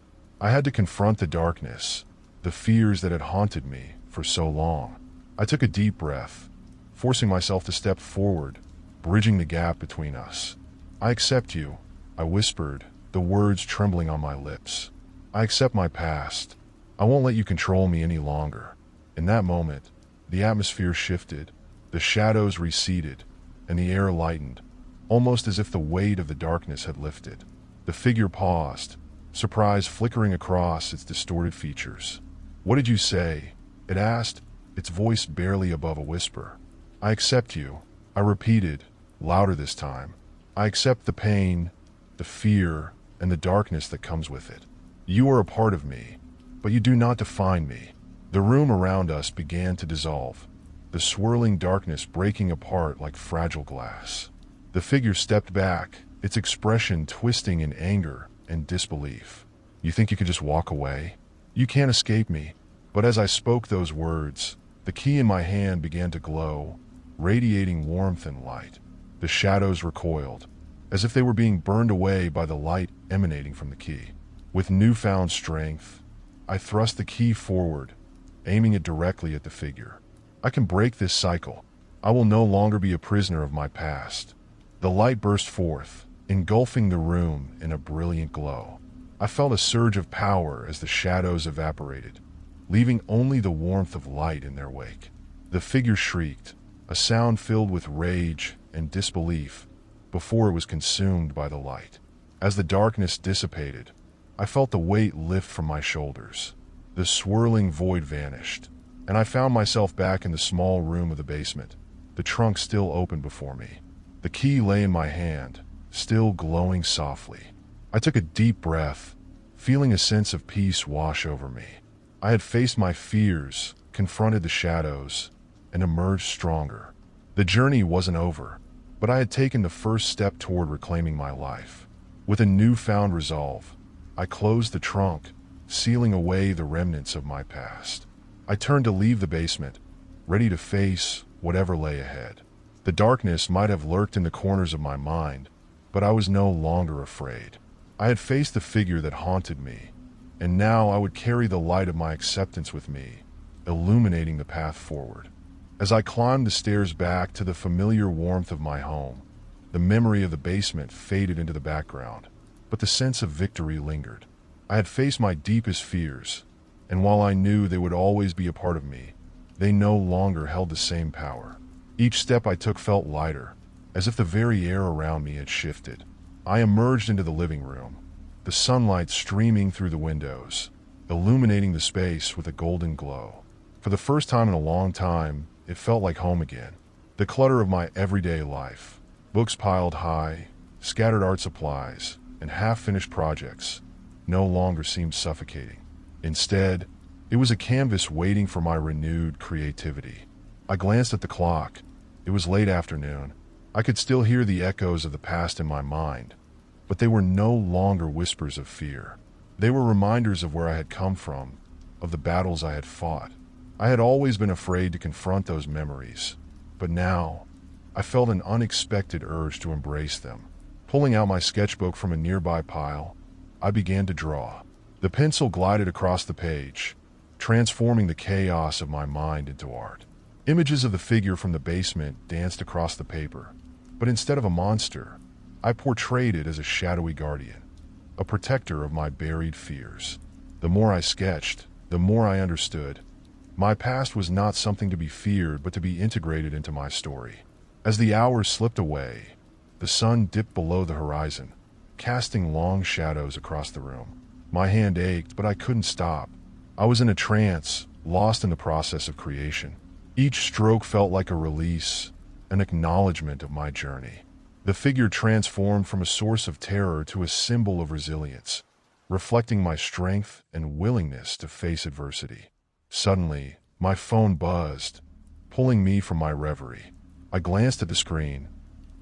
I had to confront the darkness, the fears that had haunted me for so long. I took a deep breath, forcing myself to step forward, bridging the gap between us. "I accept you," I whispered, the words trembling on my lips. "I accept my past. I won't let you control me any longer." In that moment, the atmosphere shifted, the shadows receded, and the air lightened, almost as if the weight of the darkness had lifted. The figure paused, surprise flickering across its distorted features. "What did you say?" it asked, its voice barely above a whisper. "I accept you," I repeated, louder this time. "I accept the pain, the fear, and the darkness that comes with it. You are a part of me, but you do not define me." The room around us began to dissolve, the swirling darkness breaking apart like fragile glass. The figure stepped back, its expression twisting in anger and disbelief. "You think you could just walk away? You can't escape me." But as I spoke those words, the key in my hand began to glow, radiating warmth and light. The shadows recoiled, as if they were being burned away by the light emanating from the key. With newfound strength, I thrust the key forward, aiming it directly at the figure. "I can break this cycle. I will no longer be a prisoner of my past." The light burst forth, engulfing the room in a brilliant glow. I felt a surge of power as the shadows evaporated, leaving only the warmth of light in their wake. The figure shrieked, a sound filled with rage and disbelief, before it was consumed by the light. As the darkness dissipated, I felt the weight lift from my shoulders. The swirling void vanished, and I found myself back in the small room of the basement, the trunk still open before me. The key lay in my hand, still glowing softly. I took a deep breath, feeling a sense of peace wash over me. I had faced my fears, confronted the shadows, and emerged stronger. The journey wasn't over, but I had taken the first step toward reclaiming my life. With a newfound resolve, I closed the trunk, sealing away the remnants of my past. I turned to leave the basement, ready to face whatever lay ahead. The darkness might have lurked in the corners of my mind, but I was no longer afraid. I had faced the figure that haunted me, and now I would carry the light of my acceptance with me, illuminating the path forward. As I climbed the stairs back to the familiar warmth of my home, the memory of the basement faded into the background, but the sense of victory lingered. I had faced my deepest fears, and while I knew they would always be a part of me, they no longer held the same power. Each step I took felt lighter, as if the very air around me had shifted. I emerged into the living room, the sunlight streaming through the windows, illuminating the space with a golden glow. For the first time in a long time, it felt like home again. The clutter of my everyday life, books piled high, scattered art supplies, and half-finished projects, no longer seemed suffocating. Instead, it was a canvas waiting for my renewed creativity. I glanced at the clock. It was late afternoon. I could still hear the echoes of the past in my mind, but they were no longer whispers of fear. They were reminders of where I had come from, of the battles I had fought. I had always been afraid to confront those memories, but now I felt an unexpected urge to embrace them. Pulling out my sketchbook from a nearby pile, I began to draw. The pencil glided across the page, transforming the chaos of my mind into art. Images of the figure from the basement danced across the paper, but instead of a monster, I portrayed it as a shadowy guardian, a protector of my buried fears. The more I sketched, the more I understood. My past was not something to be feared, but to be integrated into my story. As the hours slipped away, the sun dipped below the horizon, casting long shadows across the room. My hand ached, but I couldn't stop. I was in a trance, lost in the process of creation. Each stroke felt like a release, an acknowledgement of my journey. The figure transformed from a source of terror to a symbol of resilience, reflecting my strength and willingness to face adversity. Suddenly, my phone buzzed, pulling me from my reverie. I glanced at the screen.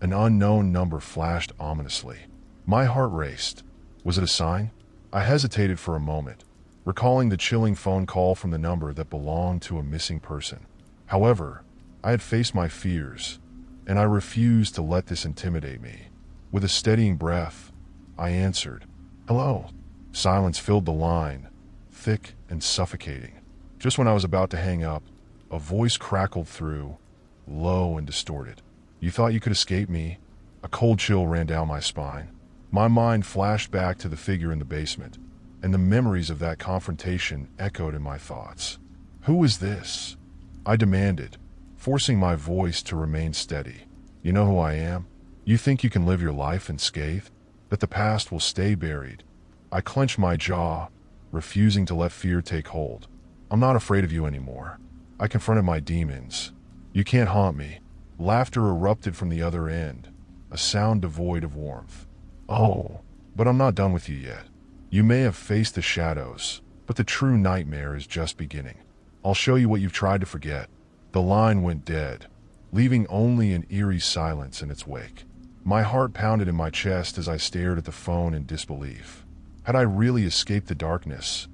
An unknown number flashed ominously. My heart raced. Was it a sign? I hesitated for a moment, recalling the chilling phone call from the number that belonged to a missing person. However, I had faced my fears, and I refused to let this intimidate me. With a steadying breath, I answered, "Hello." Silence filled the line, thick and suffocating. Just when I was about to hang up, a voice crackled through, low and distorted. "You thought you could escape me?" A cold chill ran down my spine. My mind flashed back to the figure in the basement, and the memories of that confrontation echoed in my thoughts. "Who is this?" I demanded, forcing my voice to remain steady. "You know who I am? You think you can live your life unscathed? That the past will stay buried?" I clenched my jaw, refusing to let fear take hold. "I'm not afraid of you anymore." I confronted my demons. "You can't haunt me." Laughter erupted from the other end, a sound devoid of warmth. "Oh, but I'm not done with you yet. You may have faced the shadows, but the true nightmare is just beginning. I'll show you what you've tried to forget." The line went dead, leaving only an eerie silence in its wake. My heart pounded in my chest as I stared at the phone in disbelief. Had I really escaped the darkness,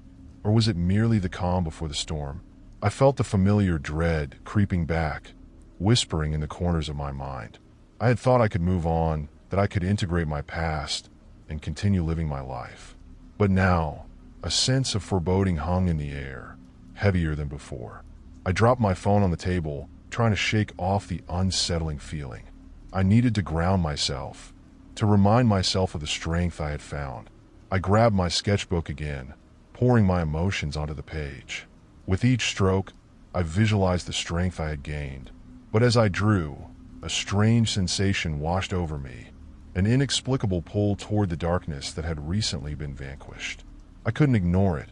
or was it merely the calm before the storm? I felt the familiar dread creeping back, whispering in the corners of my mind. I had thought I could move on, that I could integrate my past and continue living my life. But now, a sense of foreboding hung in the air, heavier than before. I dropped my phone on the table, trying to shake off the unsettling feeling. I needed to ground myself, to remind myself of the strength I had found. I grabbed my sketchbook again, pouring my emotions onto the page. With each stroke, I visualized the strength I had gained. But as I drew, a strange sensation washed over me, an inexplicable pull toward the darkness that had recently been vanquished. I couldn't ignore it.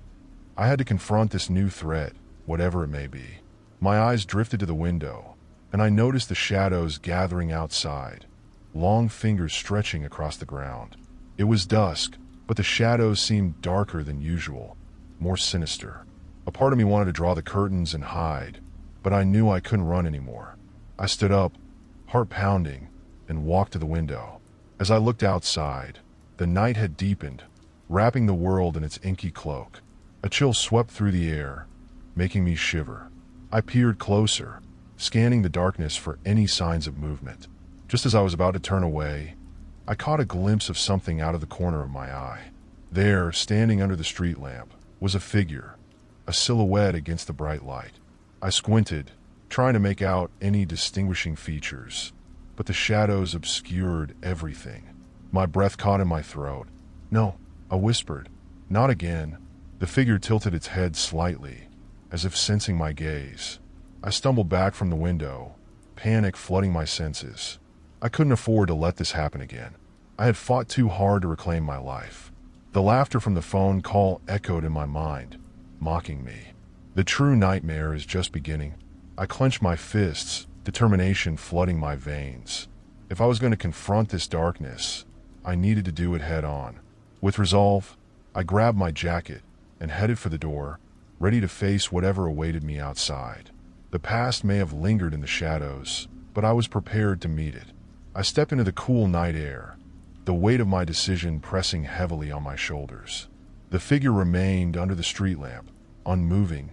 I had to confront this new threat, whatever it may be. My eyes drifted to the window, and I noticed the shadows gathering outside, long fingers stretching across the ground. It was dusk, but the shadows seemed darker than usual, more sinister. A part of me wanted to draw the curtains and hide, but I knew I couldn't run anymore. I stood up, heart pounding, and walked to the window. As I looked outside, the night had deepened, wrapping the world in its inky cloak. A chill swept through the air, making me shiver. I peered closer, scanning the darkness for any signs of movement. Just as I was about to turn away, I caught a glimpse of something out of the corner of my eye. There, standing under the street lamp, was a figure, a silhouette against the bright light. I squinted, trying to make out any distinguishing features, but the shadows obscured everything. My breath caught in my throat. "No," I whispered. "Not again." The figure tilted its head slightly, as if sensing my gaze. I stumbled back from the window, panic flooding my senses. I couldn't afford to let this happen again. I had fought too hard to reclaim my life. The laughter from the phone call echoed in my mind, mocking me. The true nightmare is just beginning. I clenched my fists, determination flooding my veins. If I was going to confront this darkness, I needed to do it head on. With resolve, I grabbed my jacket and headed for the door, ready to face whatever awaited me outside. The past may have lingered in the shadows, but I was prepared to meet it. I stepped into the cool night air, the weight of my decision pressing heavily on my shoulders. The figure remained under the street lamp, unmoving,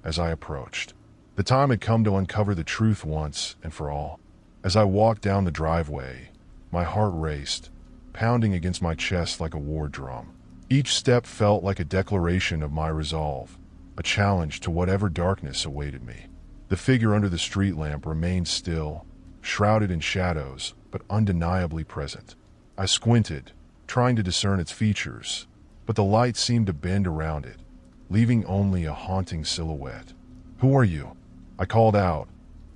as I approached. The time had come to uncover the truth once and for all. As I walked down the driveway, my heart raced, pounding against my chest like a war drum. Each step felt like a declaration of my resolve, a challenge to whatever darkness awaited me. The figure under the street lamp remained still, shrouded in shadows, but undeniably present. I squinted, trying to discern its features, but the light seemed to bend around it, leaving only a haunting silhouette. "Who are you?" I called out,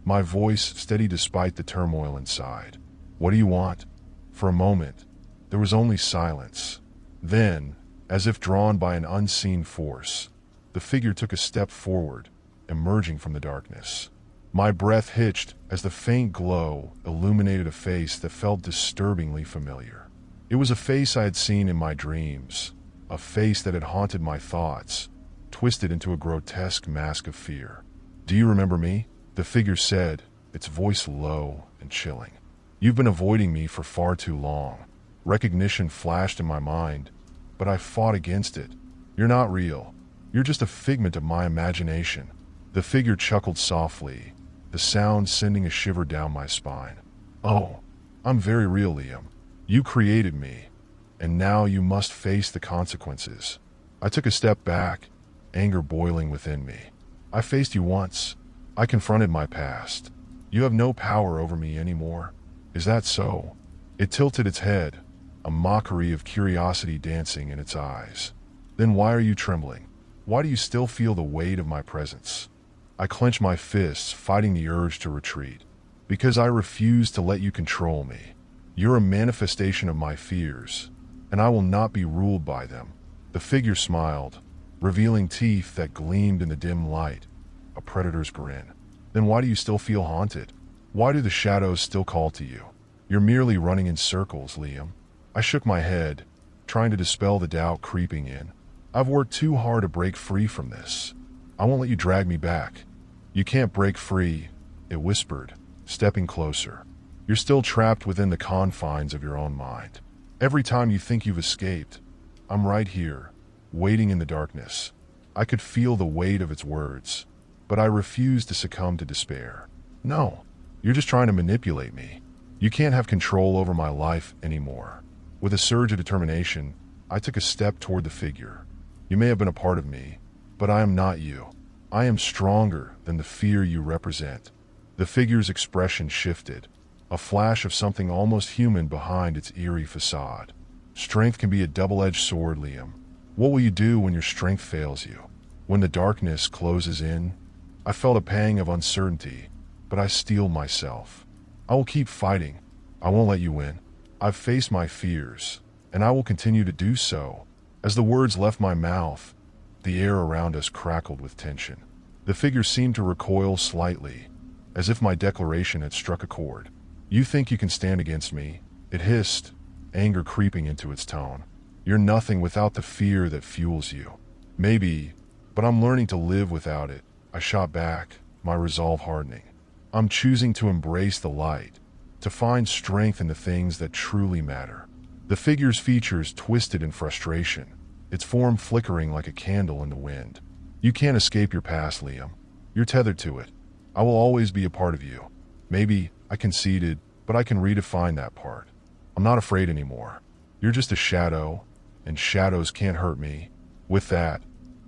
my voice steady despite the turmoil inside. "What do you want?" For a moment, There was only silence. Then, as if drawn by an unseen force, the figure took a step forward, emerging from the darkness. My breath hitched as the faint glow illuminated a face that felt disturbingly familiar. It was a face I had seen in my dreams, a face that had haunted my thoughts, twisted into a grotesque mask of fear. "Do you remember me?" the figure said, its voice low and chilling. "You've been avoiding me for far too long." Recognition flashed in my mind, but I fought against it. "You're not real. You're just a figment of my imagination." The figure chuckled softly, the sound sending a shiver down my spine. "Oh, I'm very real, Liam. You created me, and now you must face the consequences." I took a step back, anger boiling within me. "I faced you once. I confronted my past. You have no power over me anymore. Is that so?" It tilted its head, a mockery of curiosity dancing in its eyes. "Then why are you trembling? Why do you still feel the weight of my presence?" I clenched my fists, fighting the urge to retreat. "Because I refuse to let you control me. You're a manifestation of my fears, and I will not be ruled by them." The figure smiled, revealing teeth that gleamed in the dim light, a predator's grin. "Then why do you still feel haunted? Why do the shadows still call to you? You're merely running in circles, Liam." I shook my head, trying to dispel the doubt creeping in. "I've worked too hard to break free from this. I won't let you drag me back." "You can't break free," it whispered, stepping closer. "You're still trapped within the confines of your own mind. Every time you think you've escaped, I'm right here, waiting in the darkness." I could feel the weight of its words, but I refused to succumb to despair. "No, you're just trying to manipulate me. You can't have control over my life anymore." With a surge of determination, I took a step toward the figure. "You may have been a part of me, but I am not you. I am stronger than the fear you represent." The figure's expression shifted, a flash of something almost human behind its eerie facade. "Strength can be a double-edged sword, Liam. What will you do when your strength fails you? When the darkness closes in?" I felt a pang of uncertainty, but I steeled myself. "I will keep fighting. I won't let you win. I've faced my fears, and I will continue to do so." As the words left my mouth, the air around us crackled with tension. The figure seemed to recoil slightly, as if my declaration had struck a chord. "You think you can stand against me?" it hissed, anger creeping into its tone. "You're nothing without the fear that fuels you." "Maybe, but I'm learning to live without it," I shot back, my resolve hardening. "I'm choosing to embrace the light, to find strength in the things that truly matter." The figure's features twisted in frustration, its form flickering like a candle in the wind. "You can't escape your past, Liam. You're tethered to it. I will always be a part of you." "Maybe," I conceded, "but I can redefine that part. I'm not afraid anymore. You're just a shadow, and shadows can't hurt me." With that,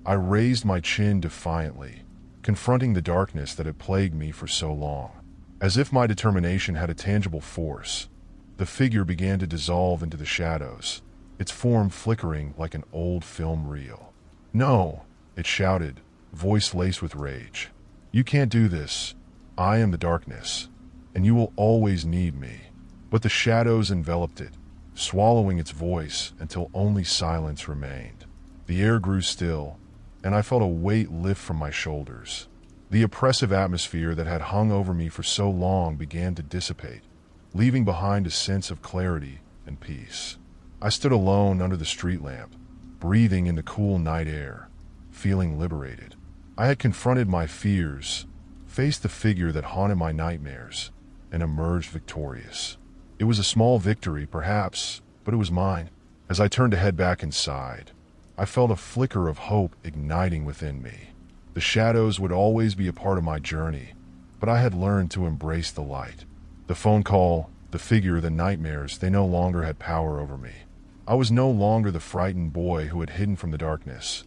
I raised my chin defiantly, confronting the darkness that had plagued me for so long. As if my determination had a tangible force, the figure began to dissolve into the shadows, its form flickering like an old film reel. "No," it shouted, voice laced with rage. "You can't do this. I am the darkness, and you will always need me." But the shadows enveloped it, swallowing its voice until only silence remained. The air grew still, and I felt a weight lift from my shoulders. The oppressive atmosphere that had hung over me for so long began to dissipate, leaving behind a sense of clarity and peace. I stood alone under the street lamp, breathing in the cool night air, feeling liberated. I had confronted my fears, faced the figure that haunted my nightmares, and emerged victorious. It was a small victory, perhaps, but it was mine. As I turned to head back inside, I felt a flicker of hope igniting within me. The shadows would always be a part of my journey, but I had learned to embrace the light. The phone call, the figure, the nightmares, they no longer had power over me. I was no longer the frightened boy who had hidden from the darkness.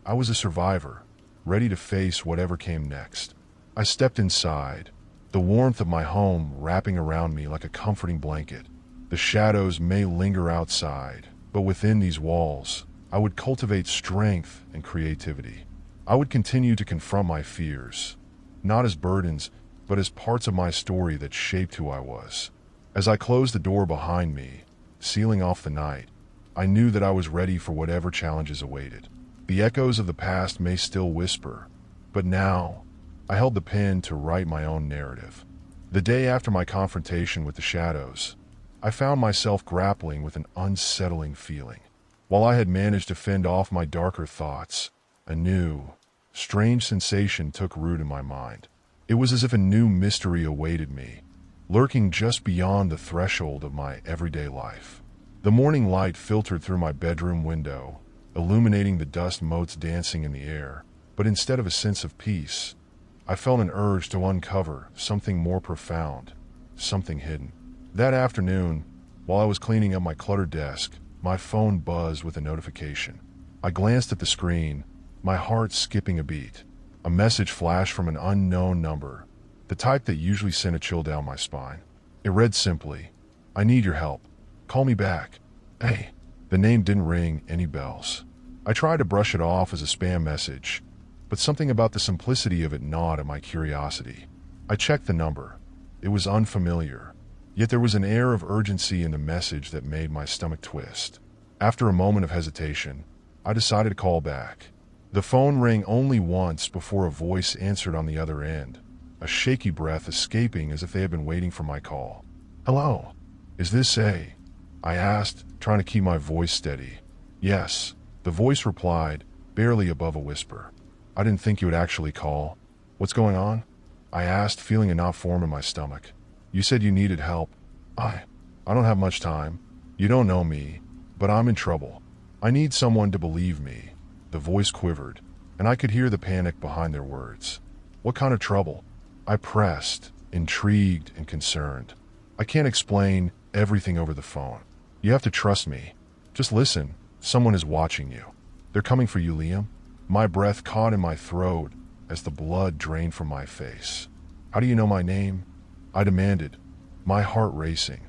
I was a survivor, ready to face whatever came next. I stepped inside, the warmth of my home wrapping around me like a comforting blanket. The shadows may linger outside, but within these walls, I would cultivate strength and creativity. I would continue to confront my fears, not as burdens, but as parts of my story that shaped who I was. As I closed the door behind me, sealing off the night. I knew that I was ready for whatever challenges awaited. The echoes of the past may still whisper, but now I held the pen to write my own narrative. The day after my confrontation with the shadows, I found myself grappling with an unsettling feeling. While I had managed to fend off my darker thoughts, a new, strange sensation took root in my mind. It was as if a new mystery awaited me, lurking just beyond the threshold of my everyday life. The morning light filtered through my bedroom window, illuminating the dust motes dancing in the air, but instead of a sense of peace, I felt an urge to uncover something more profound, something hidden. That afternoon, while I was cleaning up my cluttered desk, my phone buzzed with a notification. I glanced at the screen, my heart skipping a beat. A message flashed from an unknown number, the type that usually sent a chill down my spine. It read simply, "I need your help. Call me back." Hey, the name didn't ring any bells. I tried to brush it off as a spam message, but something about the simplicity of it gnawed at my curiosity. I checked the number. It was unfamiliar, yet there was an air of urgency in the message that made my stomach twist. After a moment of hesitation, I decided to call back. The phone rang only once before a voice answered on the other end, a shaky breath escaping as if they had been waiting for my call. "Hello, is this A?" I asked, trying to keep my voice steady. "Yes," the voice replied, barely above a whisper. "I didn't think you would actually call. What's going on?" I asked, feeling a knot form in my stomach. "You said you needed help." I don't have much time. You don't know me, but I'm in trouble. I need someone to believe me." The voice quivered, and I could hear the panic behind their words. "What kind of trouble?" I pressed, intrigued and concerned. "I can't explain everything over the phone. You have to trust me. Just listen. Someone is watching you. They're coming for you, Liam." My breath caught in my throat as the blood drained from my face. "How do you know my name?" I demanded, my heart racing.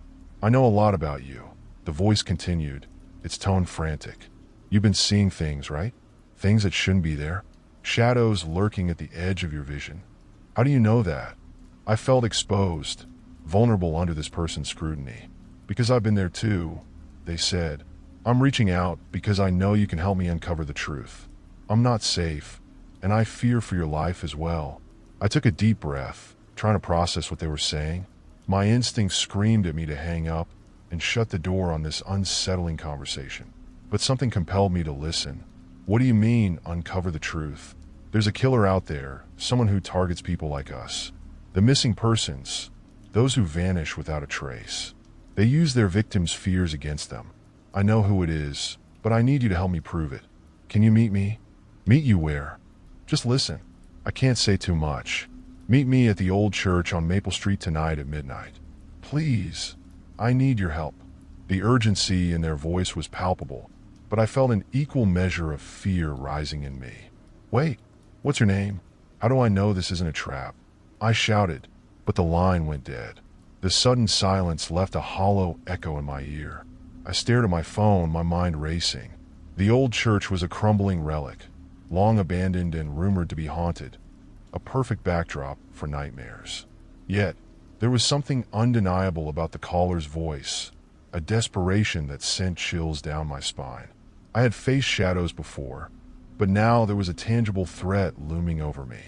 "I know a lot about you," the voice continued, its tone frantic. "You've been seeing things, right? Things that shouldn't be there. Shadows lurking at the edge of your vision." "How do you know that?" I felt exposed, vulnerable under this person's scrutiny. "Because I've been there too," they said. "I'm reaching out because I know you can help me uncover the truth. I'm not safe, and I fear for your life as well." I took a deep breath, trying to process what they were saying. My instincts screamed at me to hang up and shut the door on this unsettling conversation. But something compelled me to listen. "What do you mean, uncover the truth?" "There's a killer out there, someone who targets people like us. The missing persons, those who vanish without a trace. They use their victims' fears against them. I know who it is, but I need you to help me prove it. Can you meet me?" "Meet you where?" "Just listen. I can't say too much. Meet me at the old church on Maple Street tonight at midnight. Please, I need your help." The urgency in their voice was palpable, but I felt an equal measure of fear rising in me. "Wait, what's your name? How do I know this isn't a trap?" I shouted, but the line went dead. The sudden silence left a hollow echo in my ear. I stared at my phone, my mind racing. The old church was a crumbling relic, long abandoned and rumored to be haunted, a perfect backdrop for nightmares. Yet, there was something undeniable about the caller's voice, a desperation that sent chills down my spine. I had faced shadows before, but now there was a tangible threat looming over me.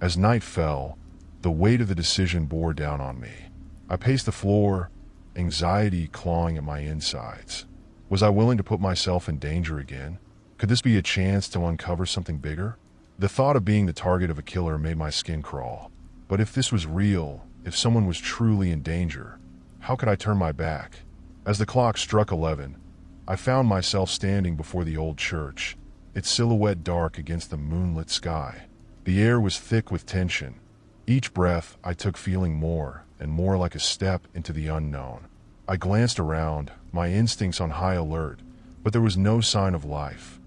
As night fell, the weight of the decision bore down on me. I paced the floor, anxiety clawing at my insides. Was I willing to put myself in danger again? Could this be a chance to uncover something bigger? The thought of being the target of a killer made my skin crawl. But if this was real, if someone was truly in danger, how could I turn my back? As the clock struck 11, I found myself standing before the old church, its silhouette dark against the moonlit sky. The air was thick with tension. Each breath I took feeling more and more like a step into the unknown. I glanced around, my instincts on high alert, but there was no sign of life.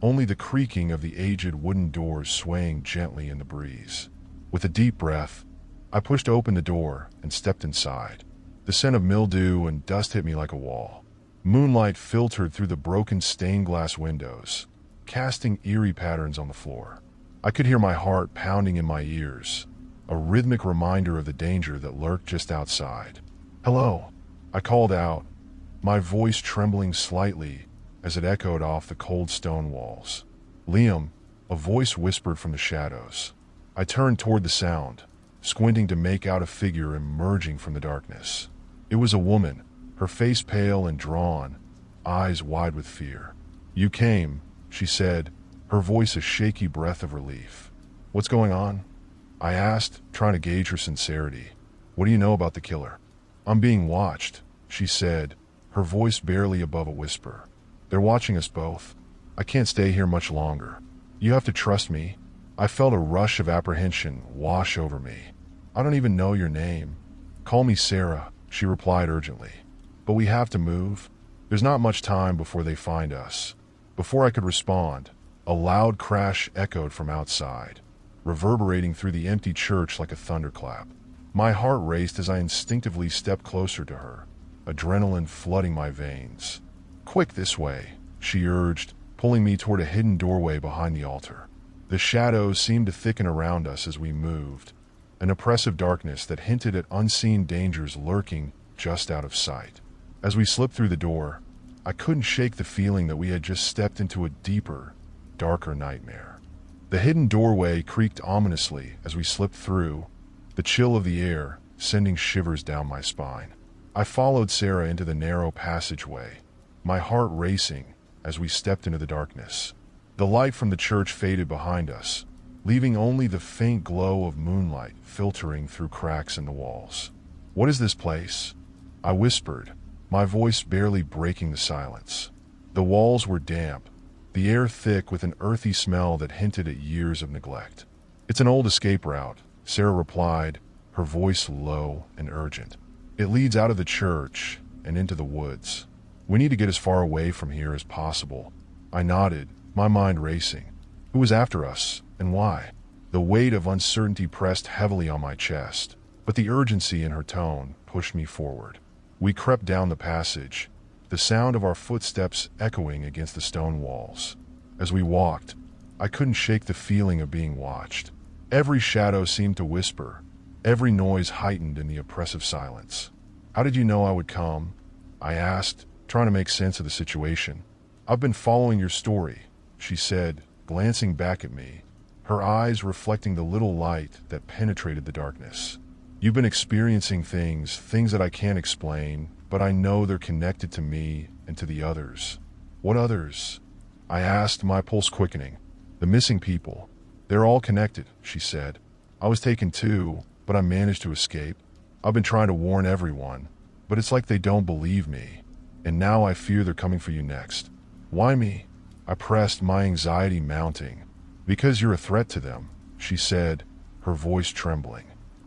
Only the creaking of the aged wooden doors swaying gently in the breeze. With a deep breath, I pushed open the door and stepped inside. The scent of mildew and dust hit me like a wall. Moonlight filtered through the broken stained glass windows, casting eerie patterns on the floor. I could hear my heart pounding in my ears, a rhythmic reminder of the danger that lurked just outside. "Hello," I called out, my voice trembling slightly as it echoed off the cold stone walls. "Liam," a voice whispered from the shadows. I turned toward the sound, squinting to make out a figure emerging from the darkness. It was a woman, her face pale and drawn, eyes wide with fear. "You came," she said, her voice a shaky breath of relief. "What's going on?" I asked, trying to gauge her sincerity. "What do you know about the killer?" "I'm being watched," she said, her voice barely above a whisper. "They're watching us both. I can't stay here much longer. You have to trust me." I felt a rush of apprehension wash over me. "I don't even know your name." "Call me Sarah," she replied urgently. "But we have to move. There's not much time before they find us." Before I could respond, a loud crash echoed from outside, reverberating through the empty church like a thunderclap. My heart raced as I instinctively stepped closer to her, adrenaline flooding my veins. "Quick, this way," she urged, pulling me toward a hidden doorway behind the altar. The shadows seemed to thicken around us as we moved, an oppressive darkness that hinted at unseen dangers lurking just out of sight. As we slipped through the door, I couldn't shake the feeling that we had just stepped into a deeper, darker nightmare. The hidden doorway creaked ominously as we slipped through, the chill of the air sending shivers down my spine. I followed Sarah into the narrow passageway, my heart racing as we stepped into the darkness. The light from the church faded behind us, leaving only the faint glow of moonlight filtering through cracks in the walls. "What is this place?" I whispered, my voice barely breaking the silence. The walls were damp, the air thick with an earthy smell that hinted at years of neglect. "It's an old escape route," Sarah replied, her voice low and urgent. "It leads out of the church and into the woods. We need to get as far away from here as possible." I nodded, my mind racing. Who was after us, and why? The weight of uncertainty pressed heavily on my chest, but the urgency in her tone pushed me forward. We crept down the passage, the sound of our footsteps echoing against the stone walls. As we walked, I couldn't shake the feeling of being watched. Every shadow seemed to whisper, every noise heightened in the oppressive silence. "How did you know I would come?" I asked, trying to make sense of the situation. "I've been following your story," she said, glancing back at me, her eyes reflecting the little light that penetrated the darkness. "You've been experiencing things that I can't explain, but I know they're connected to me and to the others." "What others?" I asked, my pulse quickening. "The missing people. They're all connected," she said. "I was taken too, but I managed to escape. I've been trying to warn everyone, but it's like they don't believe me. And now I fear they're coming for you next." "Why me?" I pressed, my anxiety mounting. "Because you're a threat to them," she said, her voice trembling.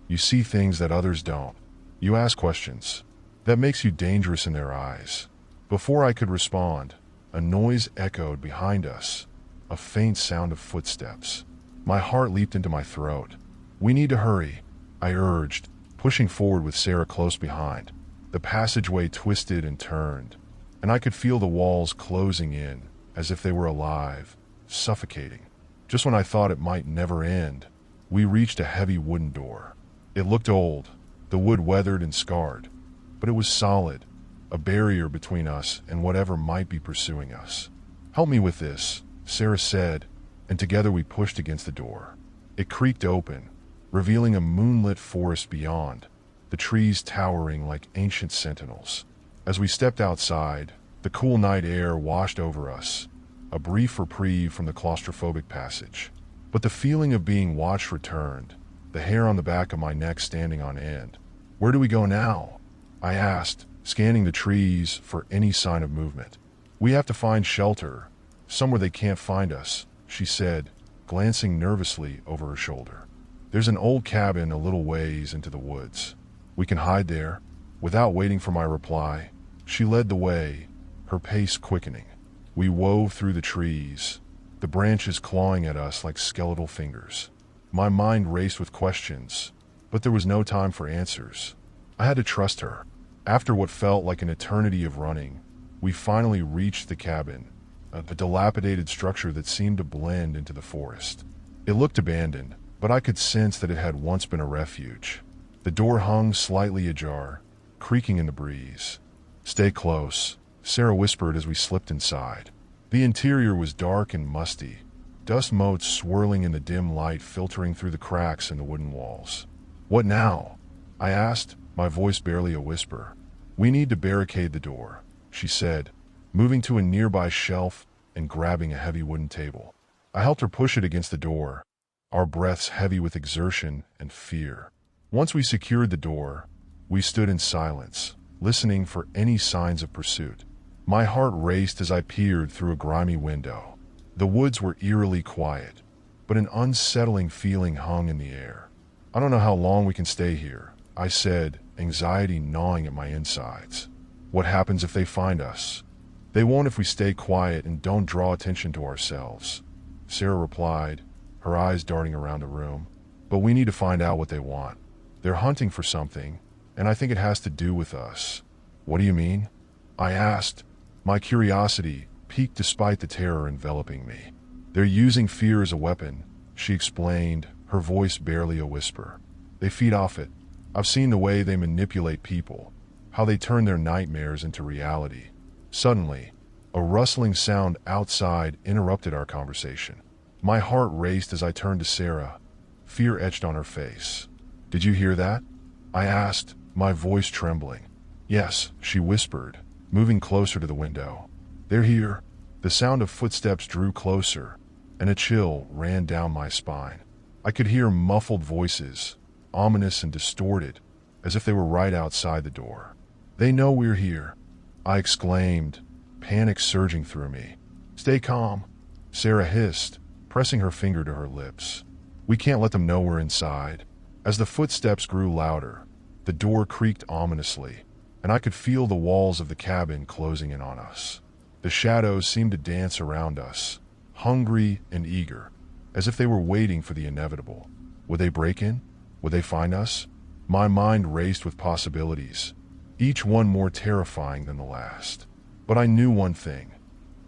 "You see things that others don't. You ask questions. That makes you dangerous in their eyes." Before I could respond, a noise echoed behind us, a faint sound of footsteps. My heart leaped into my throat. "We need to hurry," I urged, pushing forward with Sarah close behind. The passageway twisted and turned, and I could feel the walls closing in, as if they were alive, suffocating. Just when I thought it might never end, we reached a heavy wooden door. It looked old, the wood weathered and scarred, but it was solid, a barrier between us and whatever might be pursuing us. "Help me with this," Sarah said, and together we pushed against the door. It creaked open, revealing a moonlit forest beyond, the trees towering like ancient sentinels. As we stepped outside, the cool night air washed over us, a brief reprieve from the claustrophobic passage. But the feeling of being watched returned, the hair on the back of my neck standing on end. "Where do we go now?" I asked, scanning the trees for any sign of movement. "We have to find shelter, somewhere they can't find us," she said, glancing nervously over her shoulder. "There's an old cabin a little ways into the woods. We can hide there." Without waiting for my reply, she led the way, her pace quickening. We wove through the trees, the branches clawing at us like skeletal fingers. My mind raced with questions, but there was no time for answers. I had to trust her. After what felt like an eternity of running, we finally reached the cabin, a dilapidated structure that seemed to blend into the forest. It looked abandoned, but I could sense that it had once been a refuge. The door hung slightly ajar, creaking in the breeze. Stay close, Sarah whispered as we slipped inside. The interior was dark and musty, dust motes swirling in the dim light filtering through the cracks in the wooden walls. What now? I asked, my voice barely a whisper. We need to barricade the door, she said, moving to a nearby shelf and grabbing a heavy wooden table. I helped her push it against the door, our breaths heavy with exertion and fear. Once we secured the door, we stood in silence, listening for any signs of pursuit. My heart raced as I peered through a grimy window. The woods were eerily quiet, but an unsettling feeling hung in the air. I don't know how long we can stay here, I said, anxiety gnawing at my insides. What happens if they find us? They won't if we stay quiet and don't draw attention to ourselves, Sarah replied, her eyes darting around the room. But we need to find out what they want. They're hunting for something, and I think it has to do with us. What do you mean? I asked, my curiosity piqued despite the terror enveloping me. They're using fear as a weapon, she explained, her voice barely a whisper. They feed off it. I've seen the way they manipulate people, how they turn their nightmares into reality. Suddenly, a rustling sound outside interrupted our conversation. My heart raced as I turned to Sarah, fear etched on her face. Did you hear that? I asked, my voice trembling. Yes, she whispered, moving closer to the window. They're here. The sound of footsteps drew closer, and a chill ran down my spine. I could hear muffled voices, ominous and distorted, as if they were right outside the door. They know we're here, I exclaimed, panic surging through me. Stay calm, Sarah hissed, pressing her finger to her lips. We can't let them know we're inside. As the footsteps grew louder, the door creaked ominously, and I could feel the walls of the cabin closing in on us. The shadows seemed to dance around us, hungry and eager, as if they were waiting for the inevitable. Would they break in? Would they find us? My mind raced with possibilities, each one more terrifying than the last. But I knew one thing.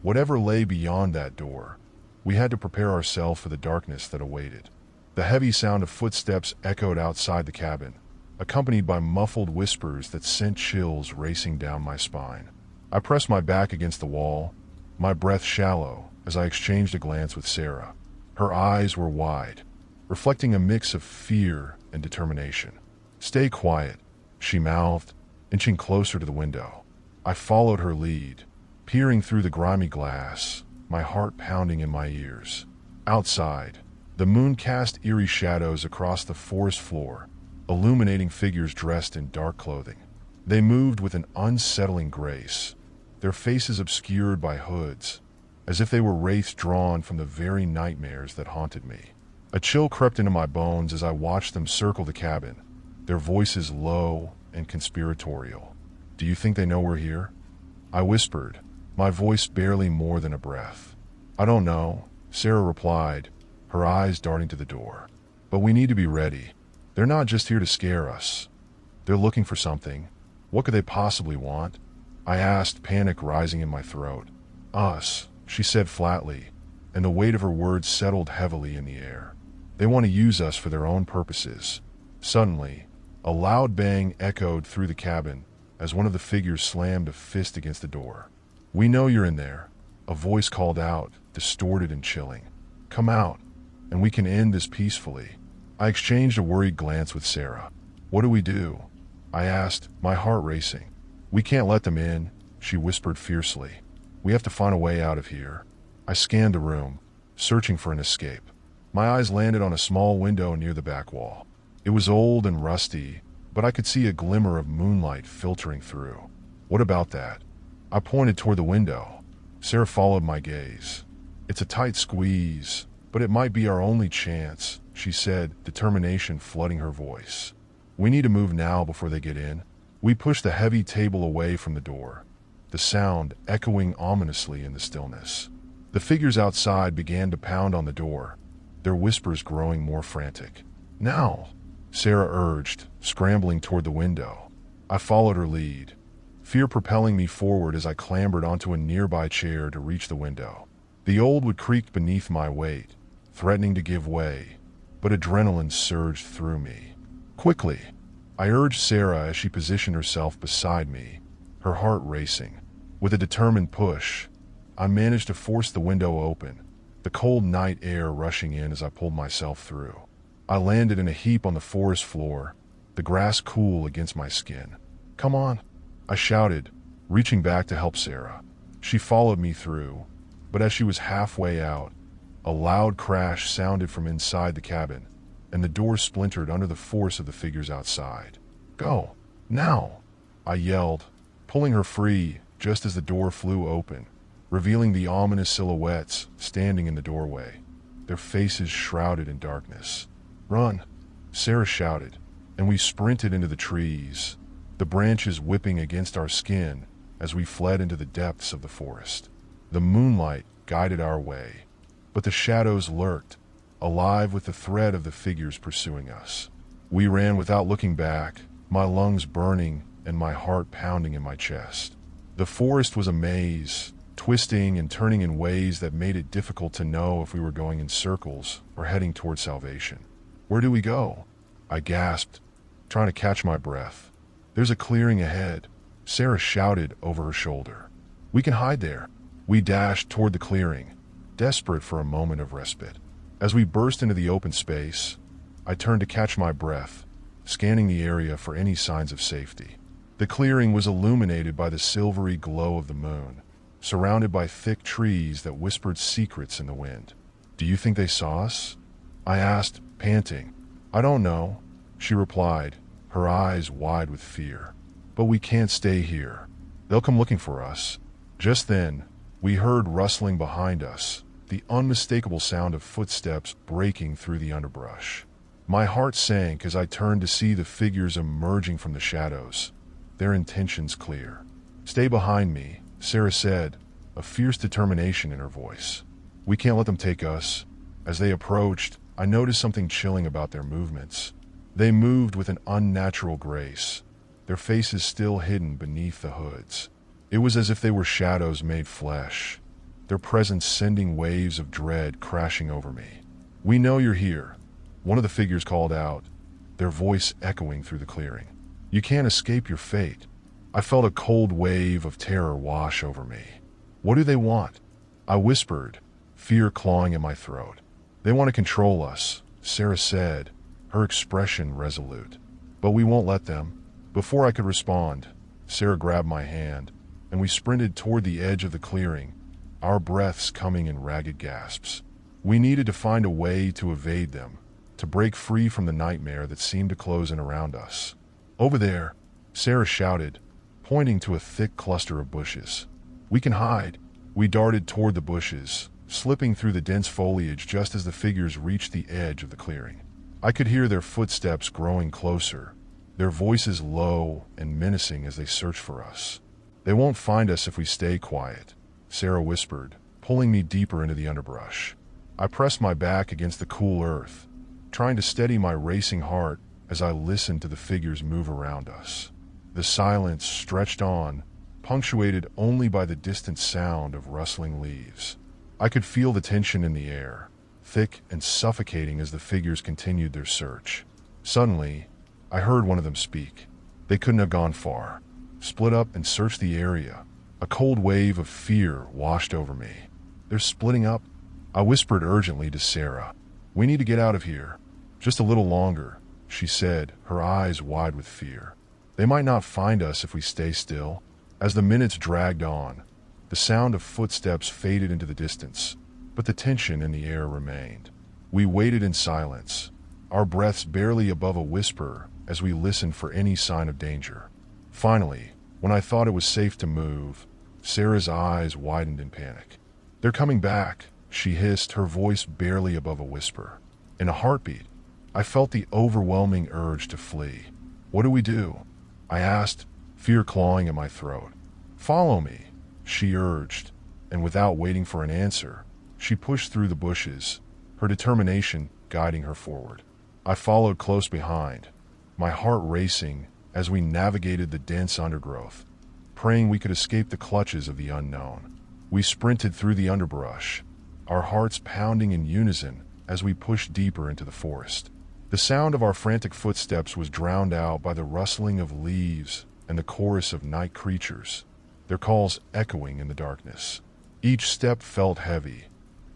Whatever lay beyond that door, we had to prepare ourselves for the darkness that awaited. The heavy sound of footsteps echoed outside the cabin, accompanied by muffled whispers that sent chills racing down my spine. I pressed my back against the wall, my breath shallow as I exchanged a glance with Sarah. Her eyes were wide, reflecting a mix of fear and determination. Stay quiet, she mouthed, inching closer to the window. I followed her lead, peering through the grimy glass, my heart pounding in my ears. Outside, the moon cast eerie shadows across the forest floor, illuminating figures dressed in dark clothing. They moved with an unsettling grace, their faces obscured by hoods, as if they were wraiths drawn from the very nightmares that haunted me. A chill crept into my bones as I watched them circle the cabin, their voices low and conspiratorial. Do you think they know we're here? I whispered, my voice barely more than a breath. I don't know, Sarah replied, her eyes darting to the door. But we need to be ready. They're not just here to scare us. They're looking for something. What could they possibly want? I asked, panic rising in my throat. Us, she said flatly, and the weight of her words settled heavily in the air. They want to use us for their own purposes. Suddenly, a loud bang echoed through the cabin as one of the figures slammed a fist against the door. We know you're in there, a voice called out, distorted and chilling. Come out, and we can end this peacefully. I exchanged a worried glance with Sarah. What do we do? I asked, my heart racing. We can't let them in, she whispered fiercely. We have to find a way out of here. I scanned the room, searching for an escape. My eyes landed on a small window near the back wall. It was old and rusty, but I could see a glimmer of moonlight filtering through. What about that? I pointed toward the window. Sarah followed my gaze. It's a tight squeeze, but it might be our only chance, she said, determination flooding her voice. We need to move now before they get in. We pushed the heavy table away from the door, the sound echoing ominously in the stillness. The figures outside began to pound on the door, their whispers growing more frantic. Now, Sarah urged, scrambling toward the window. I followed her lead, fear propelling me forward as I clambered onto a nearby chair to reach the window. The old wood creaked beneath my weight, threatening to give way, but adrenaline surged through me. Quickly, I urged Sarah as she positioned herself beside me, her heart racing. With a determined push, I managed to force the window open, the cold night air rushing in as I pulled myself through. I landed in a heap on the forest floor, the grass cool against my skin. "Come on," I shouted, reaching back to help Sarah. She followed me through, but as she was halfway out, a loud crash sounded from inside the cabin, and the door splintered under the force of the figures outside. "Go, now!" I yelled, pulling her free just as the door flew open, revealing the ominous silhouettes standing in the doorway, their faces shrouded in darkness. "Run!" Sarah shouted, and we sprinted into the trees, the branches whipping against our skin as we fled into the depths of the forest. The moonlight guided our way, but the shadows lurked, alive with the threat of the figures pursuing us. We ran without looking back, my lungs burning and my heart pounding in my chest. The forest was a maze, twisting and turning in ways that made it difficult to know if we were going in circles or heading toward salvation. "Where do we go?" I gasped, trying to catch my breath. "There's a clearing ahead," Sarah shouted over her shoulder. "We can hide there." We dashed toward the clearing, desperate for a moment of respite. As we burst into the open space, I turned to catch my breath, scanning the area for any signs of safety. The clearing was illuminated by the silvery glow of the moon, surrounded by thick trees that whispered secrets in the wind. "Do you think they saw us?" I asked, panting. "I don't know," she replied, her eyes wide with fear. "But we can't stay here. They'll come looking for us." Just then, we heard rustling behind us, the unmistakable sound of footsteps breaking through the underbrush. My heart sank as I turned to see the figures emerging from the shadows, their intentions clear. "Stay behind me," Sarah said, a fierce determination in her voice. "We can't let them take us." As they approached, I noticed something chilling about their movements. They moved with an unnatural grace, their faces still hidden beneath the hoods. It was as if they were shadows made flesh, their presence sending waves of dread crashing over me. "We know you're here," one of the figures called out, their voice echoing through the clearing. "You can't escape your fate." I felt a cold wave of terror wash over me. "What do they want?" I whispered, fear clawing at my throat. "They want to control us," Sarah said, her expression resolute. "But we won't let them." Before I could respond, Sarah grabbed my hand, and we sprinted toward the edge of the clearing, our breaths coming in ragged gasps. We needed to find a way to evade them, to break free from the nightmare that seemed to close in around us. "Over there," Sarah shouted, pointing to a thick cluster of bushes. "We can hide." We darted toward the bushes, slipping through the dense foliage just as the figures reached the edge of the clearing. I could hear their footsteps growing closer, their voices low and menacing as they searched for us. "They won't find us if we stay quiet," Sarah whispered, pulling me deeper into the underbrush. I pressed my back against the cool earth, trying to steady my racing heart as I listened to the figures move around us. The silence stretched on, punctuated only by the distant sound of rustling leaves. I could feel the tension in the air, thick and suffocating as the figures continued their search. Suddenly, I heard one of them speak. They couldn't have gone far. Split up and searched the area. A cold wave of fear washed over me. "They're splitting up," I whispered urgently to Sarah. "We need to get out of here. Just a little longer," she said, her eyes wide with fear. "They might not find us if we stay still." As the minutes dragged on, the sound of footsteps faded into the distance, but the tension in the air remained. We waited in silence, our breaths barely above a whisper as we listened for any sign of danger. Finally, when I thought it was safe to move, Sarah's eyes widened in panic. "They're coming back," she hissed, her voice barely above a whisper. In a heartbeat, I felt the overwhelming urge to flee. "What do we do?" I asked, fear clawing at my throat. "Follow me," she urged, and without waiting for an answer, she pushed through the bushes, her determination guiding her forward. I followed close behind, my heart racing as we navigated the dense undergrowth, praying we could escape the clutches of the unknown. We sprinted through the underbrush, our hearts pounding in unison as we pushed deeper into the forest. The sound of our frantic footsteps was drowned out by the rustling of leaves and the chorus of night creatures, their calls echoing in the darkness. Each step felt heavy,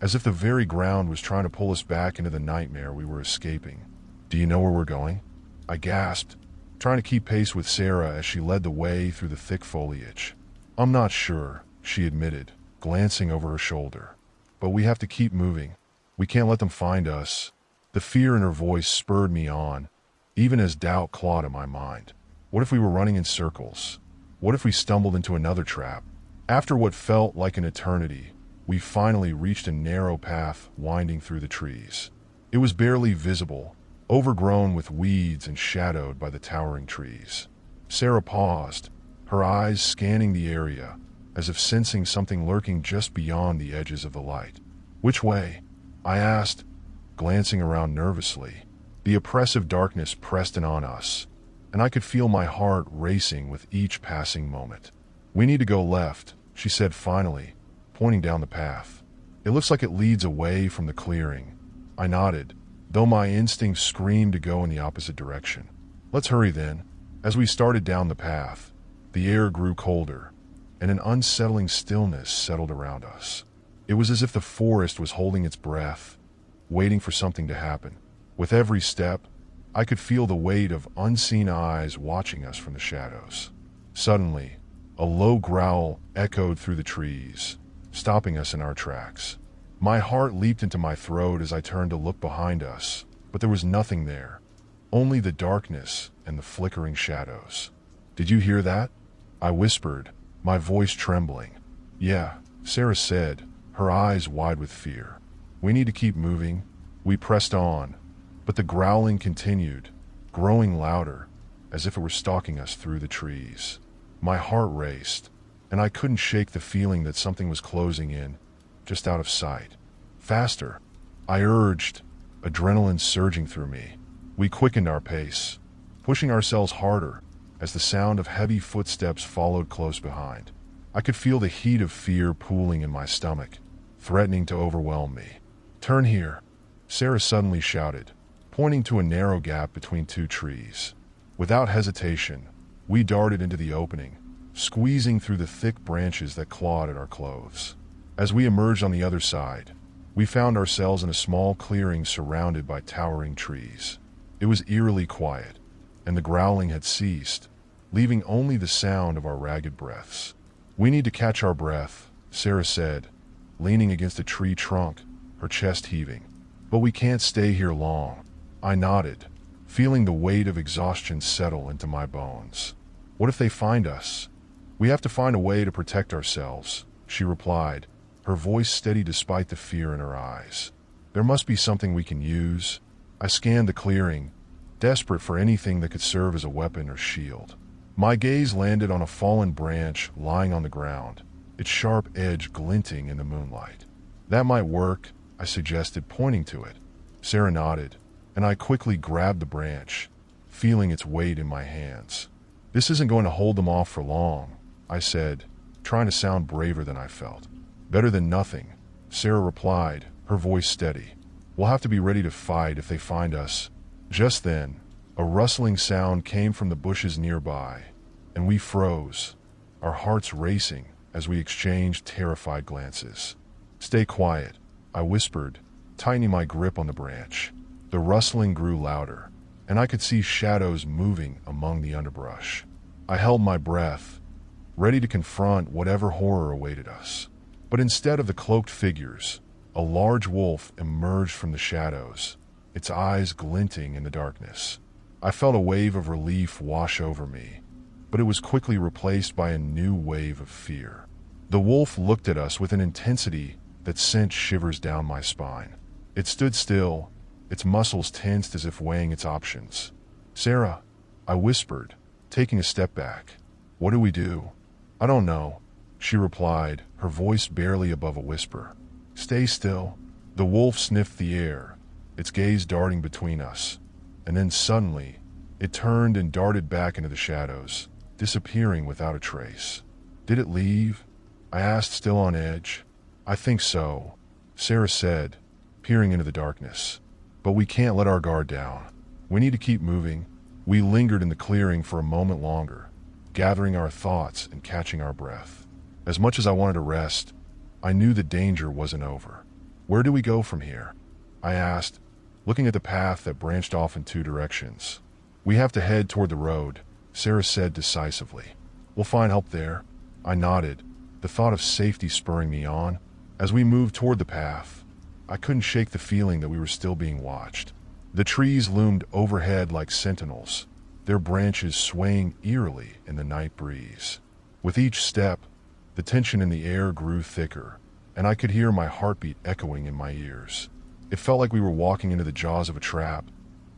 as if the very ground was trying to pull us back into the nightmare we were escaping. "Do you know where we're going?" I gasped, trying to keep pace with Sarah as she led the way through the thick foliage. "I'm not sure," she admitted, glancing over her shoulder. "But we have to keep moving. We can't let them find us." The fear in her voice spurred me on, even as doubt clawed at my mind. What if we were running in circles? What if we stumbled into another trap? After what felt like an eternity, we finally reached a narrow path winding through the trees. It was barely visible, overgrown with weeds and shadowed by the towering trees. Sarah paused, her eyes scanning the area, as if sensing something lurking just beyond the edges of the light. "Which way?" I asked, glancing around nervously. The oppressive darkness pressed in on us, and I could feel my heart racing with each passing moment. "We need to go left," she said finally, pointing down the path. "It looks like it leads away from the clearing." I nodded, though my instincts screamed to go in the opposite direction. "Let's hurry then." As we started down the path, the air grew colder, and an unsettling stillness settled around us. It was as if the forest was holding its breath, waiting for something to happen. With every step, I could feel the weight of unseen eyes watching us from the shadows. Suddenly, a low growl echoed through the trees, stopping us in our tracks. My heart leaped into my throat as I turned to look behind us, but there was nothing there, only the darkness and the flickering shadows. "Did you hear that?" I whispered, my voice trembling. "Yeah," Sarah said, her eyes wide with fear. "We need to keep moving." We pressed on, but the growling continued, growing louder, as if it were stalking us through the trees. My heart raced, and I couldn't shake the feeling that something was closing in, just out of sight. "Faster," I urged, adrenaline surging through me. We quickened our pace, pushing ourselves harder as the sound of heavy footsteps followed close behind. I could feel the heat of fear pooling in my stomach, threatening to overwhelm me. "Turn here," Sarah suddenly shouted, pointing to a narrow gap between two trees. Without hesitation, we darted into the opening, squeezing through the thick branches that clawed at our clothes. As we emerged on the other side, we found ourselves in a small clearing surrounded by towering trees. It was eerily quiet, and the growling had ceased, leaving only the sound of our ragged breaths. "We need to catch our breath," Sarah said, leaning against a tree trunk, her chest heaving. "But we can't stay here long." I nodded, feeling the weight of exhaustion settle into my bones. "What if they find us?" "We have to find a way to protect ourselves," she replied, her voice steady despite the fear in her eyes. "There must be something we can use." I scanned the clearing, desperate for anything that could serve as a weapon or shield. My gaze landed on a fallen branch lying on the ground, its sharp edge glinting in the moonlight. "That might work," I suggested, pointing to it. Sarah nodded, and I quickly grabbed the branch, feeling its weight in my hands. "This isn't going to hold them off for long," I said, trying to sound braver than I felt. "Better than nothing," Sarah replied, her voice steady. "We'll have to be ready to fight if they find us." Just then, a rustling sound came from the bushes nearby, and we froze, our hearts racing as we exchanged terrified glances. "Stay quiet," I whispered, tightening my grip on the branch. The rustling grew louder, and I could see shadows moving among the underbrush. I held my breath, ready to confront whatever horror awaited us. But instead of the cloaked figures, a large wolf emerged from the shadows, its eyes glinting in the darkness. I felt a wave of relief wash over me, but it was quickly replaced by a new wave of fear. The wolf looked at us with an intensity that sent shivers down my spine. It stood still, its muscles tensed as if weighing its options. "Sarah," I whispered, taking a step back. "What do we do?" "I don't know," she replied, her voice barely above a whisper. "Stay still." The wolf sniffed the air, its gaze darting between us, and then suddenly, it turned and darted back into the shadows, disappearing without a trace. "Did it leave?" I asked, still on edge. "I think so," Sarah said, peering into the darkness. "But we can't let our guard down. We need to keep moving." We lingered in the clearing for a moment longer, gathering our thoughts and catching our breath. As much as I wanted to rest, I knew the danger wasn't over. "Where do we go from here?" I asked, looking at the path that branched off in two directions. "We have to head toward the road," Sarah said decisively. "We'll find help there." I nodded, the thought of safety spurring me on. As we moved toward the path, I couldn't shake the feeling that we were still being watched. The trees loomed overhead like sentinels, their branches swaying eerily in the night breeze. With each step, the tension in the air grew thicker, and I could hear my heartbeat echoing in my ears. It felt like we were walking into the jaws of a trap,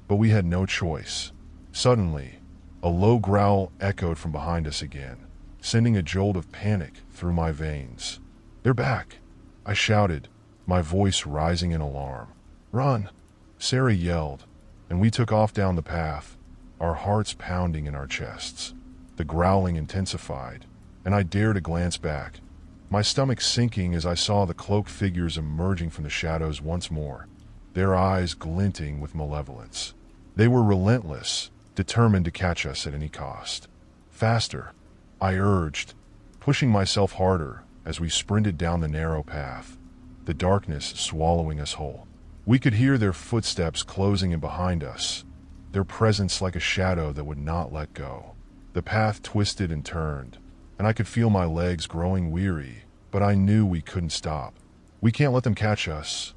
but we had no choice. Suddenly, a low growl echoed from behind us again, sending a jolt of panic through my veins. "They're back!" I shouted, my voice rising in alarm. "Run!" Sarah yelled, and we took off down the path, our hearts pounding in our chests. The growling intensified, and I dared to glance back, my stomach sinking as I saw the cloaked figures emerging from the shadows once more, their eyes glinting with malevolence. They were relentless, determined to catch us at any cost. "Faster," I urged, pushing myself harder as we sprinted down the narrow path, the darkness swallowing us whole. We could hear their footsteps closing in behind us, their presence like a shadow that would not let go. The path twisted and turned, and I could feel my legs growing weary, but I knew we couldn't stop. "We can't let them catch us,"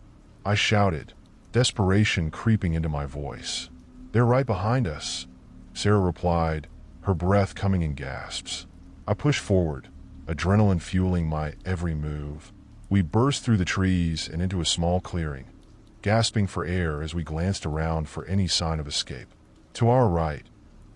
I shouted, desperation creeping into my voice. "They're right behind us," Sarah replied, her breath coming in gasps. I pushed forward, adrenaline fueling my every move. We burst through the trees and into a small clearing, gasping for air as we glanced around for any sign of escape. To our right,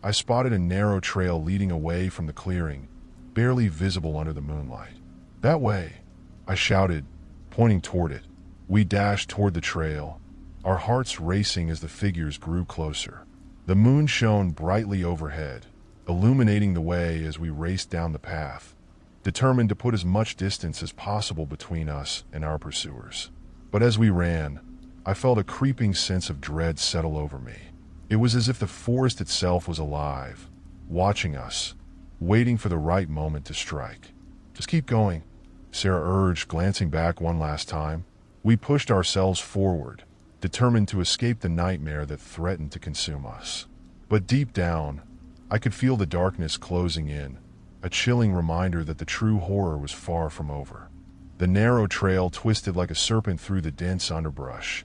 I spotted a narrow trail leading away from the clearing, barely visible under the moonlight. "That way," I shouted, pointing toward it. We dashed toward the trail, our hearts racing as the figures grew closer. The moon shone brightly overhead, illuminating the way as we raced down the path, determined to put as much distance as possible between us and our pursuers. But as we ran, I felt a creeping sense of dread settle over me. It was as if the forest itself was alive, watching us, waiting for the right moment to strike. "Just keep going," Sarah urged, glancing back one last time. We pushed ourselves forward, determined to escape the nightmare that threatened to consume us. But deep down, I could feel the darkness closing in, a chilling reminder that the true horror was far from over. The narrow trail twisted like a serpent through the dense underbrush,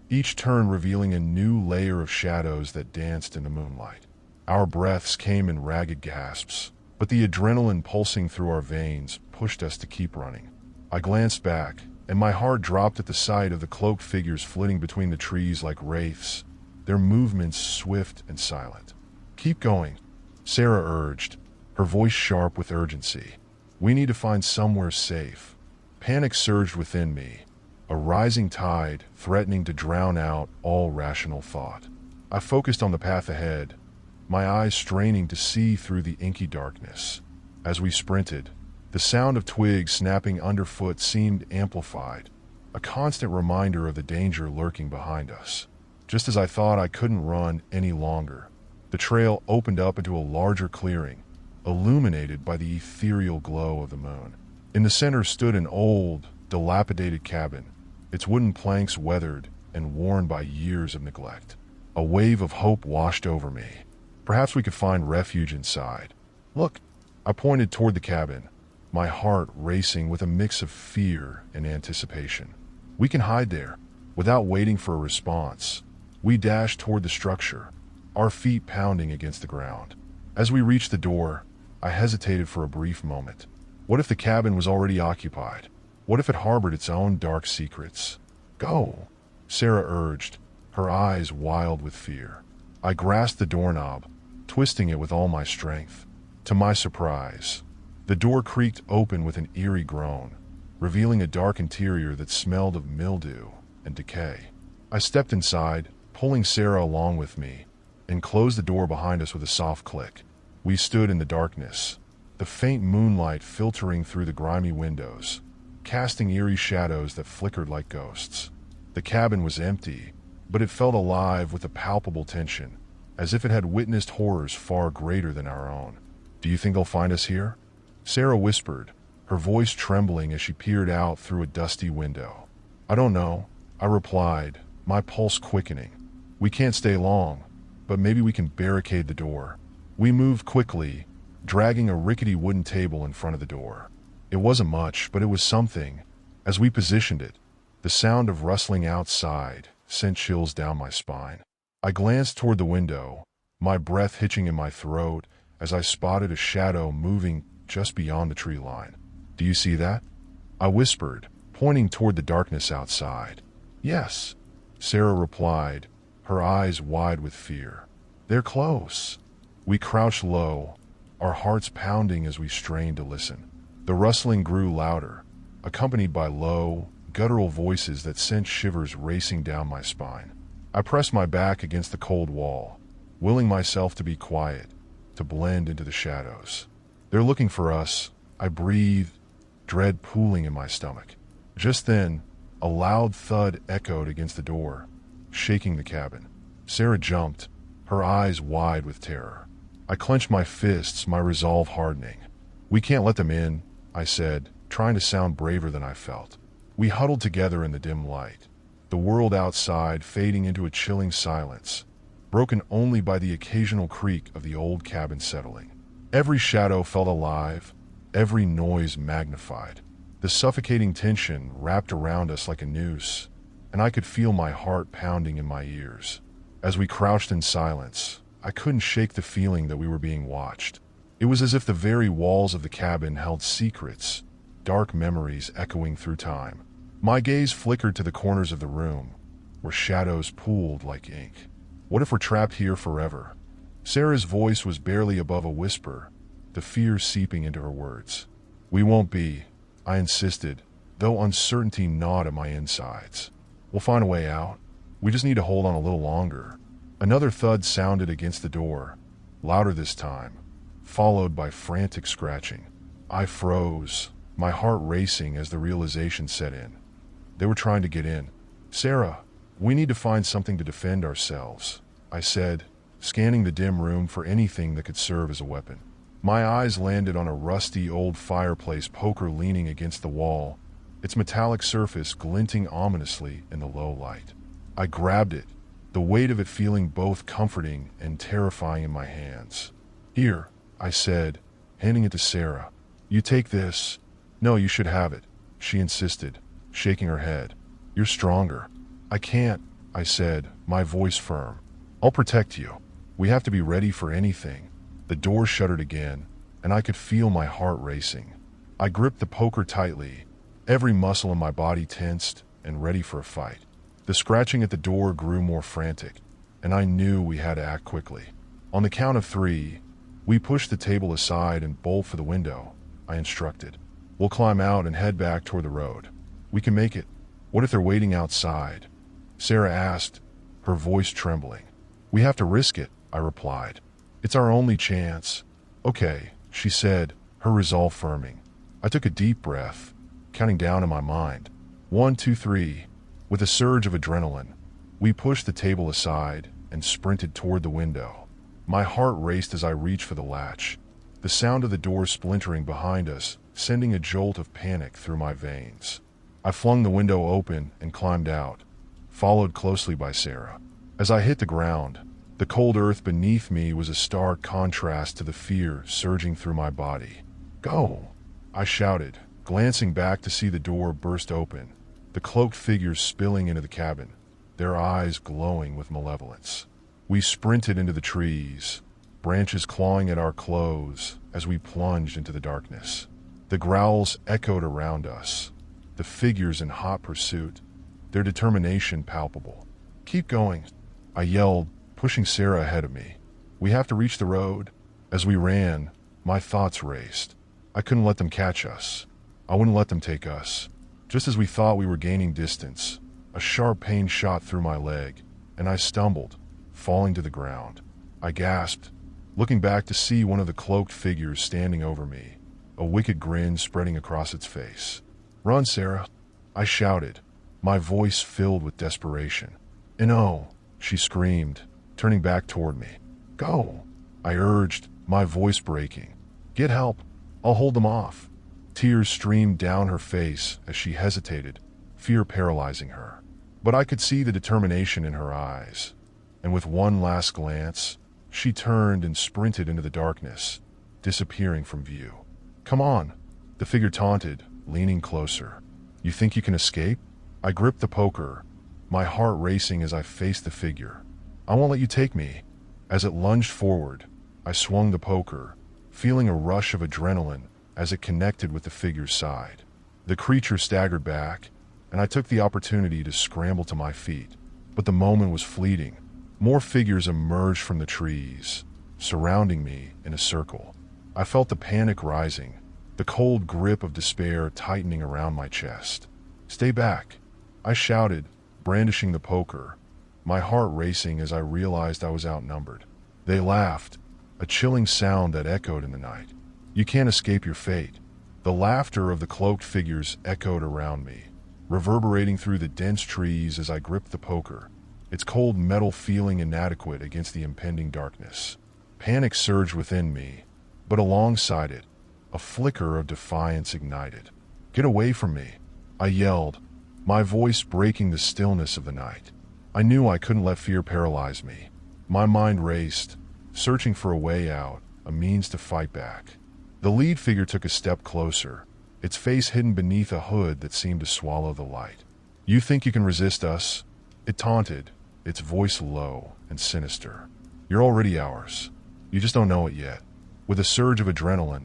each turn revealing a new layer of shadows that danced in the moonlight. Our breaths came in ragged gasps, but the adrenaline pulsing through our veins pushed us to keep running. I glanced back, and my heart dropped at the sight of the cloaked figures flitting between the trees like wraiths, their movements swift and silent. "Keep going," Sarah urged, her voice sharp with urgency. "We need to find somewhere safe." Panic surged within me, a rising tide threatening to drown out all rational thought. I focused on the path ahead, my eyes straining to see through the inky darkness. As we sprinted, the sound of twigs snapping underfoot seemed amplified, a constant reminder of the danger lurking behind us. Just as I thought I couldn't run any longer, the trail opened up into a larger clearing, illuminated by the ethereal glow of the moon. In the center stood an old, dilapidated cabin, its wooden planks weathered and worn by years of neglect. A wave of hope washed over me. Perhaps we could find refuge inside. "Look," I pointed toward the cabin, my heart racing with a mix of fear and anticipation. "We can hide there." Without waiting for a response, we dashed toward the structure, our feet pounding against the ground. As we reached the door, I hesitated for a brief moment. What if the cabin was already occupied? What if it harbored its own dark secrets? "Go," Sarah urged, her eyes wild with fear. I grasped the doorknob, twisting it with all my strength. To my surprise, the door creaked open with an eerie groan, revealing a dark interior that smelled of mildew and decay. I stepped inside, pulling Sarah along with me, and closed the door behind us with a soft click. We stood in the darkness, the faint moonlight filtering through the grimy windows, casting eerie shadows that flickered like ghosts. The cabin was empty, but it felt alive with a palpable tension, as if it had witnessed horrors far greater than our own. Do you think they'll find us here? Sarah whispered, her voice trembling as she peered out through a dusty window. I don't know, I replied, my pulse quickening. We can't stay long, but maybe we can barricade the door. We moved quickly, dragging a rickety wooden table in front of the door. It wasn't much, but it was something. As we positioned it, the sound of rustling outside sent chills down my spine. I glanced toward the window, my breath hitching in my throat as I spotted a shadow moving just beyond the tree line. Do you see that? I whispered, pointing toward the darkness outside. Yes, Sarah replied, her eyes wide with fear. They're close. We crouched low, our hearts pounding as we strained to listen. The rustling grew louder, accompanied by low, guttural voices that sent shivers racing down my spine. I pressed my back against the cold wall, willing myself to be quiet, to blend into the shadows. They're looking for us, I breathed, dread pooling in my stomach. Just then, a loud thud echoed against the door, shaking the cabin. Sarah jumped, her eyes wide with terror. I clenched my fists, my resolve hardening. We can't let them in, I said, trying to sound braver than I felt. We huddled together in the dim light, the world outside fading into a chilling silence, broken only by the occasional creak of the old cabin settling. Every shadow felt alive, every noise magnified. The suffocating tension wrapped around us like a noose, and I could feel my heart pounding in my ears. As we crouched in silence, I couldn't shake the feeling that we were being watched. It was as if the very walls of the cabin held secrets, dark memories echoing through time. My gaze flickered to the corners of the room, where shadows pooled like ink. What if we're trapped here forever? Sarah's voice was barely above a whisper, the fear seeping into her words. We won't be, I insisted, though uncertainty gnawed at my insides. We'll find a way out. We just need to hold on a little longer. Another thud sounded against the door, louder this time, followed by frantic scratching. I froze, my heart racing as the realization set in. They were trying to get in. Sarah, we need to find something to defend ourselves, I said, scanning the dim room for anything that could serve as a weapon. My eyes landed on a rusty old fireplace poker leaning against the wall, its metallic surface glinting ominously in the low light. I grabbed it, the weight of it feeling both comforting and terrifying in my hands. Here, I said, handing it to Sarah. You take this. No, you should have it, she insisted, shaking her head. You're stronger. I can't, I said, my voice firm. I'll protect you. We have to be ready for anything. The door shuttered again, and I could feel my heart racing. I gripped the poker tightly, every muscle in my body tensed and ready for a fight. The scratching at the door grew more frantic, and I knew we had to act quickly. On the count of 3, we pushed the table aside and bolted for the window, I instructed. We'll climb out and head back toward the road. We can make it. What if they're waiting outside? Sarah asked, her voice trembling. We have to risk it, I replied. It's our only chance. Okay, she said, her resolve firming. I took a deep breath, counting down in my mind. 1, 2, 3. With a surge of adrenaline, we pushed the table aside and sprinted toward the window. My heart raced as I reached for the latch, the sound of the door splintering behind us sending a jolt of panic through my veins. I flung the window open and climbed out, followed closely by Sarah. As I hit the ground, the cold earth beneath me was a stark contrast to the fear surging through my body. Go! I shouted, glancing back to see the door burst open, the cloaked figures spilling into the cabin, their eyes glowing with malevolence. We sprinted into the trees, branches clawing at our clothes as we plunged into the darkness. The growls echoed around us, the figures in hot pursuit, their determination palpable. Keep going, I yelled, pushing Sarah ahead of me. We have to reach the road. As we ran, my thoughts raced. I couldn't let them catch us. I wouldn't let them take us. Just as we thought we were gaining distance, a sharp pain shot through my leg, and I stumbled, falling to the ground. I gasped, looking back to see one of the cloaked figures standing over me, a wicked grin spreading across its face. Run, Sarah, I shouted, my voice filled with desperation. No, she screamed, turning back toward me. Go, I urged, my voice breaking. Get help. I'll hold them off. Tears streamed down her face as she hesitated, fear paralyzing her. But I could see the determination in her eyes. And with one last glance, she turned and sprinted into the darkness, disappearing from view. Come on, the figure taunted, leaning closer. You think you can escape? I gripped the poker, my heart racing as I faced the figure. I won't let you take me. As it lunged forward, I swung the poker, feeling a rush of adrenaline as it connected with the figure's side. The creature staggered back, and I took the opportunity to scramble to my feet. But the moment was fleeting. More figures emerged from the trees, surrounding me in a circle. I felt the panic rising, the cold grip of despair tightening around my chest. Stay back, I shouted, brandishing the poker, my heart racing as I realized I was outnumbered. They laughed, a chilling sound that echoed in the night. You can't escape your fate. The laughter of the cloaked figures echoed around me, reverberating through the dense trees as I gripped the poker, its cold metal feeling inadequate against the impending darkness. Panic surged within me, but alongside it, a flicker of defiance ignited. Get away from me, I yelled, my voice breaking the stillness of the night. I knew I couldn't let fear paralyze me. My mind raced, searching for a way out, a means to fight back. The lead figure took a step closer, its face hidden beneath a hood that seemed to swallow the light. You think you can resist us? It taunted, its voice low and sinister. You're already ours. You just don't know it yet. With a surge of adrenaline,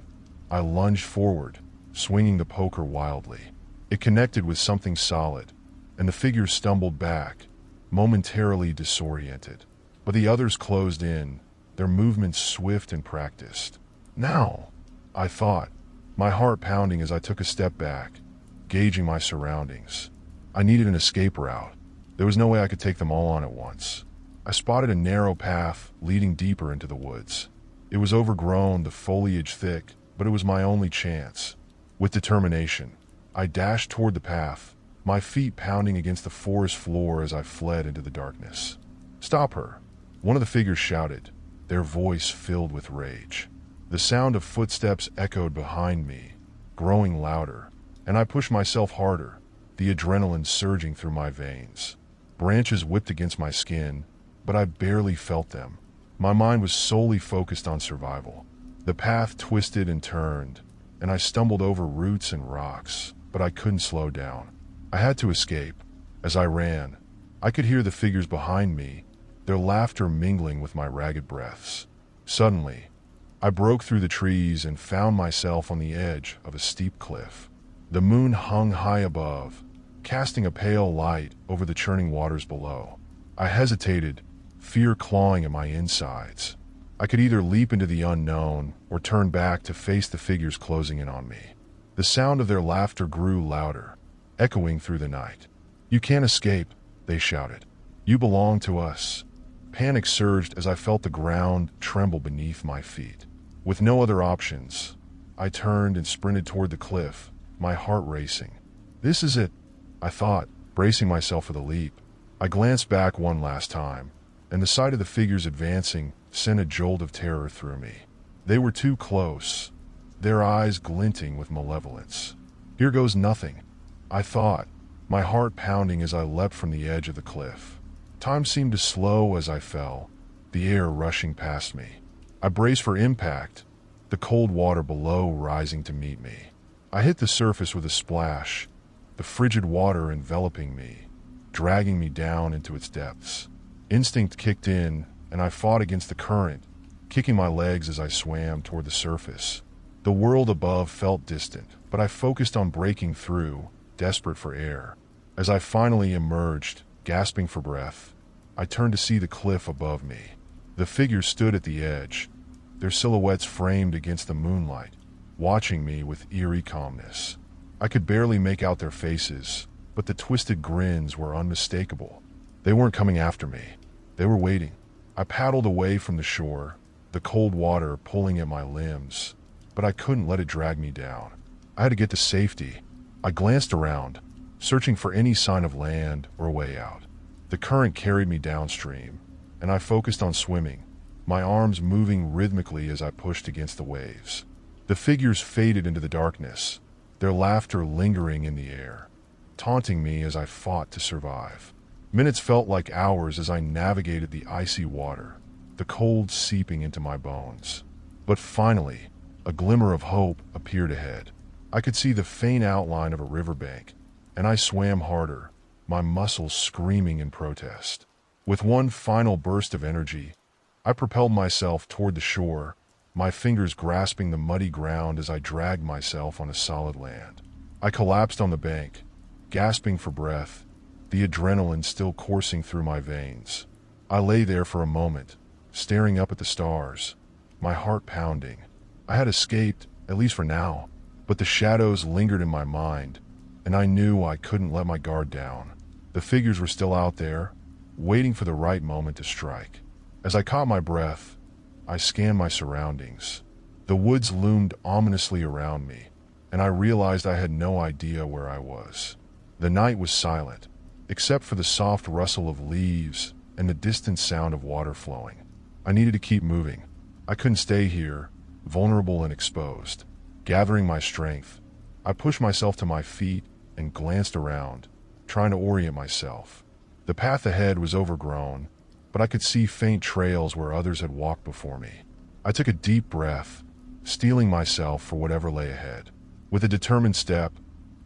I lunged forward, swinging the poker wildly. It connected with something solid, and the figure stumbled back, momentarily disoriented. But the others closed in, their movements swift and practiced. Now, I thought, my heart pounding as I took a step back, gauging my surroundings. I needed an escape route. There was no way I could take them all on at once. I spotted a narrow path leading deeper into the woods. It was overgrown, the foliage thick, but it was my only chance. With determination, I dashed toward the path, my feet pounding against the forest floor as I fled into the darkness. Stop her, one of the figures shouted, their voice filled with rage. The sound of footsteps echoed behind me, growing louder, and I pushed myself harder, the adrenaline surging through my veins. Branches whipped against my skin, but I barely felt them. My mind was solely focused on survival. The path twisted and turned, and I stumbled over roots and rocks, but I couldn't slow down. I had to escape. As I ran, I could hear the figures behind me, their laughter mingling with my ragged breaths. Suddenly, I broke through the trees and found myself on the edge of a steep cliff. The moon hung high above, casting a pale light over the churning waters below. I hesitated, fear clawing at my insides. I could either leap into the unknown or turn back to face the figures closing in on me. The sound of their laughter grew louder, echoing through the night. You can't escape, they shouted. You belong to us. Panic surged as I felt the ground tremble beneath my feet. With no other options, I turned and sprinted toward the cliff, my heart racing. This is it, I thought, bracing myself for the leap. I glanced back one last time, and the sight of the figures advancing sent a jolt of terror through me. They were too close, their eyes glinting with malevolence. Here goes nothing, I thought, my heart pounding as I leapt from the edge of the cliff. Time seemed to slow as I fell, the air rushing past me. I braced for impact, the cold water below rising to meet me. I hit the surface with a splash, the frigid water enveloping me, dragging me down into its depths. Instinct kicked in, and I fought against the current, kicking my legs as I swam toward the surface. The world above felt distant, but I focused on breaking through, desperate for air. As I finally emerged, gasping for breath, I turned to see the cliff above me. The figures stood at the edge, their silhouettes framed against the moonlight, watching me with eerie calmness. I could barely make out their faces, but the twisted grins were unmistakable. They weren't coming after me. They were waiting. I paddled away from the shore, the cold water pulling at my limbs, but I couldn't let it drag me down. I had to get to safety. I glanced around, searching for any sign of land or a way out. The current carried me downstream, and I focused on swimming, my arms moving rhythmically as I pushed against the waves. The figures faded into the darkness, their laughter lingering in the air, taunting me as I fought to survive. Minutes felt like hours as I navigated the icy water, the cold seeping into my bones. But finally, a glimmer of hope appeared ahead. I could see the faint outline of a riverbank, and I swam harder, my muscles screaming in protest. With one final burst of energy, I propelled myself toward the shore, my fingers grasping the muddy ground as I dragged myself on a solid land. I collapsed on the bank, gasping for breath, the adrenaline still coursing through my veins. I lay there for a moment, staring up at the stars, my heart pounding. I had escaped, at least for now, but the shadows lingered in my mind, and I knew I couldn't let my guard down. The figures were still out there, waiting for the right moment to strike. As I caught my breath, I scanned my surroundings. The woods loomed ominously around me, and I realized I had no idea where I was. The night was silent, except for the soft rustle of leaves and the distant sound of water flowing. I needed to keep moving. I couldn't stay here, vulnerable and exposed. Gathering my strength, I pushed myself to my feet and glanced around, trying to orient myself. The path ahead was overgrown, but I could see faint trails where others had walked before me. I took a deep breath, steeling myself for whatever lay ahead. With a determined step,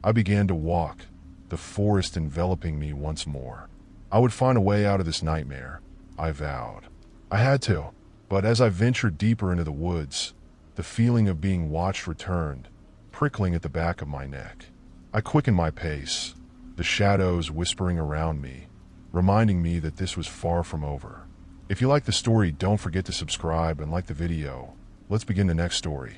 I began to walk, the forest enveloping me once more. I would find a way out of this nightmare, I vowed. I had to, but as I ventured deeper into the woods, the feeling of being watched returned, prickling at the back of my neck. I quickened my pace, the shadows whispering around me, reminding me that this was far from over. If you like the story, don't forget to subscribe and like the video. Let's begin the next story.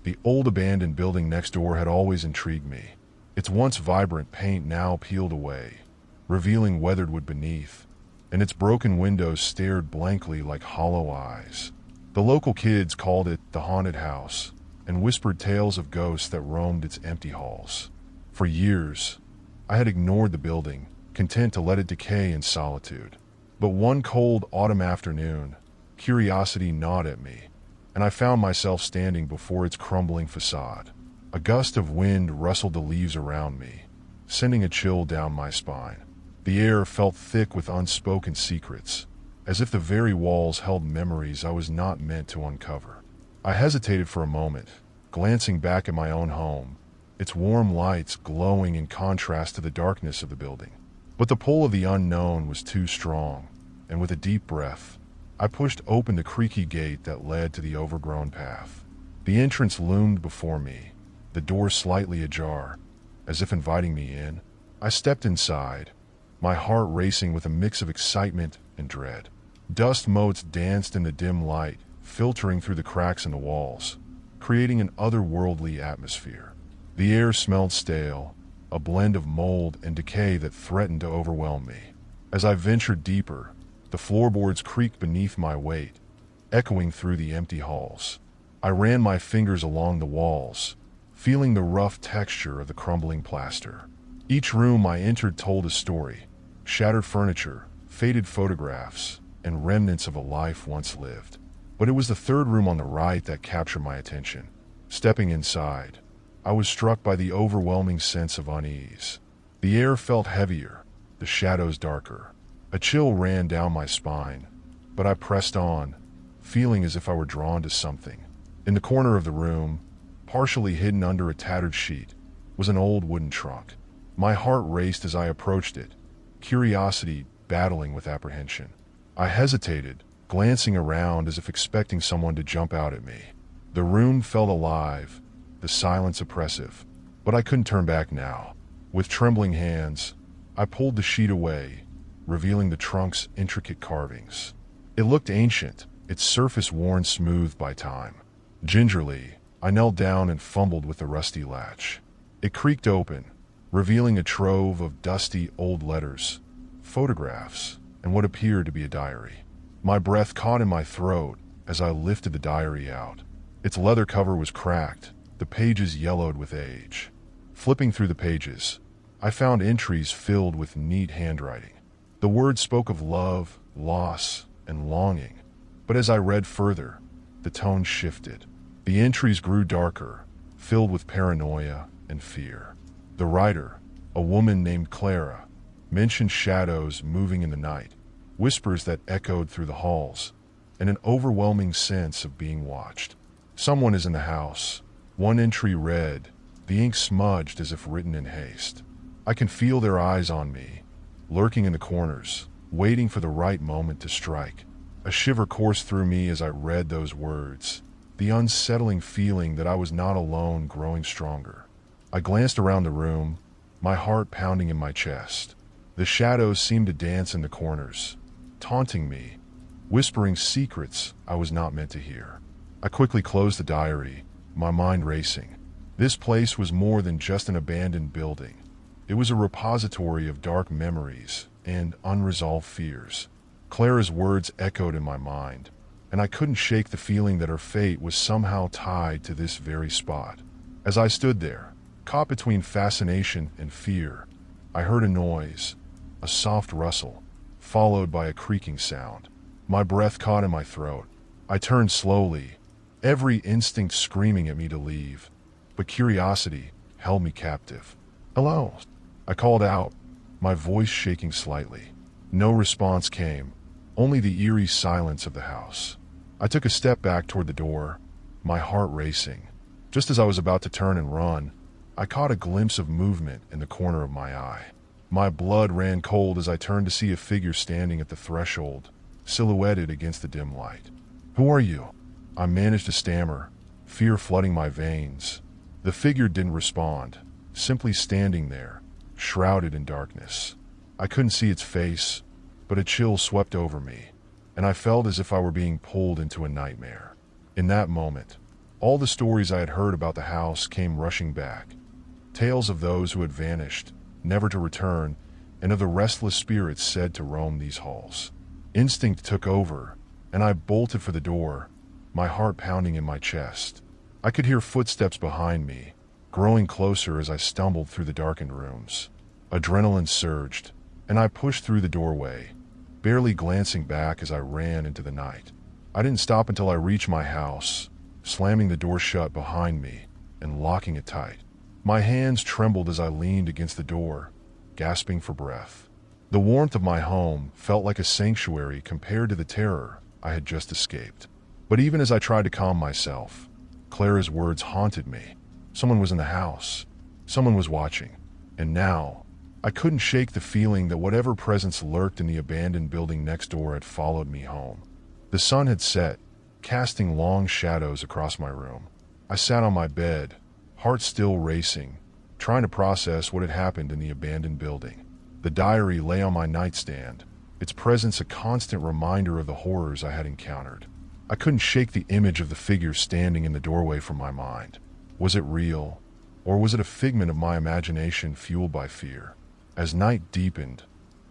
The old abandoned building next door had always intrigued me. Its once vibrant paint now peeled away, revealing weathered wood beneath, and its broken windows stared blankly like hollow eyes. The local kids called it the haunted house and whispered tales of ghosts that roamed its empty halls. For years, I had ignored the building, content to let it decay in solitude. But one cold autumn afternoon, curiosity gnawed at me, and I found myself standing before its crumbling facade. A gust of wind rustled the leaves around me, sending a chill down my spine. The air felt thick with unspoken secrets, as if the very walls held memories I was not meant to uncover. I hesitated for a moment, glancing back at my own home, its warm lights glowing in contrast to the darkness of the building. But the pull of the unknown was too strong, and with a deep breath, I pushed open the creaky gate that led to the overgrown path. The entrance loomed before me, the door slightly ajar, as if inviting me in. I stepped inside, my heart racing with a mix of excitement and dread. Dust motes danced in the dim light, filtering through the cracks in the walls, creating an otherworldly atmosphere. The air smelled stale, a blend of mold and decay that threatened to overwhelm me. As I ventured deeper, the floorboards creaked beneath my weight, echoing through the empty halls. I ran my fingers along the walls, feeling the rough texture of the crumbling plaster. Each room I entered told a story: shattered furniture, faded photographs, and remnants of a life once lived. But it was the third room on the right that captured my attention. Stepping inside, I was struck by the overwhelming sense of unease. The air felt heavier, the shadows darker. A chill ran down my spine, but I pressed on, feeling as if I were drawn to something. In the corner of the room, partially hidden under a tattered sheet, was an old wooden trunk. My heart raced as I approached it, curiosity battling with apprehension. I hesitated, glancing around as if expecting someone to jump out at me. The room felt alive, the silence oppressive, but I couldn't turn back now. With trembling hands, I pulled the sheet away, revealing the trunk's intricate carvings. It looked ancient, its surface worn smooth by time. Gingerly, I knelt down and fumbled with the rusty latch. It creaked open, revealing a trove of dusty old letters, photographs, and what appeared to be a diary. My breath caught in my throat as I lifted the diary out. Its leather cover was cracked, the pages yellowed with age. Flipping through the pages, I found entries filled with neat handwriting. The words spoke of love, loss, and longing, but as I read further, the tone shifted. The entries grew darker, filled with paranoia and fear. The writer, a woman named Clara, mentioned shadows moving in the night, whispers that echoed through the halls, and an overwhelming sense of being watched. Someone is in the house. One entry read, the ink smudged as if written in haste. I can feel their eyes on me, lurking in the corners, waiting for the right moment to strike. A shiver coursed through me as I read those words, the unsettling feeling that I was not alone growing stronger. I glanced around the room, my heart pounding in my chest. The shadows seemed to dance in the corners, taunting me, whispering secrets I was not meant to hear. I quickly closed the diary, my mind racing. This place was more than just an abandoned building. It was a repository of dark memories and unresolved fears. Clara's words echoed in my mind, and I couldn't shake the feeling that her fate was somehow tied to this very spot. As I stood there, caught between fascination and fear, I heard a noise, a soft rustle, followed by a creaking sound. My breath caught in my throat. I turned slowly, every instinct screaming at me to leave, but curiosity held me captive. "Hello," I called out, my voice shaking slightly. No response came, only the eerie silence of the house. I took a step back toward the door, my heart racing. Just as I was about to turn and run, I caught a glimpse of movement in the corner of my eye. My blood ran cold as I turned to see a figure standing at the threshold, silhouetted against the dim light. "Who are you?" I managed to stammer, fear flooding my veins. The figure didn't respond, simply standing there, shrouded in darkness. I couldn't see its face, but a chill swept over me, and I felt as if I were being pulled into a nightmare. In that moment, all the stories I had heard about the house came rushing back. Tales of those who had vanished, never to return, and of the restless spirits said to roam these halls. Instinct took over, and I bolted for the door, my heart pounding in my chest. I could hear footsteps behind me, growing closer as I stumbled through the darkened rooms. Adrenaline surged, and I pushed through the doorway, barely glancing back as I ran into the night. I didn't stop until I reached my house, slamming the door shut behind me and locking it tight. My hands trembled as I leaned against the door, gasping for breath. The warmth of my home felt like a sanctuary compared to the terror I had just escaped. But even as I tried to calm myself, Clara's words haunted me. Someone was in the house. Someone was watching. And now, I couldn't shake the feeling that whatever presence lurked in the abandoned building next door had followed me home. The sun had set, casting long shadows across my room. I sat on my bed, heart still racing, trying to process what had happened in the abandoned building. The diary lay on my nightstand, its presence a constant reminder of the horrors I had encountered. I couldn't shake the image of the figure standing in the doorway from my mind. Was it real, or was it a figment of my imagination fueled by fear? As night deepened,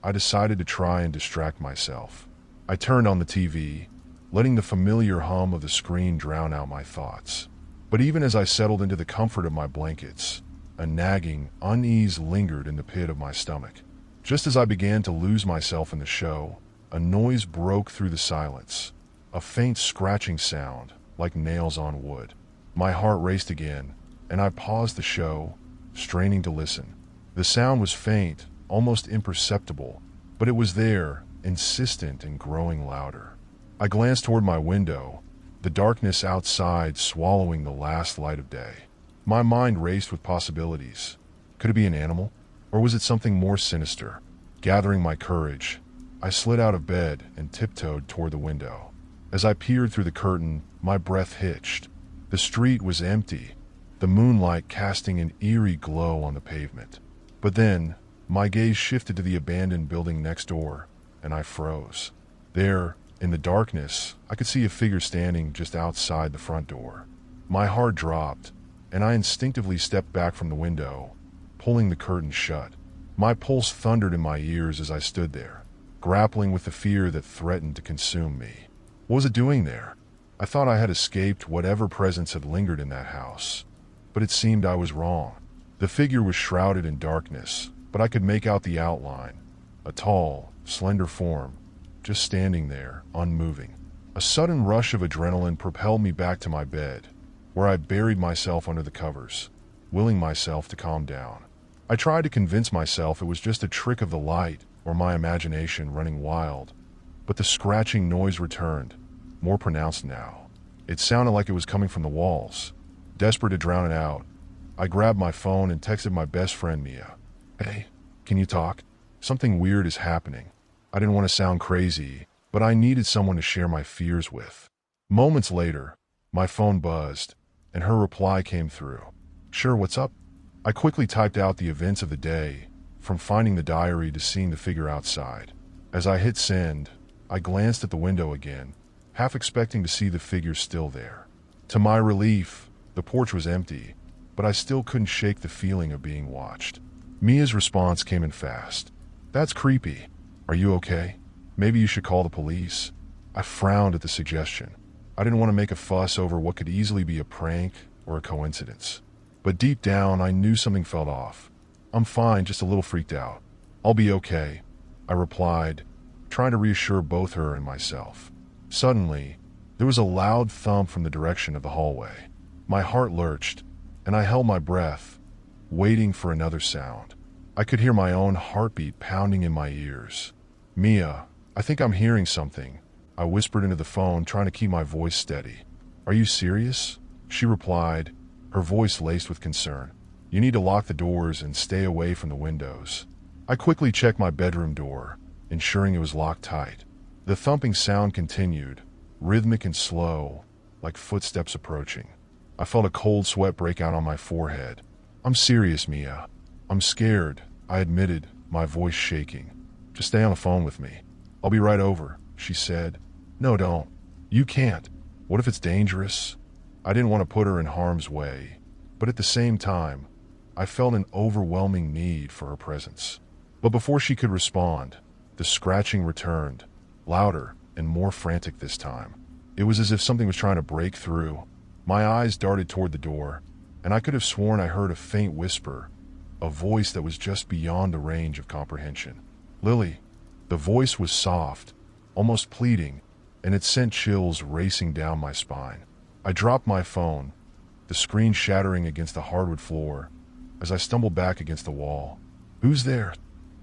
I decided to try and distract myself. I turned on the TV, letting the familiar hum of the screen drown out my thoughts. But even as I settled into the comfort of my blankets, a nagging unease lingered in the pit of my stomach. Just as I began to lose myself in the show, a noise broke through the silence, a faint scratching sound like nails on wood. My heart raced again, and I paused the show, straining to listen. The sound was faint, almost imperceptible, but it was there, insistent and growing louder. I glanced toward my window, the darkness outside swallowing the last light of day. My mind raced with possibilities. Could it be an animal? Or was it something more sinister? Gathering my courage, I slid out of bed and tiptoed toward the window. As I peered through the curtain, my breath hitched. The street was empty, the moonlight casting an eerie glow on the pavement. But then, my gaze shifted to the abandoned building next door, and I froze. There, in the darkness, I could see a figure standing just outside the front door. My heart dropped, and I instinctively stepped back from the window, pulling the curtain shut. My pulse thundered in my ears as I stood there, grappling with the fear that threatened to consume me. What was it doing there? I thought I had escaped whatever presence had lingered in that house, but it seemed I was wrong. The figure was shrouded in darkness, but I could make out the outline, a tall, slender form, just standing there, unmoving. A sudden rush of adrenaline propelled me back to my bed, where I buried myself under the covers, willing myself to calm down. I tried to convince myself it was just a trick of the light or my imagination running wild, but the scratching noise returned, more pronounced now. It sounded like it was coming from the walls. Desperate to drown it out, I grabbed my phone and texted my best friend Mia. "Hey, can you talk? Something weird is happening." I didn't want to sound crazy, but I needed someone to share my fears with. Moments later, my phone buzzed, and her reply came through. "Sure, what's up?" I quickly typed out the events of the day, from finding the diary to seeing the figure outside. As I hit send, I glanced at the window again, half expecting to see the figure still there. To my relief, the porch was empty, but I still couldn't shake the feeling of being watched. Mia's response came in fast. "That's creepy. Are you okay? Maybe you should call the police." I frowned at the suggestion. I didn't want to make a fuss over what could easily be a prank or a coincidence. But deep down, I knew something felt off. "I'm fine, just a little freaked out. I'll be okay," I replied, trying to reassure both her and myself. Suddenly, there was a loud thump from the direction of the hallway. My heart lurched, and I held my breath, waiting for another sound. I could hear my own heartbeat pounding in my ears. "Mia, I think I'm hearing something," I whispered into the phone, trying to keep my voice steady. "Are you serious?" she replied, her voice laced with concern. "You need to lock the doors and stay away from the windows." I quickly checked my bedroom door, ensuring it was locked tight. The thumping sound continued, rhythmic and slow, like footsteps approaching. I felt a cold sweat break out on my forehead. "I'm serious, Mia. I'm scared," I admitted, my voice shaking. "Just stay on the phone with me. I'll be right over," she said. "No, don't. You can't. What if it's dangerous?" I didn't want to put her in harm's way, but at the same time, I felt an overwhelming need for her presence. But before she could respond, the scratching returned, louder and more frantic this time. It was as if something was trying to break through. My eyes darted toward the door, and I could have sworn I heard a faint whisper, a voice that was just beyond the range of comprehension. "Lily." The voice was soft, almost pleading, and it sent chills racing down my spine. I dropped my phone, the screen shattering against the hardwood floor, as I stumbled back against the wall. "Who's there?"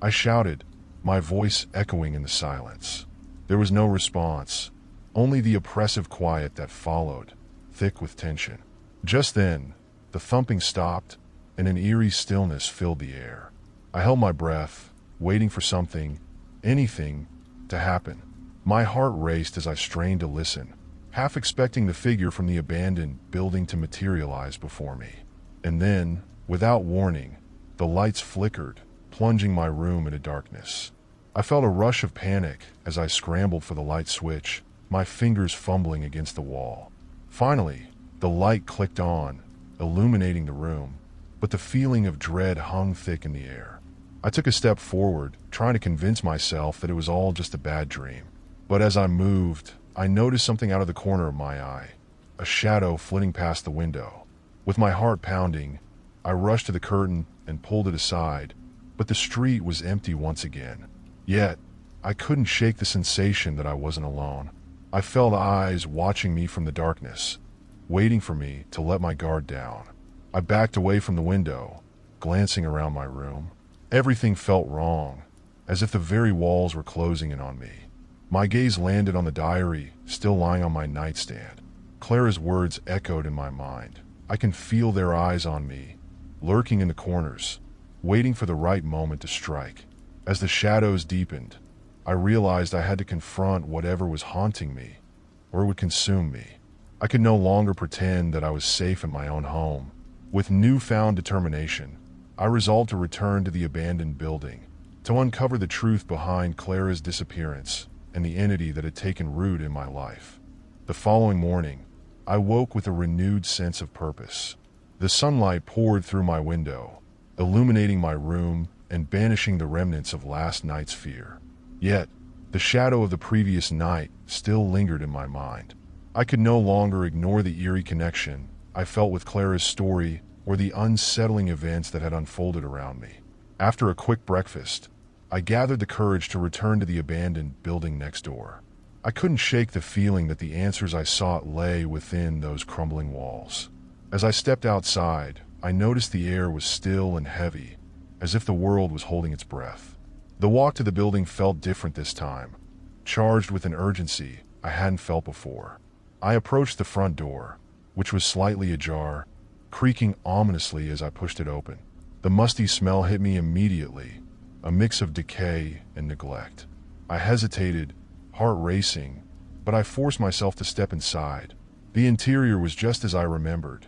I shouted, my voice echoing in the silence. There was no response, only the oppressive quiet that followed, thick with tension. Just then, the thumping stopped, and an eerie stillness filled the air. I held my breath, waiting for something, anything, to happen. My heart raced as I strained to listen, half expecting the figure from the abandoned building to materialize before me. And then, without warning, the lights flickered, plunging my room into darkness. I felt a rush of panic as I scrambled for the light switch, my fingers fumbling against the wall. Finally, the light clicked on, illuminating the room, but the feeling of dread hung thick in the air. I took a step forward, trying to convince myself that it was all just a bad dream. But as I moved, I noticed something out of the corner of my eye, a shadow flitting past the window. With my heart pounding, I rushed to the curtain and pulled it aside, but the street was empty once again. Yet, I couldn't shake the sensation that I wasn't alone. I felt eyes watching me from the darkness, waiting for me to let my guard down. I backed away from the window, glancing around my room. Everything felt wrong, as if the very walls were closing in on me. My gaze landed on the diary, still lying on my nightstand. Clara's words echoed in my mind. I can feel their eyes on me, lurking in the corners, waiting for the right moment to strike. As the shadows deepened, I realized I had to confront whatever was haunting me, or it would consume me. I could no longer pretend that I was safe in my own home. With newfound determination, I resolved to return to the abandoned building, to uncover the truth behind Clara's disappearance and the entity that had taken root in my life. The following morning, I woke with a renewed sense of purpose. The sunlight poured through my window, illuminating my room and banishing the remnants of last night's fear. Yet, the shadow of the previous night still lingered in my mind. I could no longer ignore the eerie connection I felt with Clara's story or the unsettling events that had unfolded around me. After a quick breakfast, I gathered the courage to return to the abandoned building next door. I couldn't shake the feeling that the answers I sought lay within those crumbling walls. As I stepped outside, I noticed the air was still and heavy, as if the world was holding its breath. The walk to the building felt different this time, charged with an urgency I hadn't felt before. I approached the front door, which was slightly ajar, creaking ominously as I pushed it open. The musty smell hit me immediately, a mix of decay and neglect. I hesitated, heart racing, but I forced myself to step inside. The interior was just as I remembered,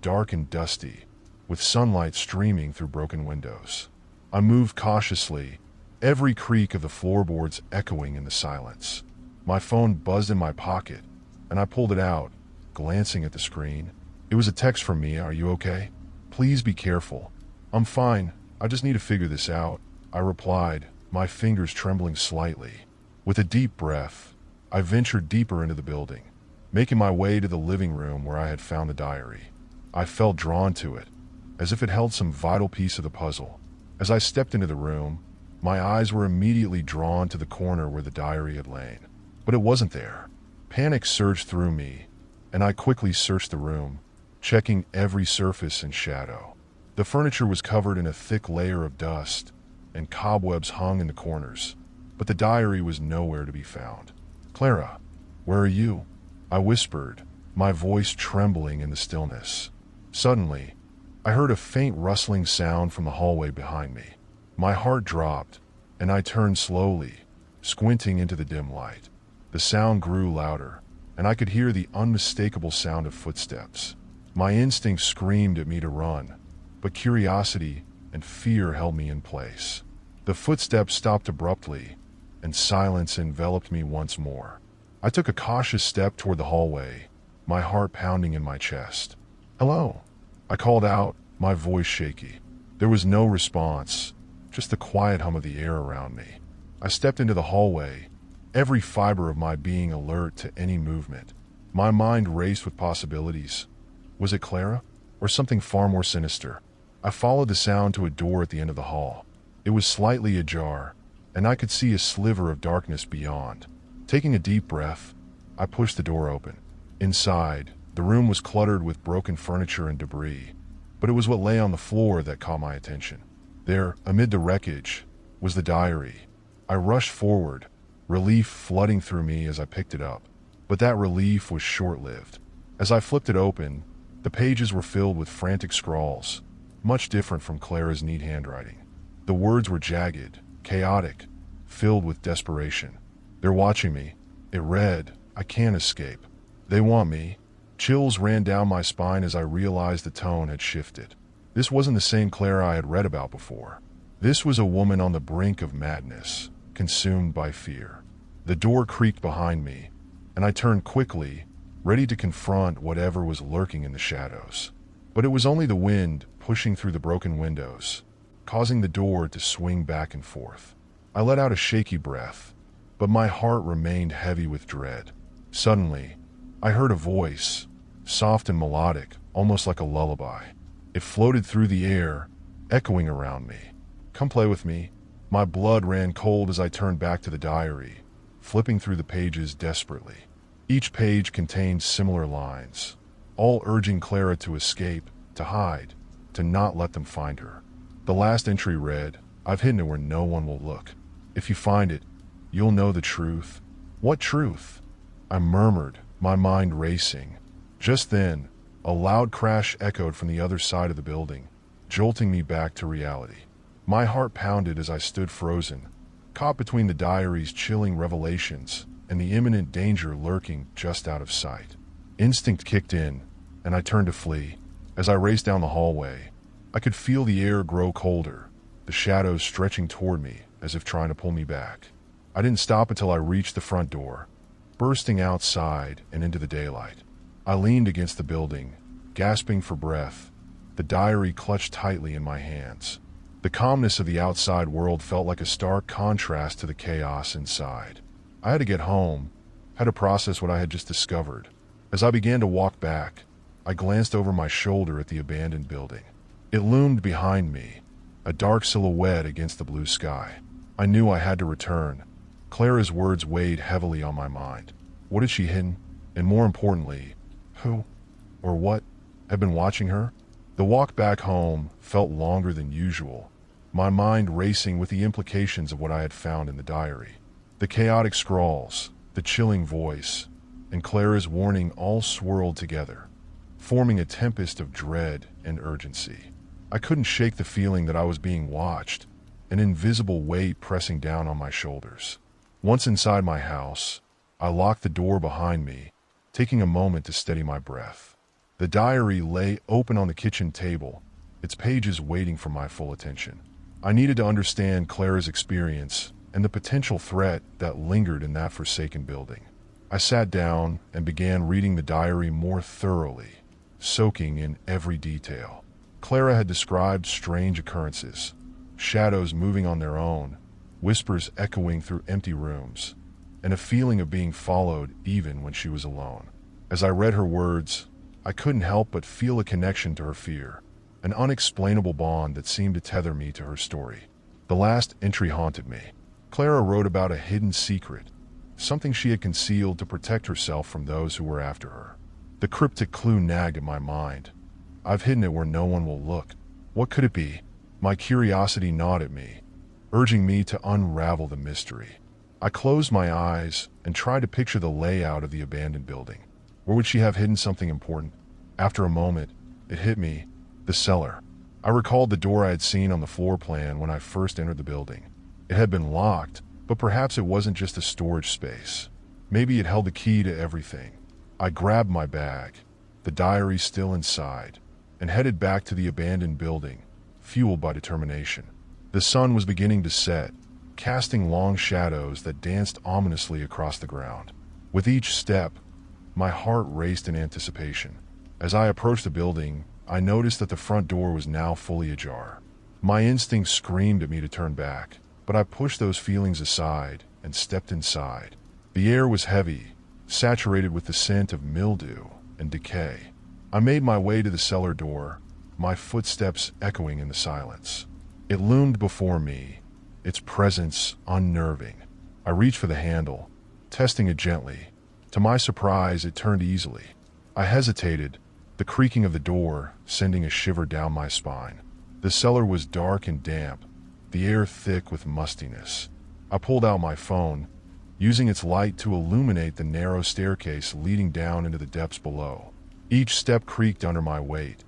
dark and dusty, with sunlight streaming through broken windows. I moved cautiously, every creak of the floorboards echoing in the silence. My phone buzzed in my pocket, and I pulled it out, glancing at the screen. It was a text from me. "Are you okay? Please be careful." "I'm fine. I just need to figure this out," I replied, my fingers trembling slightly. With a deep breath, I ventured deeper into the building, making my way to the living room where I had found the diary. I felt drawn to it, as if it held some vital piece of the puzzle. As I stepped into the room, my eyes were immediately drawn to the corner where the diary had lain. But it wasn't there. Panic surged through me, and I quickly searched the room, checking every surface and shadow. The furniture was covered in a thick layer of dust, and cobwebs hung in the corners, but the diary was nowhere to be found. "Clara, where are you?" I whispered, my voice trembling in the stillness. Suddenly, I heard a faint rustling sound from the hallway behind me. My heart dropped, and I turned slowly, squinting into the dim light. The sound grew louder, and I could hear the unmistakable sound of footsteps. My instinct screamed at me to run, but curiosity and fear held me in place. The footsteps stopped abruptly, and silence enveloped me once more. I took a cautious step toward the hallway, my heart pounding in my chest. "Hello," I called out, my voice shaky. There was no response, just the quiet hum of the air around me. I stepped into the hallway, every fiber of my being alert to any movement. My mind raced with possibilities. Was it Clara, or something far more sinister? I followed the sound to a door at the end of the hall. It was slightly ajar, and I could see a sliver of darkness beyond. Taking a deep breath, I pushed the door open. Inside, the room was cluttered with broken furniture and debris, but it was what lay on the floor that caught my attention. There, amid the wreckage, was the diary. I rushed forward, relief flooding through me as I picked it up. But that relief was short-lived. As I flipped it open, the pages were filled with frantic scrawls, much different from Clara's neat handwriting. The words were jagged, chaotic, filled with desperation. "They're watching me," it read. "I can't escape. They want me." Chills ran down my spine as I realized the tone had shifted. This wasn't the same Clara I had read about before. This was a woman on the brink of madness, consumed by fear. The door creaked behind me, and I turned quickly, ready to confront whatever was lurking in the shadows. But it was only the wind pushing through the broken windows, causing the door to swing back and forth. I let out a shaky breath, but my heart remained heavy with dread. Suddenly, I heard a voice, soft and melodic, almost like a lullaby. It floated through the air, echoing around me. "Come play with me." My blood ran cold as I turned back to the diary, flipping through the pages desperately. Each page contained similar lines, all urging Clara to escape, to hide, to not let them find her. The last entry read, "I've hidden it where no one will look. If you find it, you'll know the truth." "What truth?" I murmured, my mind racing. Just then, a loud crash echoed from the other side of the building, jolting me back to reality. My heart pounded as I stood frozen, caught between the diary's chilling revelations and the imminent danger lurking just out of sight. Instinct kicked in, and I turned to flee. As I raced down the hallway, I could feel the air grow colder, the shadows stretching toward me as if trying to pull me back. I didn't stop until I reached the front door, bursting outside and into the daylight. I leaned against the building, gasping for breath, the diary clutched tightly in my hands. The calmness of the outside world felt like a stark contrast to the chaos inside. I had to get home, had to process what I had just discovered. As I began to walk back, I glanced over my shoulder at the abandoned building. It loomed behind me, a dark silhouette against the blue sky. I knew I had to return. Clara's words weighed heavily on my mind. What had she hidden? And more importantly, who or what had been watching her? The walk back home felt longer than usual, my mind racing with the implications of what I had found in the diary. The chaotic scrawls, the chilling voice, and Clara's warning all swirled together, forming a tempest of dread and urgency. I couldn't shake the feeling that I was being watched, an invisible weight pressing down on my shoulders. Once inside my house, I locked the door behind me, taking a moment to steady my breath. The diary lay open on the kitchen table, its pages waiting for my full attention. I needed to understand Clara's experience and the potential threat that lingered in that forsaken building. I sat down and began reading the diary more thoroughly, soaking in every detail. Clara had described strange occurrences, shadows moving on their own, whispers echoing through empty rooms, and a feeling of being followed even when she was alone. As I read her words, I couldn't help but feel a connection to her fear, an unexplainable bond that seemed to tether me to her story. The last entry haunted me. Clara wrote about a hidden secret, something she had concealed to protect herself from those who were after her. The cryptic clue nagged at my mind. I've hidden it where no one will look. What could it be? My curiosity gnawed at me, urging me to unravel the mystery. I closed my eyes and tried to picture the layout of the abandoned building. Where would she have hidden something important? After a moment, it hit me: the cellar. I recalled the door I had seen on the floor plan when I first entered the building. It had been locked, but perhaps it wasn't just a storage space. Maybe it held the key to everything. I grabbed my bag, the diary still inside, and headed back to the abandoned building, fueled by determination. The sun was beginning to set, casting long shadows that danced ominously across the ground. With each step, my heart raced in anticipation. As I approached the building, I noticed that the front door was now fully ajar. My instincts screamed at me to turn back, but I pushed those feelings aside and stepped inside. The air was heavy, saturated with the scent of mildew and decay. I made my way to the cellar door, my footsteps echoing in the silence. It loomed before me, its presence unnerving. I reached for the handle, testing it gently. To my surprise, it turned easily. I hesitated, the creaking of the door sending a shiver down my spine. The cellar was dark and damp, the air thick with mustiness. I pulled out my phone, using its light to illuminate the narrow staircase leading down into the depths below. Each step creaked under my weight,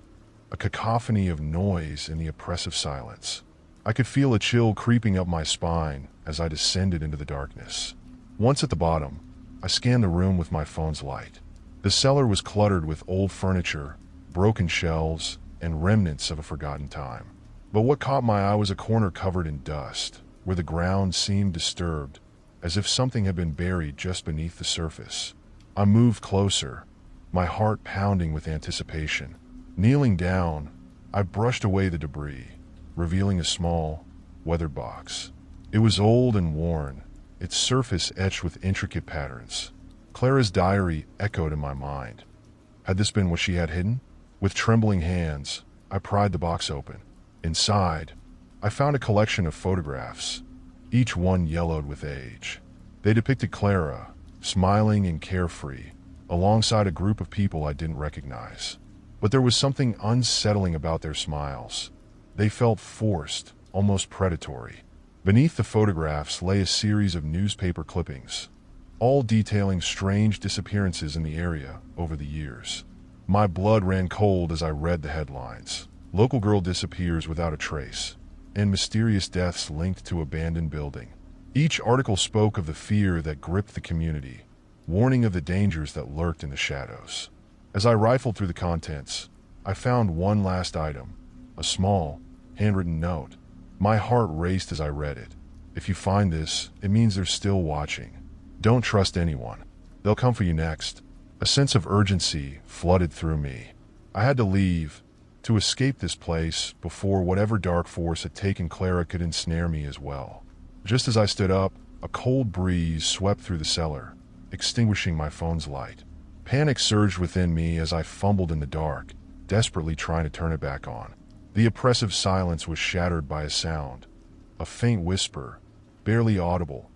a cacophony of noise in the oppressive silence. I could feel a chill creeping up my spine as I descended into the darkness. Once at the bottom, I scanned the room with my phone's light. The cellar was cluttered with old furniture, broken shelves, and remnants of a forgotten time. But what caught my eye was a corner covered in dust, where the ground seemed disturbed, as if something had been buried just beneath the surface. I moved closer, my heart pounding with anticipation. Kneeling down, I brushed away the debris, revealing a small, weathered box. It was old and worn, its surface etched with intricate patterns. Clara's diary echoed in my mind. Had this been what she had hidden? With trembling hands, I pried the box open. Inside, I found a collection of photographs, each one yellowed with age. They depicted Clara, smiling and carefree, alongside a group of people I didn't recognize. But there was something unsettling about their smiles. They felt forced, almost predatory. Beneath the photographs lay a series of newspaper clippings, all detailing strange disappearances in the area over the years. My blood ran cold as I read the headlines. Local girl disappears without a trace, and mysterious deaths linked to abandoned building. Each article spoke of the fear that gripped the community, warning of the dangers that lurked in the shadows. As I rifled through the contents, I found one last item, a small, handwritten note. My heart raced as I read it. If you find this, it means they're still watching. Don't trust anyone. They'll come for you next. A sense of urgency flooded through me. I had to leave, to escape this place before whatever dark force had taken Clara could ensnare me as well. Just as I stood up, a cold breeze swept through the cellar, extinguishing my phone's light. Panic surged within me as I fumbled in the dark, desperately trying to turn it back on. The oppressive silence was shattered by a sound, a faint whisper, barely audible,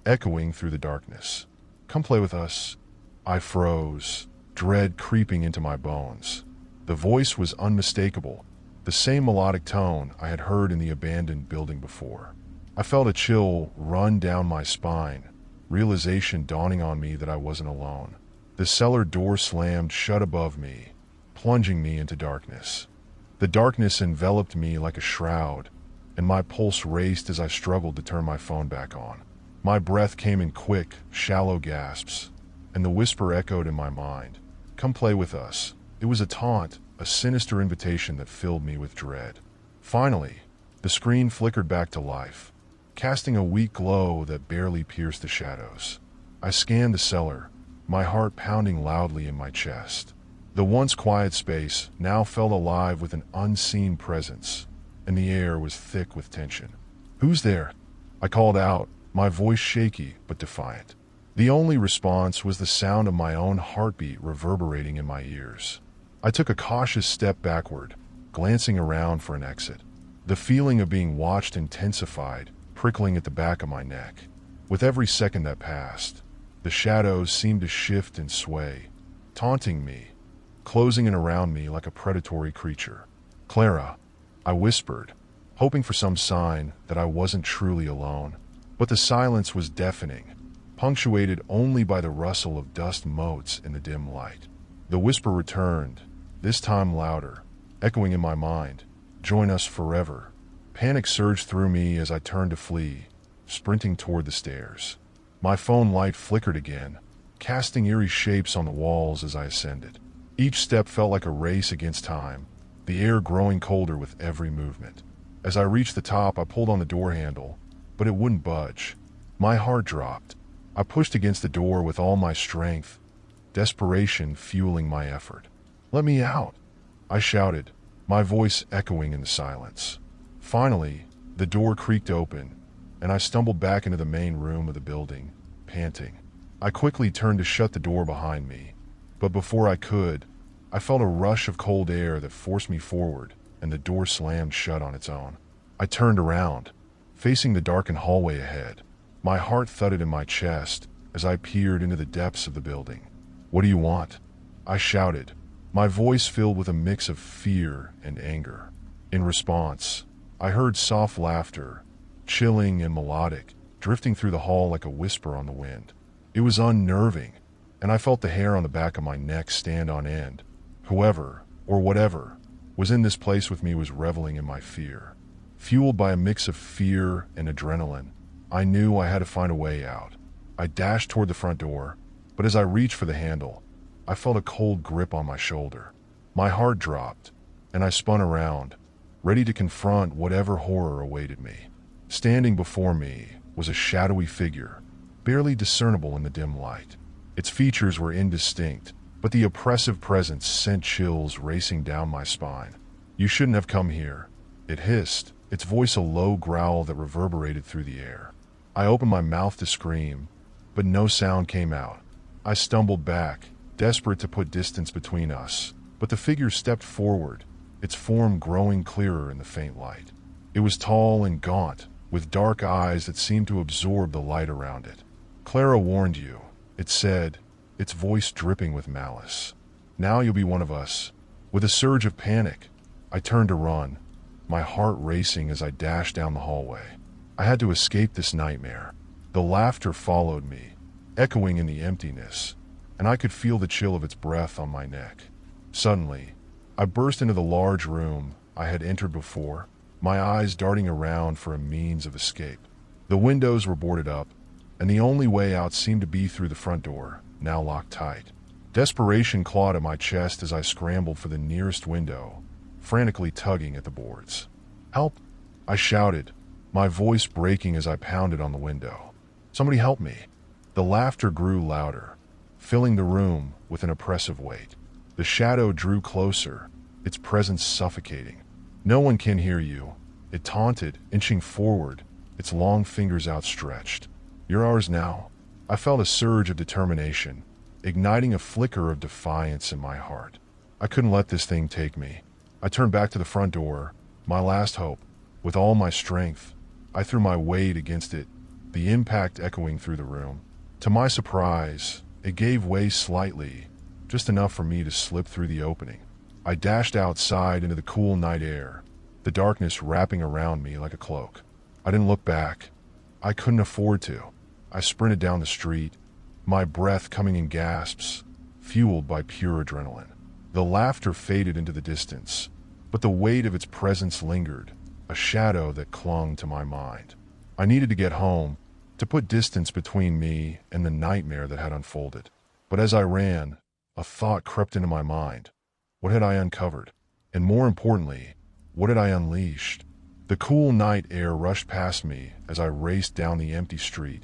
echoing through the darkness. "Come play with us." I froze, dread creeping into my bones. The voice was unmistakable, the same melodic tone I had heard in the abandoned building before. I felt a chill run down my spine, realization dawning on me that I wasn't alone. The cellar door slammed shut above me, plunging me into darkness. The darkness enveloped me like a shroud, and my pulse raced as I struggled to turn my phone back on. My breath came in quick, shallow gasps, and the whisper echoed in my mind, "Come play with us." It was a taunt, a sinister invitation that filled me with dread. Finally, the screen flickered back to life, casting a weak glow that barely pierced the shadows. I scanned the cellar, my heart pounding loudly in my chest. The once quiet space now felt alive with an unseen presence, and the air was thick with tension. "Who's there?" I called out, my voice shaky but defiant. The only response was the sound of my own heartbeat reverberating in my ears. I took a cautious step backward, glancing around for an exit. The feeling of being watched intensified, prickling at the back of my neck. With every second that passed, the shadows seemed to shift and sway, taunting me, closing in around me like a predatory creature. "Clara," I whispered, hoping for some sign that I wasn't truly alone. But the silence was deafening, punctuated only by the rustle of dust motes in the dim light. The whisper returned, this time louder, echoing in my mind, "Join us forever." Panic surged through me as I turned to flee, sprinting toward the stairs. My phone light flickered again, casting eerie shapes on the walls as I ascended. Each step felt like a race against time, the air growing colder with every movement. As I reached the top, I pulled on the door handle, but it wouldn't budge. My heart dropped. I pushed against the door with all my strength, desperation fueling my effort. "Let me out," I shouted, my voice echoing in the silence. Finally, the door creaked open, and I stumbled back into the main room of the building, panting. I quickly turned to shut the door behind me, but before I could, I felt a rush of cold air that forced me forward, and the door slammed shut on its own. I turned around, facing the darkened hallway ahead. My heart thudded in my chest as I peered into the depths of the building. "What do you want?" I shouted, my voice filled with a mix of fear and anger. In response, I heard soft laughter, chilling and melodic, drifting through the hall like a whisper on the wind. It was unnerving, and I felt the hair on the back of my neck stand on end. Whoever, or whatever, was in this place with me was reveling in my fear. Fueled by a mix of fear and adrenaline, I knew I had to find a way out. I dashed toward the front door, but as I reached for the handle, I felt a cold grip on my shoulder. My heart dropped, and I spun around, ready to confront whatever horror awaited me. Standing before me was a shadowy figure, barely discernible in the dim light. Its features were indistinct, but the oppressive presence sent chills racing down my spine. "You shouldn't have come here," it hissed, its voice a low growl that reverberated through the air. I opened my mouth to scream, but no sound came out. I stumbled back, desperate to put distance between us, but the figure stepped forward, its form growing clearer in the faint light. It was tall and gaunt, with dark eyes that seemed to absorb the light around it. "Clara warned you," it said, its voice dripping with malice. "Now you'll be one of us." With a surge of panic, I turned to run, my heart racing as I dashed down the hallway. I had to escape this nightmare. The laughter followed me, echoing in the emptiness, and I could feel the chill of its breath on my neck. Suddenly, I burst into the large room I had entered before, my eyes darting around for a means of escape. The windows were boarded up, and the only way out seemed to be through the front door, now locked tight. Desperation clawed at my chest as I scrambled for the nearest window, frantically tugging at the boards. "Help!" I shouted, my voice breaking as I pounded on the window. "Somebody help me!" The laughter grew louder, filling the room with an oppressive weight. The shadow drew closer, its presence suffocating. "No one can hear you," it taunted, inching forward, its long fingers outstretched. "You're ours now." I felt a surge of determination, igniting a flicker of defiance in my heart. I couldn't let this thing take me. I turned back to the front door, my last hope. With all my strength, I threw my weight against it, the impact echoing through the room. To my surprise, it gave way slightly, just enough for me to slip through the opening. I dashed outside into the cool night air, the darkness wrapping around me like a cloak. I didn't look back. I couldn't afford to. I sprinted down the street, my breath coming in gasps, fueled by pure adrenaline. The laughter faded into the distance, but the weight of its presence lingered, a shadow that clung to my mind. I needed to get home, to put distance between me and the nightmare that had unfolded. But as I ran, a thought crept into my mind. What had I uncovered? And more importantly, what had I unleashed? The cool night air rushed past me as I raced down the empty street,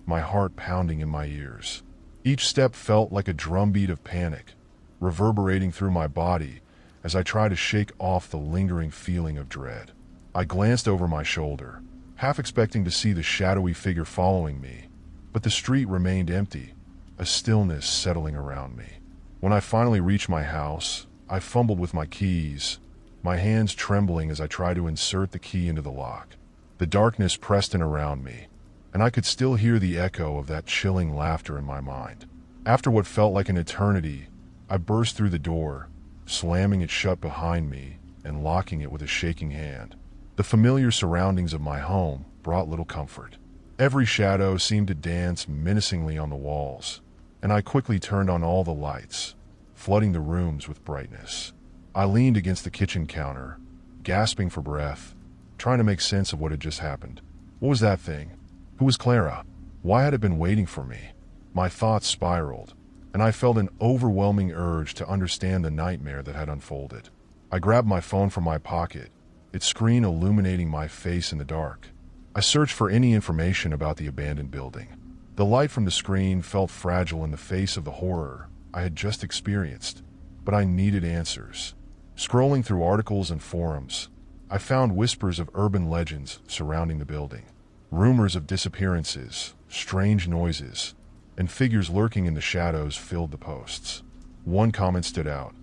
my heart pounding in my ears. Each step felt like a drumbeat of panic, reverberating through my body as I tried to shake off the lingering feeling of dread. I glanced over my shoulder, half expecting to see the shadowy figure following me, but the street remained empty, a stillness settling around me. When I finally reached my house, I fumbled with my keys, my hands trembling as I tried to insert the key into the lock. The darkness pressed in around me, and I could still hear the echo of that chilling laughter in my mind. After what felt like an eternity, I burst through the door, slamming it shut behind me and locking it with a shaking hand. The familiar surroundings of my home brought little comfort. Every shadow seemed to dance menacingly on the walls, and I quickly turned on all the lights, flooding the rooms with brightness. I leaned against the kitchen counter, gasping for breath, trying to make sense of what had just happened. What was that thing? Who was Clara? Why had it been waiting for me? My thoughts spiraled, and I felt an overwhelming urge to understand the nightmare that had unfolded. I grabbed my phone from my pocket, its screen illuminating my face in the dark. I searched for any information about the abandoned building. The light from the screen felt fragile in the face of the horror I had just experienced, but I needed answers. Scrolling through articles and forums, I found whispers of urban legends surrounding the building. Rumors of disappearances, strange noises, and figures lurking in the shadows filled the posts. One comment stood out.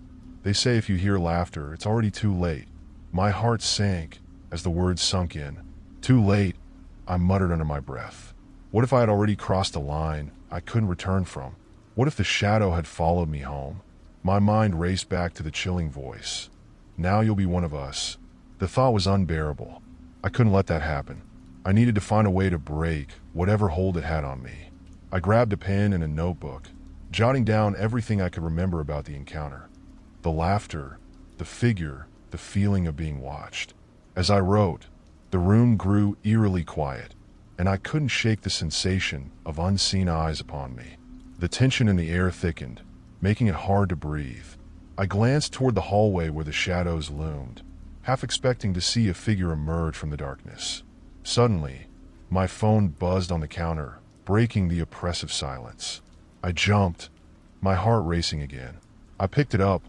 They say if you hear laughter, it's already too late. My heart sank as the words sunk in. Too late, I muttered under my breath. What if I had already crossed a line I couldn't return from? What if the shadow had followed me home? My mind raced back to the chilling voice. Now you'll be one of us. The thought was unbearable. I couldn't let that happen. I needed to find a way to break whatever hold it had on me. I grabbed a pen and a notebook, jotting down everything I could remember about the encounter. The laughter, the figure, the feeling of being watched. As I wrote, the room grew eerily quiet, and I couldn't shake the sensation of unseen eyes upon me. The tension in the air thickened, making it hard to breathe. I glanced toward the hallway where the shadows loomed, half expecting to see a figure emerge from the darkness. Suddenly, my phone buzzed on the counter, breaking the oppressive silence. I jumped, my heart racing again. I picked it up,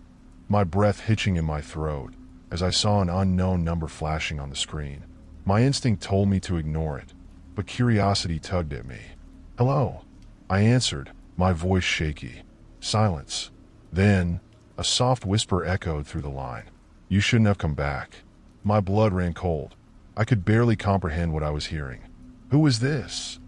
my breath hitching in my throat, as I saw an unknown number flashing on the screen. My instinct told me to ignore it, but curiosity tugged at me. Hello, I answered, my voice shaky. Silence. Then, a soft whisper echoed through the line. You shouldn't have come back. My blood ran cold. I could barely comprehend what I was hearing. Who is this?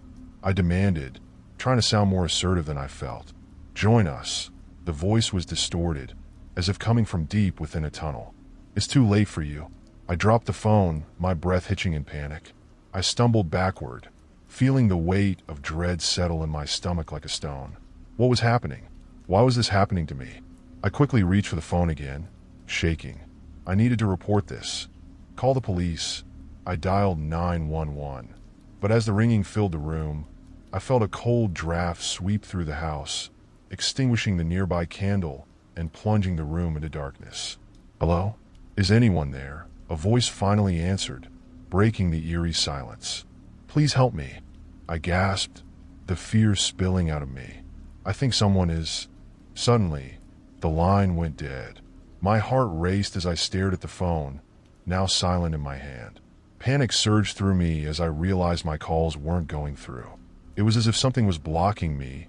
I demanded, trying to sound more assertive than I felt. Join us. The voice was distorted, as if coming from deep within a tunnel. It's too late for you. I dropped the phone, my breath hitching in panic. I stumbled backward, feeling the weight of dread settle in my stomach like a stone. What was happening? Why was this happening to me? I quickly reached for the phone again, shaking. I needed to report this. Call the police. I dialed 911. But as the ringing filled the room, I felt a cold draft sweep through the house, extinguishing the nearby candle and plunging the room into darkness. Hello? Is anyone there? A voice finally answered, breaking the eerie silence. Please help me. I gasped, the fear spilling out of me. I think someone is... Suddenly, the line went dead. My heart raced as I stared at the phone, now silent in my hand. Panic surged through me as I realized my calls weren't going through. It was as if something was blocking me,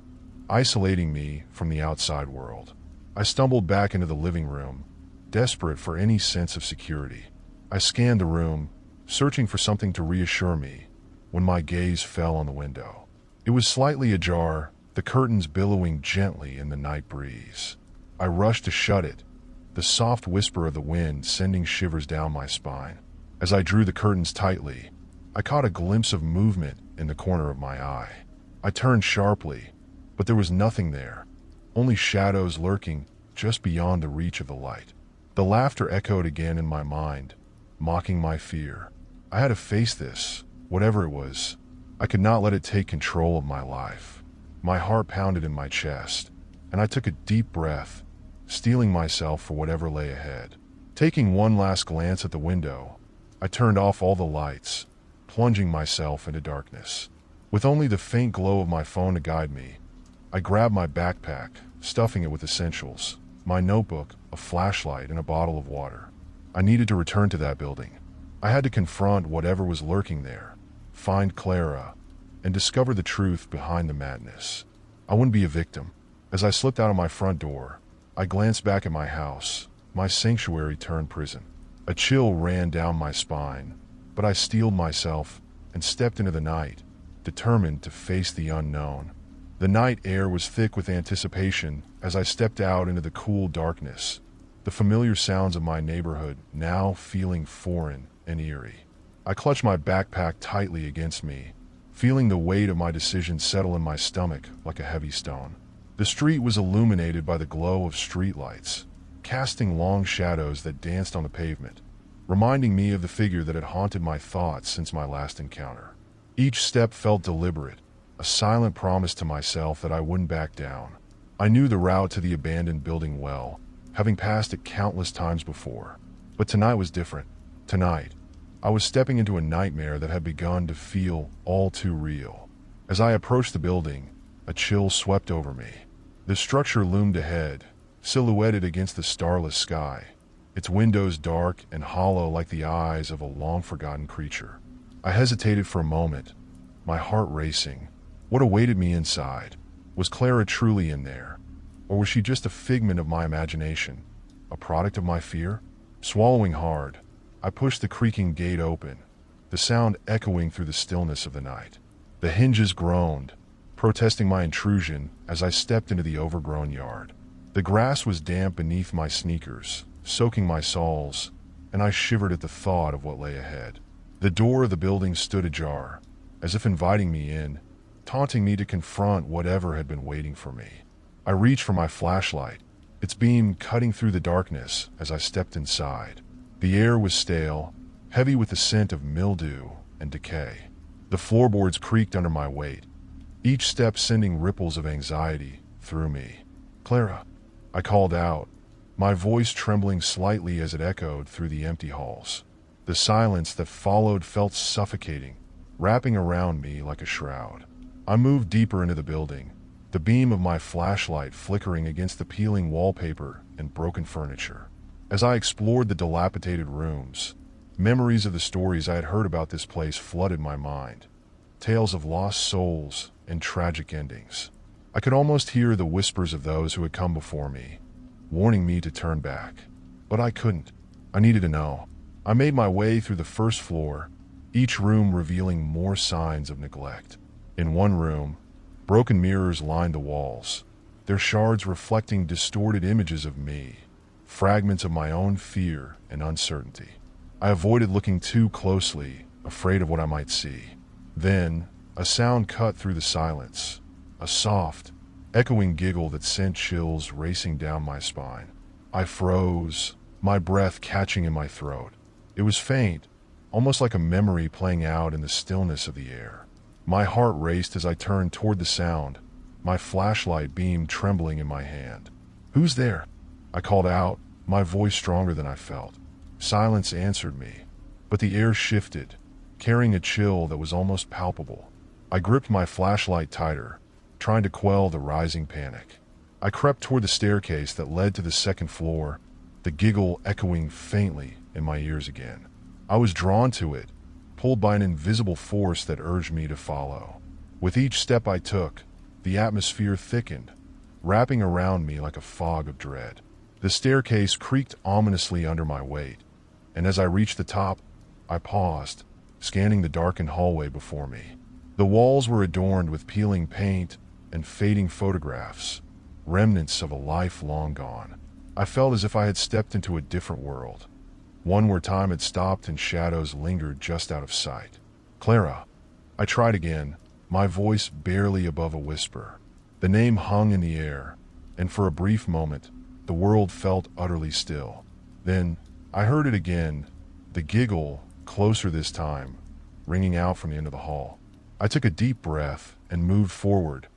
isolating me from the outside world. I stumbled back into the living room, desperate for any sense of security. I scanned the room, searching for something to reassure me, when my gaze fell on the window. It was slightly ajar, the curtains billowing gently in the night breeze. I rushed to shut it, the soft whisper of the wind sending shivers down my spine. As I drew the curtains tightly, I caught a glimpse of movement in the corner of my eye. I turned sharply, but there was nothing there, only shadows lurking just beyond the reach of the light. The laughter echoed again in my mind, mocking my fear. I had to face this, whatever it was. I could not let it take control of my life. My heart pounded in my chest, and I took a deep breath, steeling myself for whatever lay ahead. Taking one last glance at the window, I turned off all the lights, plunging myself into darkness. With only the faint glow of my phone to guide me, I grabbed my backpack, stuffing it with essentials, my notebook, a flashlight, and a bottle of water. I needed to return to that building. I had to confront whatever was lurking there, find Clara, and discover the truth behind the madness. I wouldn't be a victim. As I slipped out of my front door, I glanced back at my house, my sanctuary turned prison. A chill ran down my spine, but I steeled myself and stepped into the night, determined to face the unknown. The night air was thick with anticipation as I stepped out into the cool darkness, the familiar sounds of my neighborhood now feeling foreign and eerie. I clutched my backpack tightly against me, feeling the weight of my decision settle in my stomach like a heavy stone. The street was illuminated by the glow of streetlights, casting long shadows that danced on the pavement, reminding me of the figure that had haunted my thoughts since my last encounter. Each step felt deliberate, a silent promise to myself that I wouldn't back down. I knew the route to the abandoned building well, having passed it countless times before. But tonight was different. Tonight, I was stepping into a nightmare that had begun to feel all too real. As I approached the building, a chill swept over me. The structure loomed ahead, silhouetted against the starless sky, its windows dark and hollow like the eyes of a long-forgotten creature. I hesitated for a moment, my heart racing. What awaited me inside? Was Clara truly in there? Or was she just a figment of my imagination, a product of my fear? Swallowing hard, I pushed the creaking gate open, the sound echoing through the stillness of the night. The hinges groaned, protesting my intrusion as I stepped into the overgrown yard. The grass was damp beneath my sneakers, soaking my soles, and I shivered at the thought of what lay ahead. The door of the building stood ajar, as if inviting me in, taunting me to confront whatever had been waiting for me. I reached for my flashlight, its beam cutting through the darkness as I stepped inside. The air was stale, heavy with the scent of mildew and decay. The floorboards creaked under my weight, each step sending ripples of anxiety through me. "Clara," I called out, my voice trembling slightly as it echoed through the empty halls. The silence that followed felt suffocating, wrapping around me like a shroud. I moved deeper into the building, the beam of my flashlight flickering against the peeling wallpaper and broken furniture. As I explored the dilapidated rooms, memories of the stories I had heard about this place flooded my mind. Tales of lost souls and tragic endings. I could almost hear the whispers of those who had come before me, warning me to turn back. But I couldn't. I needed to know. I made my way through the first floor, each room revealing more signs of neglect. In one room, broken mirrors lined the walls, their shards reflecting distorted images of me, fragments of my own fear and uncertainty. I avoided looking too closely, afraid of what I might see. Then, a sound cut through the silence, a soft, echoing giggle that sent chills racing down my spine. I froze, my breath catching in my throat. It was faint, almost like a memory playing out in the stillness of the air. My heart raced as I turned toward the sound, my flashlight beam trembling in my hand. "Who's there?" I called out, my voice stronger than I felt. Silence answered me, but the air shifted, carrying a chill that was almost palpable. I gripped my flashlight tighter, trying to quell the rising panic. I crept toward the staircase that led to the second floor, the giggle echoing faintly in my ears again. I was drawn to it, pulled by an invisible force that urged me to follow. With each step I took, the atmosphere thickened, wrapping around me like a fog of dread. The staircase creaked ominously under my weight, and as I reached the top, I paused, scanning the darkened hallway before me. The walls were adorned with peeling paint and fading photographs, remnants of a life long gone. I felt as if I had stepped into a different world, one where time had stopped and shadows lingered just out of sight. Clara. I tried again, my voice barely above a whisper. The name hung in the air, and for a brief moment, the world felt utterly still. Then, I heard it again, the giggle, closer this time, ringing out from the end of the hall. I took a deep breath and moved forward,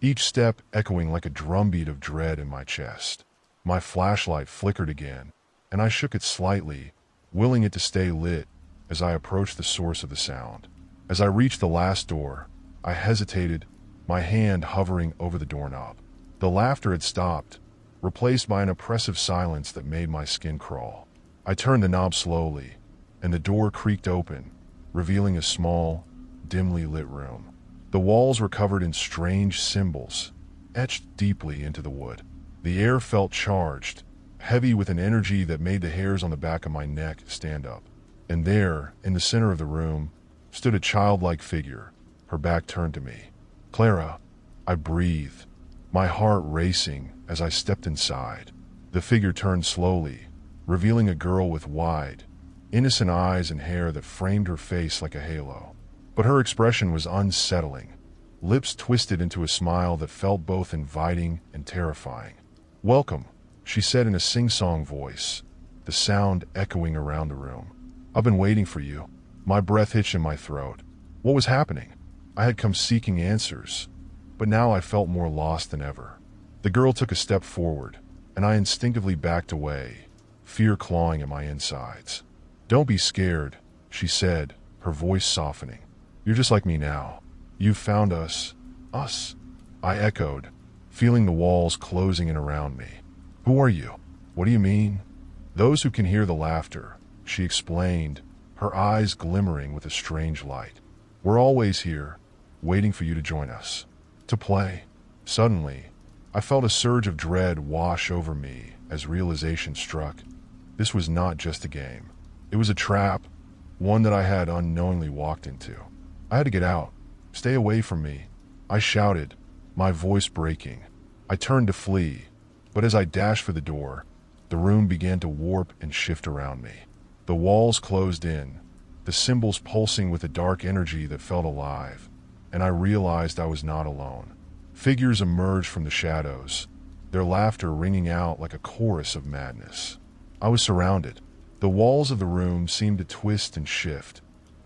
each step echoing like a drumbeat of dread in my chest. My flashlight flickered again, and I shook it slightly, willing it to stay lit as I approached the source of the sound. As I reached the last door, I hesitated, my hand hovering over the doorknob. The laughter had stopped, replaced by an oppressive silence that made my skin crawl. I turned the knob slowly, and the door creaked open, revealing a small, dimly lit room. The walls were covered in strange symbols, etched deeply into the wood. The air felt charged, heavy with an energy that made the hairs on the back of my neck stand up. And there, in the center of the room, stood a childlike figure, her back turned to me. Clara, I breathed, my heart racing as I stepped inside. The figure turned slowly, revealing a girl with wide, innocent eyes and hair that framed her face like a halo. But her expression was unsettling, lips twisted into a smile that felt both inviting and terrifying. Welcome, she said in a sing-song voice, the sound echoing around the room. I've been waiting for you. My breath hitched in my throat. What was happening? I had come seeking answers, but now I felt more lost than ever. The girl took a step forward, and I instinctively backed away, fear clawing at my insides. Don't be scared, she said, her voice softening. You're just like me now. You've found us. Us? I echoed, feeling the walls closing in around me. Who are you? What do you mean? Those who can hear the laughter, she explained, her eyes glimmering with a strange light. We're always here, waiting for you to join us. To play. Suddenly, I felt a surge of dread wash over me as realization struck. This was not just a game. It was a trap, one that I had unknowingly walked into. I had to get out. Stay away from me. I shouted, my voice breaking. I turned to flee, but as I dashed for the door, the room began to warp and shift around me. The walls closed in, the symbols pulsing with a dark energy that felt alive, and I realized I was not alone. Figures emerged from the shadows, their laughter ringing out like a chorus of madness. I was surrounded. The walls of the room seemed to twist and shift,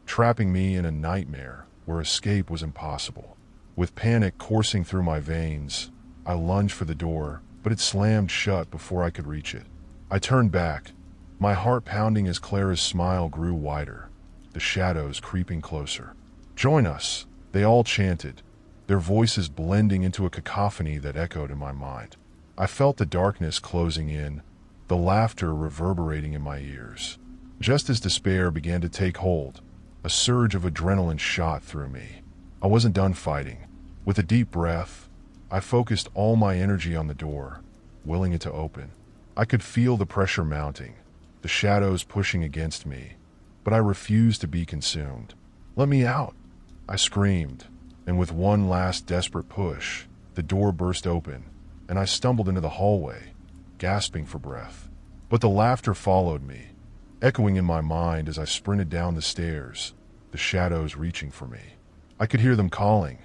trapping me in a nightmare where escape was impossible. With panic coursing through my veins, I lunged for the door, but it slammed shut before I could reach it. I turned back, my heart pounding as Clara's smile grew wider, the shadows creeping closer. Join us, they all chanted, their voices blending into a cacophony that echoed in my mind. I felt the darkness closing in, the laughter reverberating in my ears. Just as despair began to take hold, a surge of adrenaline shot through me. I wasn't done fighting. With a deep breath, I focused all my energy on the door, willing it to open. I could feel the pressure mounting, the shadows pushing against me, but I refused to be consumed. Let me out, I screamed, and with one last desperate push, the door burst open, and I stumbled into the hallway, gasping for breath. But the laughter followed me, echoing in my mind as I sprinted down the stairs, the shadows reaching for me. I could hear them calling,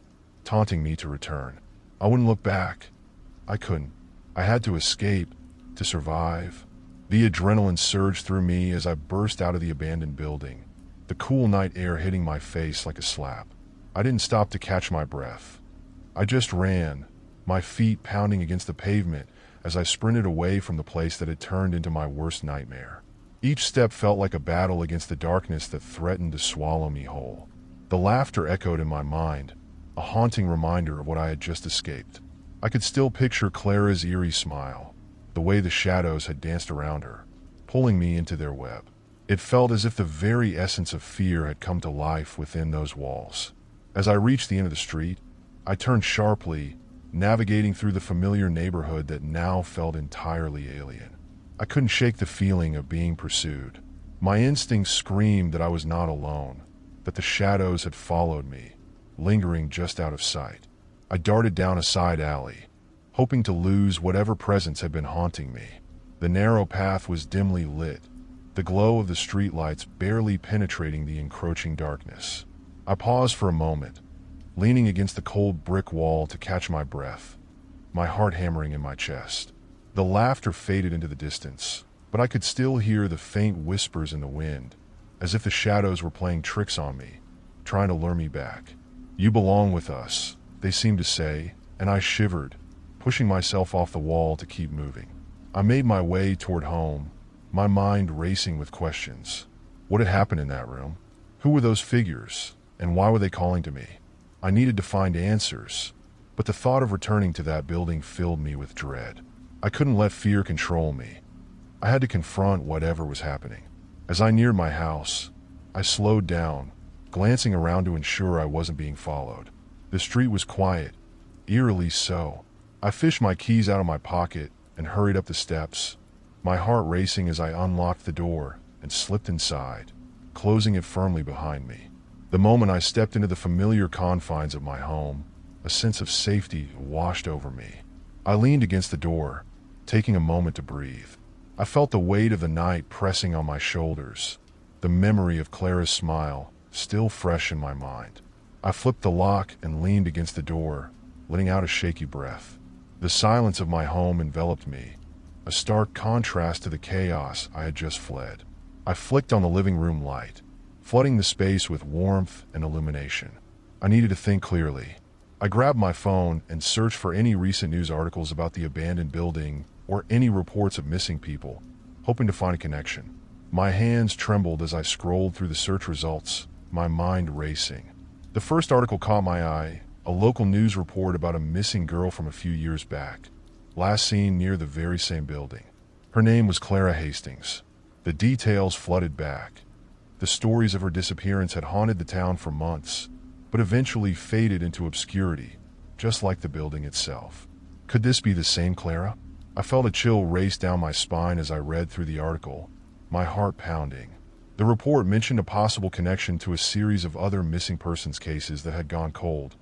taunting me to return. I wouldn't look back. I couldn't. I had to escape, to survive. The adrenaline surged through me as I burst out of the abandoned building, the cool night air hitting my face like a slap. I didn't stop to catch my breath. I just ran, my feet pounding against the pavement as I sprinted away from the place that had turned into my worst nightmare. Each step felt like a battle against the darkness that threatened to swallow me whole. The laughter echoed in my mind, a haunting reminder of what I had just escaped. I could still picture Clara's eerie smile, the way the shadows had danced around her, pulling me into their web. It felt as if the very essence of fear had come to life within those walls. As I reached the end of the street, I turned sharply, navigating through the familiar neighborhood that now felt entirely alien. I couldn't shake the feeling of being pursued. My instincts screamed that I was not alone, that the shadows had followed me, lingering just out of sight. I darted down a side alley, hoping to lose whatever presence had been haunting me. The narrow path was dimly lit, the glow of the streetlights barely penetrating the encroaching darkness. I paused for a moment, leaning against the cold brick wall to catch my breath, my heart hammering in my chest. The laughter faded into the distance, but I could still hear the faint whispers in the wind, as if the shadows were playing tricks on me, trying to lure me back. "You belong with us," they seemed to say, and I shivered, pushing myself off the wall to keep moving. I made my way toward home, my mind racing with questions. What had happened in that room? Who were those figures, and why were they calling to me? I needed to find answers, but the thought of returning to that building filled me with dread. I couldn't let fear control me. I had to confront whatever was happening. As I neared my house, I slowed down, glancing around to ensure I wasn't being followed. The street was quiet, eerily so. I fished my keys out of my pocket and hurried up the steps, my heart racing as I unlocked the door and slipped inside, closing it firmly behind me. The moment I stepped into the familiar confines of my home, a sense of safety washed over me. I leaned against the door, taking a moment to breathe. I felt the weight of the night pressing on my shoulders, the memory of Clara's smile still fresh in my mind. I flipped the lock and leaned against the door, letting out a shaky breath. The silence of my home enveloped me, a stark contrast to the chaos I had just fled. I flicked on the living room light, flooding the space with warmth and illumination. I needed to think clearly. I grabbed my phone and searched for any recent news articles about the abandoned building or any reports of missing people, hoping to find a connection. My hands trembled as I scrolled through the search results, my mind racing. The first article caught my eye, a local news report about a missing girl from a few years back, last seen near the very same building. Her name was Clara Hastings. The details flooded back. The stories of her disappearance had haunted the town for months, but eventually faded into obscurity, just like the building itself. Could this be the same Clara? I felt a chill race down my spine as I read through the article, my heart pounding. The report mentioned a possible connection to a series of other missing persons cases that had gone cold,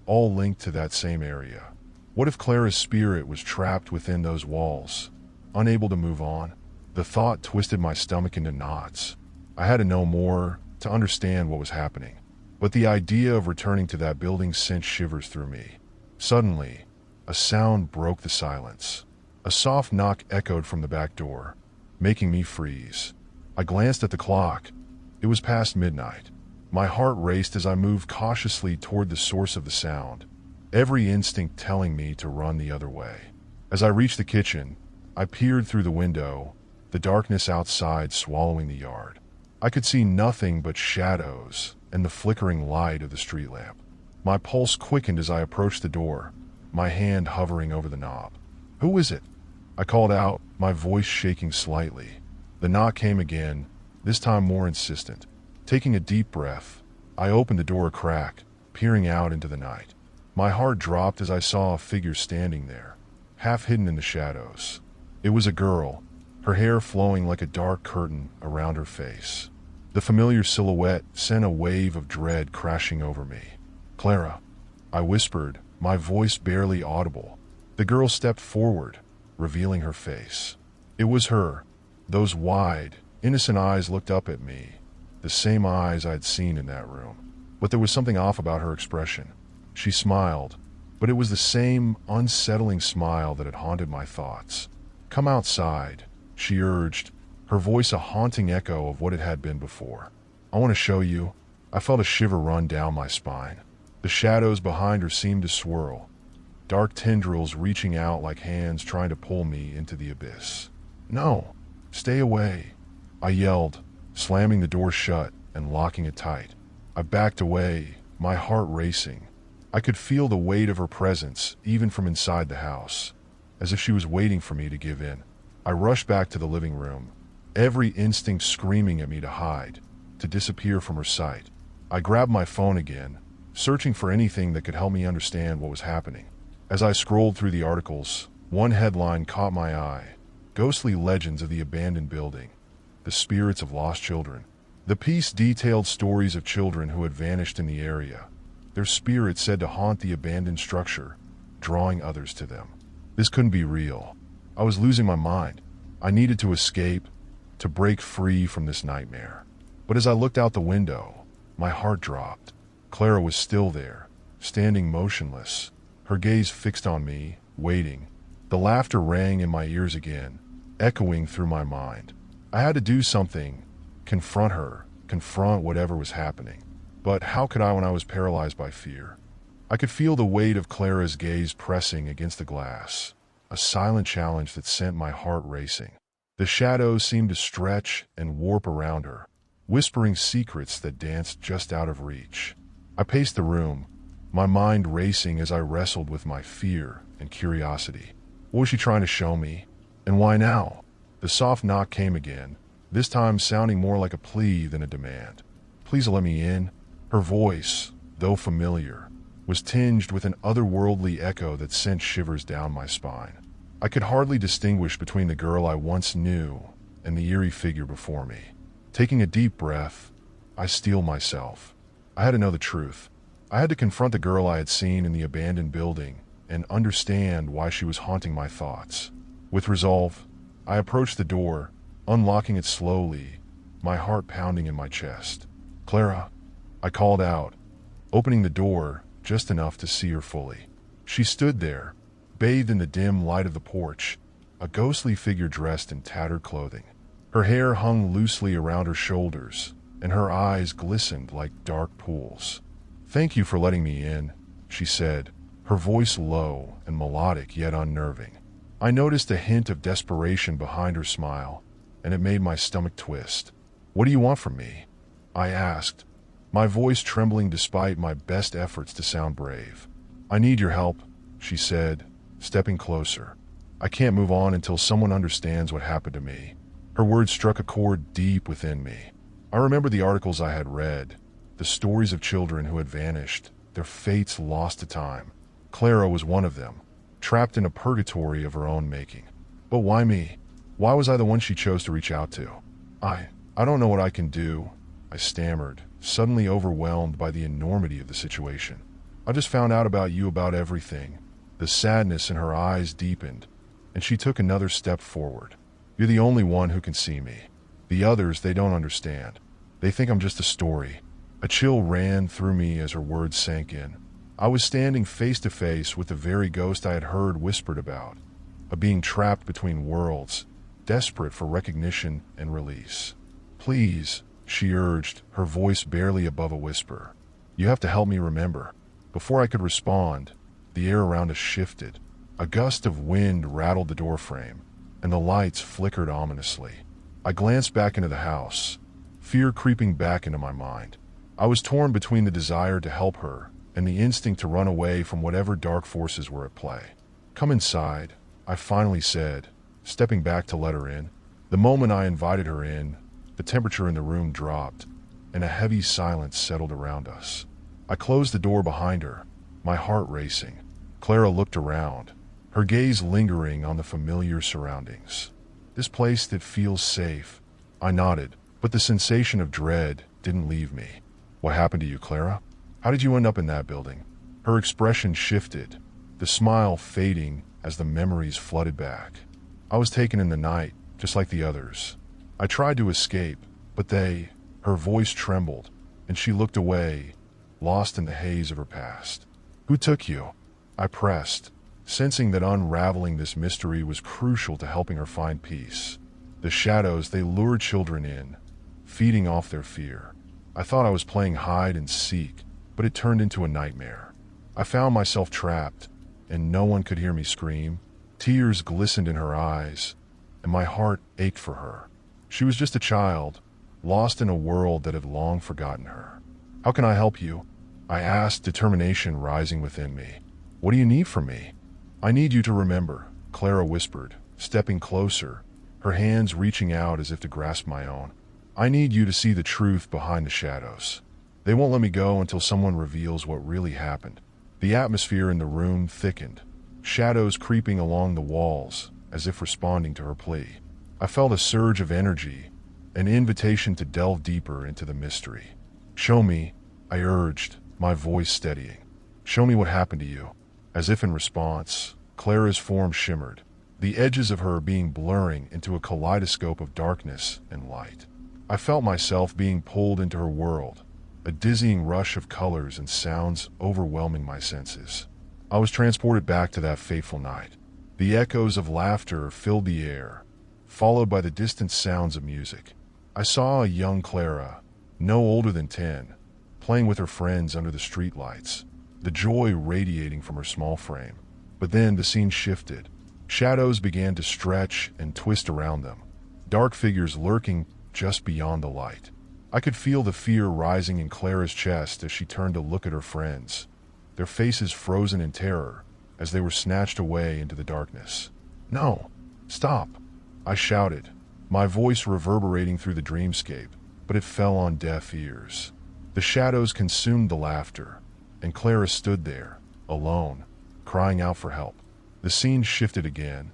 all linked to that same area. What if Clara's spirit was trapped within those walls, unable to move on? The thought twisted my stomach into knots. I had to know more to understand what was happening. But the idea of returning to that building sent shivers through me. Suddenly, a sound broke the silence. A soft knock echoed from the back door, making me freeze. I glanced at the clock. It was past midnight. My heart raced as I moved cautiously toward the source of the sound, every instinct telling me to run the other way. As I reached the kitchen, I peered through the window, the darkness outside swallowing the yard. I could see nothing but shadows and the flickering light of the street lamp. My pulse quickened as I approached the door, my hand hovering over the knob. "Who is it?" I called out, my voice shaking slightly. The knock came again, this time more insistent. Taking a deep breath, I opened the door a crack, peering out into the night. My heart dropped as I saw a figure standing there, half hidden in the shadows. It was a girl, her hair flowing like a dark curtain around her face. The familiar silhouette sent a wave of dread crashing over me. "Clara," I whispered, my voice barely audible. The girl stepped forward, revealing her face. It was her. Those wide, innocent eyes looked up at me, the same eyes I had seen in that room. But there was something off about her expression. She smiled, but it was the same unsettling smile that had haunted my thoughts. "Come outside," she urged, her voice a haunting echo of what it had been before. "I want to show you." I felt a shiver run down my spine. The shadows behind her seemed to swirl, dark tendrils reaching out like hands trying to pull me into the abyss. "No, stay away," I yelled, slamming the door shut and locking it tight. I backed away, my heart racing. I could feel the weight of her presence even from inside the house, as if she was waiting for me to give in. I rushed back to the living room, every instinct screaming at me to hide, to disappear from her sight. I grabbed my phone again, searching for anything that could help me understand what was happening. As I scrolled through the articles, one headline caught my eye: "Ghostly Legends of the Abandoned Building, the Spirits of Lost Children." The piece detailed stories of children who had vanished in the area, their spirits said to haunt the abandoned structure, drawing others to them. This couldn't be real. I was losing my mind. I needed to escape, to break free from this nightmare. But as I looked out the window, my heart dropped. Clara was still there, standing motionless, her gaze fixed on me, waiting. The laughter rang in my ears again, echoing through my mind. I had to do something, confront her, confront whatever was happening. But how could I when I was paralyzed by fear? I could feel the weight of Clara's gaze pressing against the glass, a silent challenge that sent my heart racing. The shadows seemed to stretch and warp around her, whispering secrets that danced just out of reach. I paced the room, my mind racing as I wrestled with my fear and curiosity. What was she trying to show me? And why now? The soft knock came again, this time sounding more like a plea than a demand. Please let me in. Her voice, though familiar, was tinged with an otherworldly echo that sent shivers down my spine. I could hardly distinguish between the girl I once knew and the eerie figure before me. Taking a deep breath, I steeled myself. I had to know the truth. I had to confront the girl I had seen in the abandoned building and understand why she was haunting my thoughts. With resolve, I approached the door, unlocking it slowly, my heart pounding in my chest. "Clara," I called out, opening the door just enough to see her fully. She stood there, bathed in the dim light of the porch, a ghostly figure dressed in tattered clothing. Her hair hung loosely around her shoulders, and her eyes glistened like dark pools. "Thank you for letting me in," she said, her voice low and melodic yet unnerving. I noticed a hint of desperation behind her smile, and it made my stomach twist. "What do you want from me?" I asked, my voice trembling despite my best efforts to sound brave. "I need your help," she said, stepping closer. "I can't move on until someone understands what happened to me." Her words struck a chord deep within me. I remember the articles I had read, the stories of children who had vanished, their fates lost to time. Clara was one of them, trapped in a purgatory of her own making. But why me? Why was I the one she chose to reach out to? I don't know what I can do," I stammered, suddenly overwhelmed by the enormity of the situation. "I just found out about you, about everything." The sadness in her eyes deepened, and she took another step forward. "You're the only one who can see me. The others, they don't understand. They think I'm just a story." A chill ran through me as her words sank in. I was standing face to face with the very ghost I had heard whispered about, a being trapped between worlds, desperate for recognition and release. "Please," she urged, her voice barely above a whisper. "You have to help me remember." Before I could respond, the air around us shifted. A gust of wind rattled the doorframe, and the lights flickered ominously. I glanced back into the house, fear creeping back into my mind. I was torn between the desire to help her and the instinct to run away from whatever dark forces were at play. "Come inside," I finally said, stepping back to let her in. The moment I invited her in, the temperature in the room dropped, and a heavy silence settled around us. I closed the door behind her, my heart racing. Clara looked around, her gaze lingering on the familiar surroundings. "This place that feels safe." I nodded, but the sensation of dread didn't leave me. "What happened to you, Clara? How did you end up in that building?" Her expression shifted, the smile fading as the memories flooded back. "I was taken in the night, just like the others. I tried to escape, but they..." Her voice trembled, and she looked away, lost in the haze of her past. "Who took you?" I pressed, sensing that unraveling this mystery was crucial to helping her find peace. "The shadows, they lure children in, feeding off their fear. I thought I was playing hide and seek, but it turned into a nightmare. I found myself trapped, and no one could hear me scream." Tears glistened in her eyes, and my heart ached for her. She was just a child, lost in a world that had long forgotten her. "How can I help you?" I asked, determination rising within me. "What do you need from me?" "I need you to remember," Clara whispered, stepping closer, her hands reaching out as if to grasp my own. "I need you to see the truth behind the shadows. They won't let me go until someone reveals what really happened." The atmosphere in the room thickened, shadows creeping along the walls as if responding to her plea. I felt a surge of energy, an invitation to delve deeper into the mystery. "Show me," I urged, my voice steadying. "Show me what happened to you." As if in response, Clara's form shimmered, the edges of her being blurring into a kaleidoscope of darkness and light. I felt myself being pulled into her world, a dizzying rush of colors and sounds overwhelming my senses. I was transported back to that fateful night. The echoes of laughter filled the air, followed by the distant sounds of music. I saw a young Clara, no older than 10, playing with her friends under the streetlights, the joy radiating from her small frame. But then the scene shifted. Shadows began to stretch and twist around them, dark figures lurking just beyond the light. I could feel the fear rising in Clara's chest as she turned to look at her friends, their faces frozen in terror as they were snatched away into the darkness. "No, stop," I shouted, my voice reverberating through the dreamscape, but it fell on deaf ears. The shadows consumed the laughter, and Clara stood there, alone, crying out for help. The scene shifted again,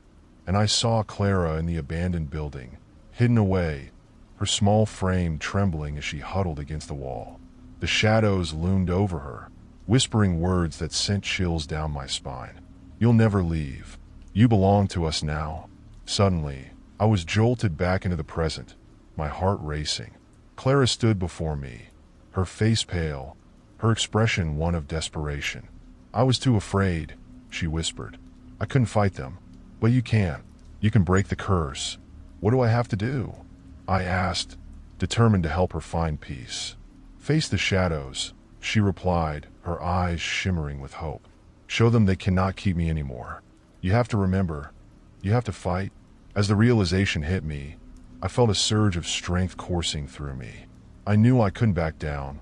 and I saw Clara in the abandoned building, hidden away, her small frame trembling as she huddled against the wall. The shadows loomed over her, whispering words that sent chills down my spine. "You'll never leave. You belong to us now." Suddenly, I was jolted back into the present, my heart racing. Clara stood before me, her face pale, her expression one of desperation. "I was too afraid," she whispered. "I couldn't fight them. But you can. You can break the curse. What do I have to do?" I asked, determined to help her find peace. "Face the shadows," she replied, her eyes shimmering with hope. "Show them they cannot keep me anymore. You have to remember. You have to fight." As the realization hit me, I felt a surge of strength coursing through me. I knew I couldn't back down.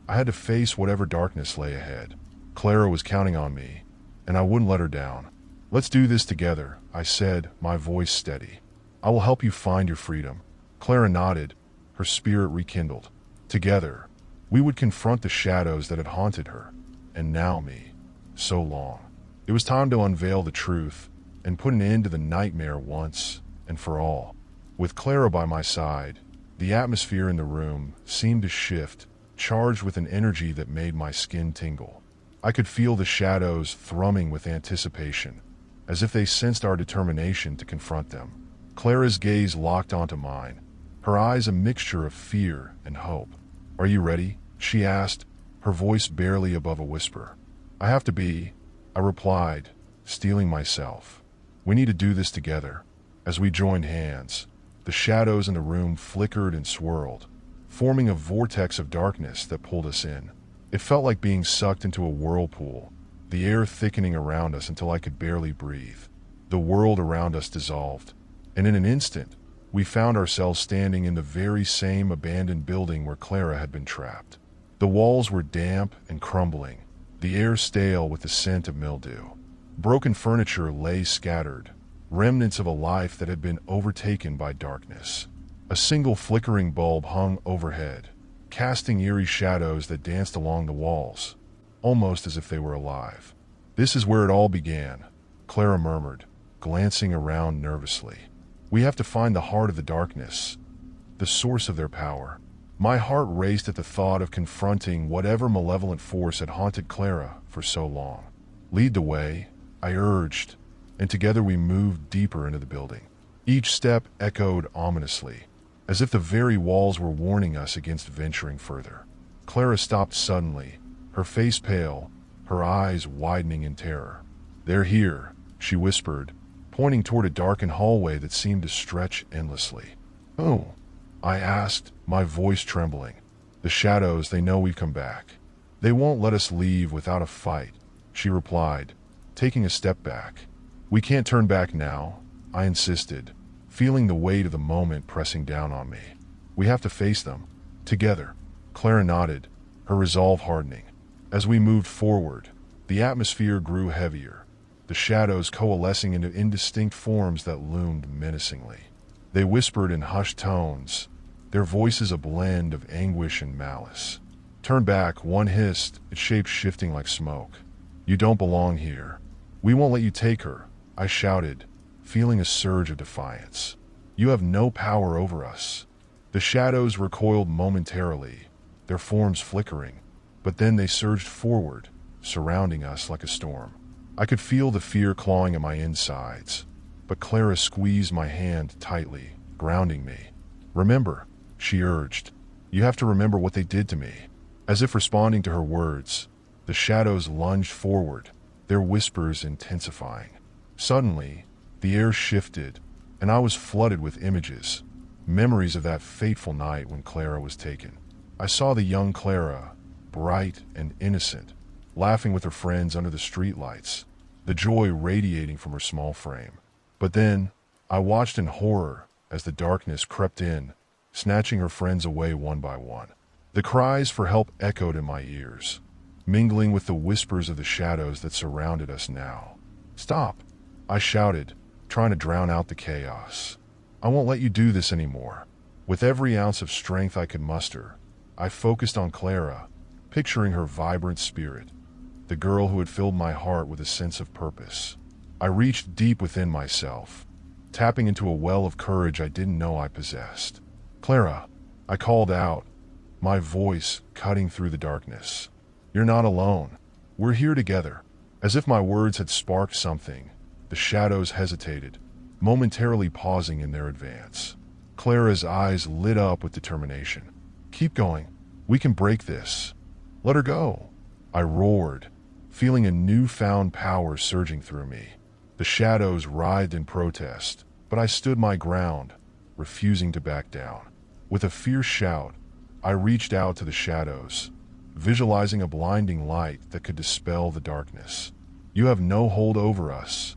I had to face whatever darkness lay ahead. Clara was counting on me, and I wouldn't let her down. "Let's do this together," I said, my voice steady. "I will help you find your freedom." Clara nodded, her spirit rekindled. Together, we would confront the shadows that had haunted her, and now me, so long. It was time to unveil the truth and put an end to the nightmare once and for all. With Clara by my side, the atmosphere in the room seemed to shift, charged with an energy that made my skin tingle. I could feel the shadows thrumming with anticipation, as if they sensed our determination to confront them. Clara's gaze locked onto mine, her eyes a mixture of fear and hope. "Are you ready?" she asked, her voice barely above a whisper. "I have to be," I replied, steeling myself. "We need to do this together." As we joined hands, the shadows in the room flickered and swirled, forming a vortex of darkness that pulled us in. It felt like being sucked into a whirlpool, the air thickening around us until I could barely breathe. The world around us dissolved, and in an instant, we found ourselves standing in the very same abandoned building where Clara had been trapped. The walls were damp and crumbling, the air stale with the scent of mildew. Broken furniture lay scattered, remnants of a life that had been overtaken by darkness. A single flickering bulb hung overhead, casting eerie shadows that danced along the walls, almost as if they were alive. "This is where it all began," Clara murmured, glancing around nervously. "We have to find the heart of the darkness, the source of their power." My heart raced at the thought of confronting whatever malevolent force had haunted Clara for so long. "Lead the way," I urged, and together we moved deeper into the building. Each step echoed ominously, as if the very walls were warning us against venturing further. Clara stopped suddenly, her face pale, her eyes widening in terror. "They're here," she whispered, pointing toward a darkened hallway that seemed to stretch endlessly. "Oh?" I asked, my voice trembling. "The shadows, they know we've come back. They won't let us leave without a fight," she replied, taking a step back. "We can't turn back now," I insisted, feeling the weight of the moment pressing down on me. "We have to face them, together." Clara nodded, her resolve hardening. As we moved forward, the atmosphere grew heavier, the shadows coalescing into indistinct forms that loomed menacingly. They whispered in hushed tones, their voices a blend of anguish and malice. "Turn back," one hissed, its shape shifting like smoke. "You don't belong here. We won't let you take her," I shouted, feeling a surge of defiance. "You have no power over us." The shadows recoiled momentarily, their forms flickering, but then they surged forward, surrounding us like a storm. I could feel the fear clawing at my insides, but Clara squeezed my hand tightly, grounding me. "Remember," she urged. "You have to remember what they did to me." As if responding to her words, the shadows lunged forward, their whispers intensifying. Suddenly, the air shifted, and I was flooded with images, memories of that fateful night when Clara was taken. I saw the young Clara, bright and innocent, laughing with her friends under the streetlights, the joy radiating from her small frame. But then, I watched in horror as the darkness crept in, snatching her friends away one by one. The cries for help echoed in my ears, mingling with the whispers of the shadows that surrounded us now. "Stop!" I shouted, trying to drown out the chaos. "I won't let you do this anymore." With every ounce of strength I could muster, I focused on Clara, picturing her vibrant spirit, the girl who had filled my heart with a sense of purpose. I reached deep within myself, tapping into a well of courage I didn't know I possessed. "Clara," I called out, my voice cutting through the darkness. "You're not alone. We're here together." As if my words had sparked something, the shadows hesitated, momentarily pausing in their advance. Clara's eyes lit up with determination. "Keep going. We can break this. Let her go," I roared, feeling a newfound power surging through me. The shadows writhed in protest, but I stood my ground, refusing to back down. With a fierce shout, I reached out to the shadows, visualizing a blinding light that could dispel the darkness. "You have no hold over us."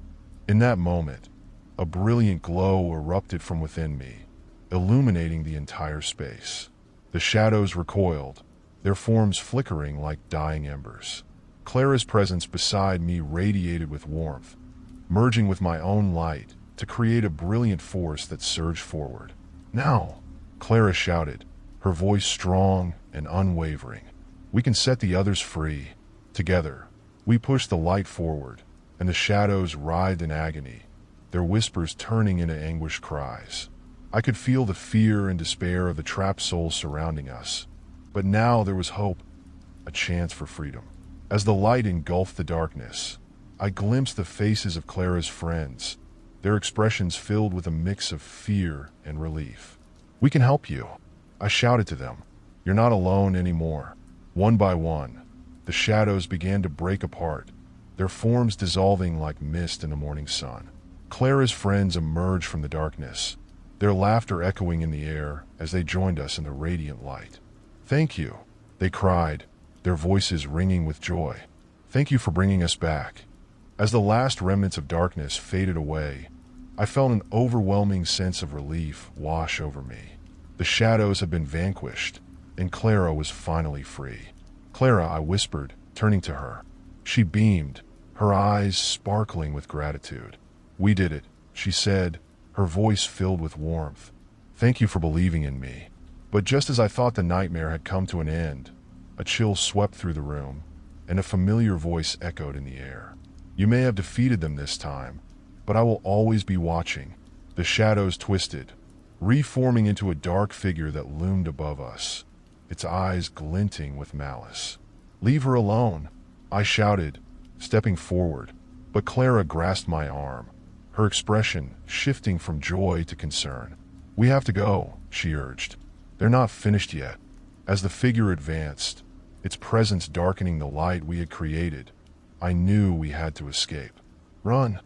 In that moment, a brilliant glow erupted from within me, illuminating the entire space. The shadows recoiled, their forms flickering like dying embers. Clara's presence beside me radiated with warmth, merging with my own light to create a brilliant force that surged forward. "Now," Clara shouted, her voice strong and unwavering. "We can set the others free." Together, we pushed the light forward, and the shadows writhed in agony, their whispers turning into anguished cries. I could feel the fear and despair of the trapped souls surrounding us, but now there was hope, a chance for freedom. As the light engulfed the darkness, I glimpsed the faces of Clara's friends, their expressions filled with a mix of fear and relief. "We can help you," I shouted to them. "You're not alone anymore." One by one, the shadows began to break apart, their forms dissolving like mist in the morning sun. Clara's friends emerged from the darkness, their laughter echoing in the air as they joined us in the radiant light. "Thank you," they cried, their voices ringing with joy. "Thank you for bringing us back." As the last remnants of darkness faded away, I felt an overwhelming sense of relief wash over me. The shadows had been vanquished, and Clara was finally free. "Clara," I whispered, turning to her. She beamed, her eyes sparkling with gratitude. "We did it," she said, her voice filled with warmth. "Thank you for believing in me." But just as I thought the nightmare had come to an end, a chill swept through the room, and a familiar voice echoed in the air. "You may have defeated them this time, but I will always be watching." The shadows twisted, reforming into a dark figure that loomed above us, its eyes glinting with malice. "Leave her alone," I shouted, stepping forward, but Clara grasped my arm, her expression shifting from joy to concern. "We have to go," she urged. "They're not finished yet." As the figure advanced, its presence darkening the light we had created, I knew we had to escape. "Run!"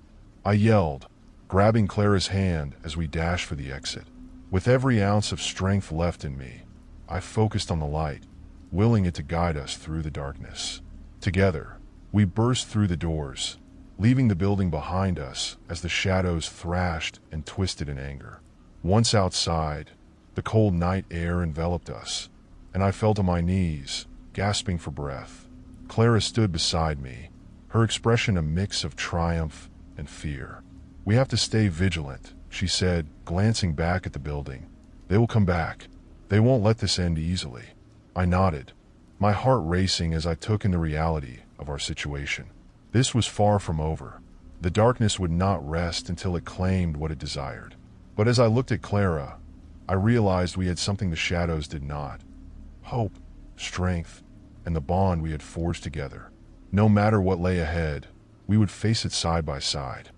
I yelled, grabbing Clara's hand as we dashed for the exit. With every ounce of strength left in me, I focused on the light, willing it to guide us through the darkness. Together, we burst through the doors, leaving the building behind us as the shadows thrashed and twisted in anger. Once outside, the cold night air enveloped us, and I fell to my knees, gasping for breath. Clara stood beside me, her expression a mix of triumph and fear. "We have to stay vigilant," she said, glancing back at the building. "They will come back. They won't let this end easily." I nodded, my heart racing as I took in the reality of our situation. This was far from over. The darkness would not rest until it claimed what it desired. But as I looked at Clara, I realized we had something the shadows did not: hope, strength, and the bond we had forged together. No matter what lay ahead, we would face it side by side.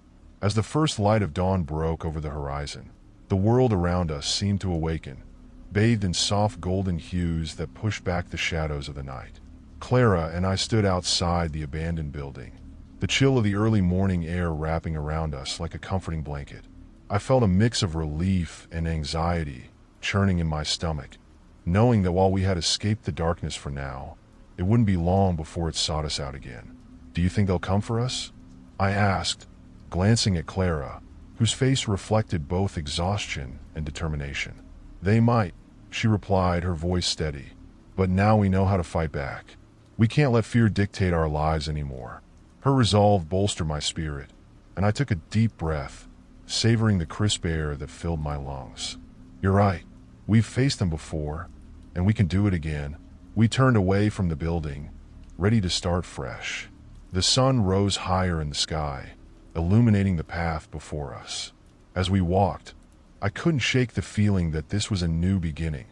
As the first light of dawn broke over the horizon, the world around us seemed to awaken, bathed in soft golden hues that pushed back the shadows of the night. Clara and I stood outside the abandoned building, the chill of the early morning air wrapping around us like a comforting blanket. I felt a mix of relief and anxiety churning in my stomach, knowing that while we had escaped the darkness for now, it wouldn't be long before it sought us out again. "Do you think they'll come for us?" I asked, glancing at Clara, whose face reflected both exhaustion and determination. "They might," she replied, her voice steady. "But now we know how to fight back. We can't let fear dictate our lives anymore." Her resolve bolstered my spirit, and I took a deep breath, savoring the crisp air that filled my lungs. "You're right. We've faced them before, and we can do it again." We turned away from the building, ready to start fresh. The sun rose higher in the sky, illuminating the path before us. As we walked, I couldn't shake the feeling that this was a new beginning,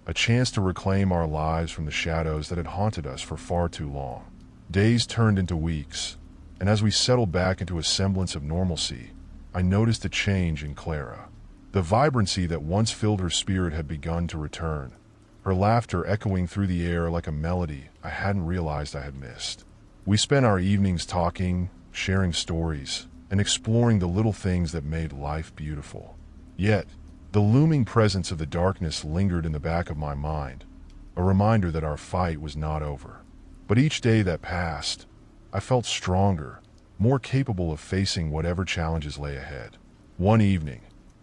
a chance to reclaim our lives from the shadows that had haunted us for far too long. Days turned into weeks, and as we settled back into a semblance of normalcy, I noticed a change in Clara. The vibrancy that once filled her spirit had begun to return, her laughter echoing through the air like a melody I hadn't realized I had missed. We spent our evenings talking, sharing stories, and exploring the little things that made life beautiful. Yet, the looming presence of the darkness lingered in the back of my mind, a reminder that our fight was not over. But each day that passed, I felt stronger, more capable of facing whatever challenges lay ahead. One evening,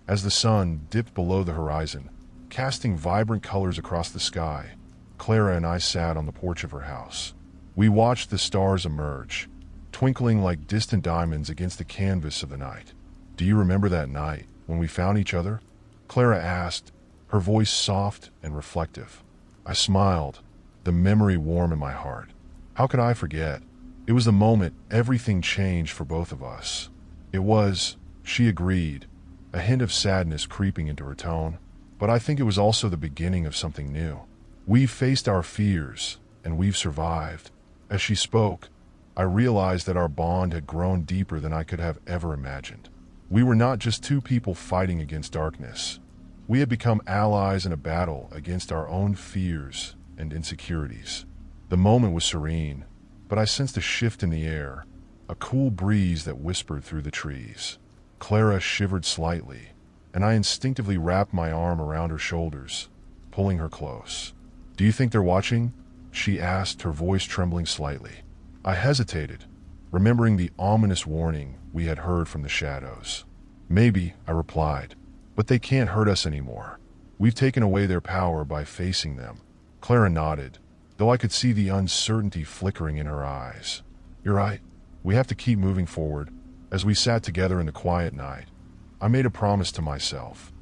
as the sun dipped below the horizon, casting vibrant colors across the sky, Clara and I sat on the porch of her house. We watched the stars emerge, twinkling like distant diamonds against the canvas of the night. "Do you remember that night when we found each other?" Clara asked, her voice soft and reflective. I smiled, the memory warm in my heart. How could I forget? It was the moment everything changed for both of us. "It was," she agreed, a hint of sadness creeping into her tone. "But I think it was also the beginning of something new. We've faced our fears, and we've survived." As she spoke, I realized that our bond had grown deeper than I could have ever imagined. We were not just two people fighting against darkness. We had become allies in a battle against our own fears and insecurities. The moment was serene, but I sensed a shift in the air, a cool breeze that whispered through the trees. Clara shivered slightly, and I instinctively wrapped my arm around her shoulders, pulling her close. "Do you think they're watching?" she asked, her voice trembling slightly. I hesitated, remembering the ominous warning we had heard from the shadows. "Maybe," I replied, "but they can't hurt us anymore. We've taken away their power by facing them." Clara nodded, though I could see the uncertainty flickering in her eyes. "You're right. We have to keep moving forward." As we sat together in the quiet night, I made a promise to myself.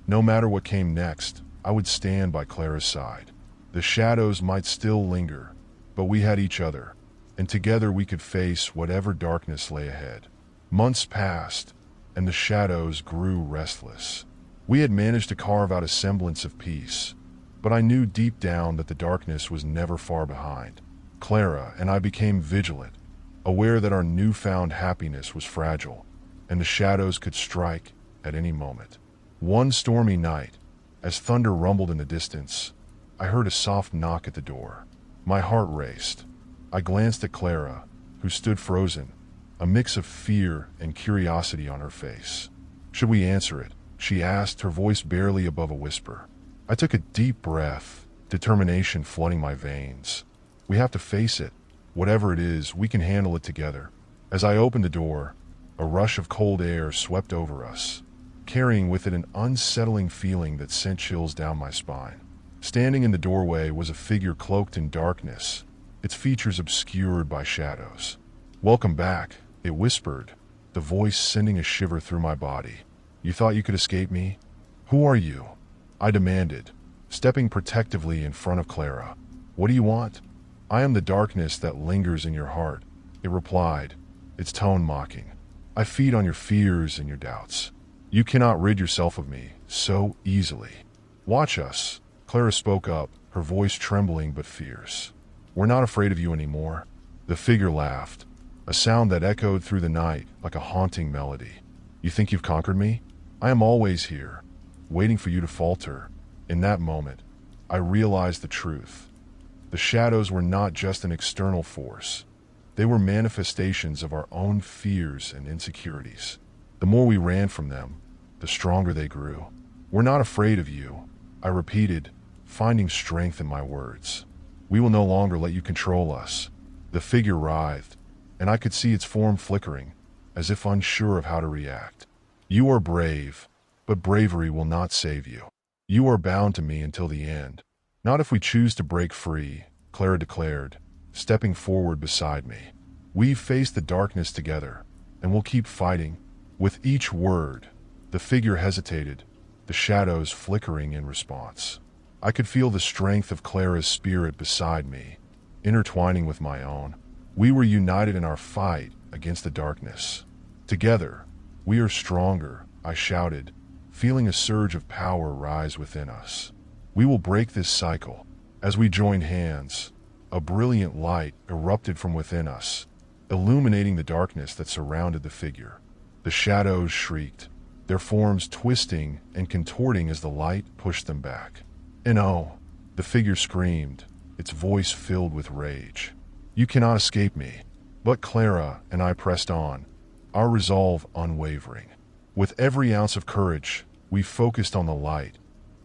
No matter what came next, I would stand by Clara's side. The shadows might still linger, but we had each other, and together we could face whatever darkness lay ahead. Months passed, and the shadows grew restless. We had managed to carve out a semblance of peace, but I knew deep down that the darkness was never far behind. Clara and I became vigilant, aware that our newfound happiness was fragile, and the shadows could strike at any moment. One stormy night, as thunder rumbled in the distance, I heard a soft knock at the door. My heart raced. I glanced at Clara, who stood frozen, a mix of fear and curiosity on her face. "Should we answer it?" she asked, her voice barely above a whisper. I took a deep breath, determination flooding my veins. "We have to face it. Whatever it is, we can handle it together." As I opened the door, a rush of cold air swept over us, carrying with it an unsettling feeling that sent chills down my spine. Standing in the doorway was a figure cloaked in darkness, its features obscured by shadows. "Welcome back," it whispered, the voice sending a shiver through my body. "You thought you could escape me? Who are you?" I demanded, stepping protectively in front of Clara. "What do you want?" "I am the darkness that lingers in your heart," it replied, its tone mocking. "I feed on your fears and your doubts. You cannot rid yourself of me so easily." "Watch us," Clara spoke up, her voice trembling but fierce. "We're not afraid of you anymore." The figure laughed, a sound that echoed through the night like a haunting melody. You think you've conquered me? I am always here, waiting for you to falter. In that moment, I realized the truth. The shadows were not just an external force. They were manifestations of our own fears and insecurities. The more we ran from them, the stronger they grew. We're not afraid of you, I repeated, finding strength in my words. We will no longer let you control us. The figure writhed, and I could see its form flickering, as if unsure of how to react. You are brave, but bravery will not save you. You are bound to me until the end. Not if we choose to break free, Clara declared, stepping forward beside me. We've faced the darkness together, and we'll keep fighting. With each word, the figure hesitated, the shadows flickering in response. I could feel the strength of Clara's spirit beside me, intertwining with my own. We were united in our fight against the darkness. Together, we are stronger, I shouted, feeling a surge of power rise within us. We will break this cycle. As we joined hands, a brilliant light erupted from within us, illuminating the darkness that surrounded the figure. The shadows shrieked, their forms twisting and contorting as the light pushed them back. "No!" the figure screamed, its voice filled with rage. "You cannot escape me." But Clara and I pressed on, our resolve unwavering. With every ounce of courage, we focused on the light,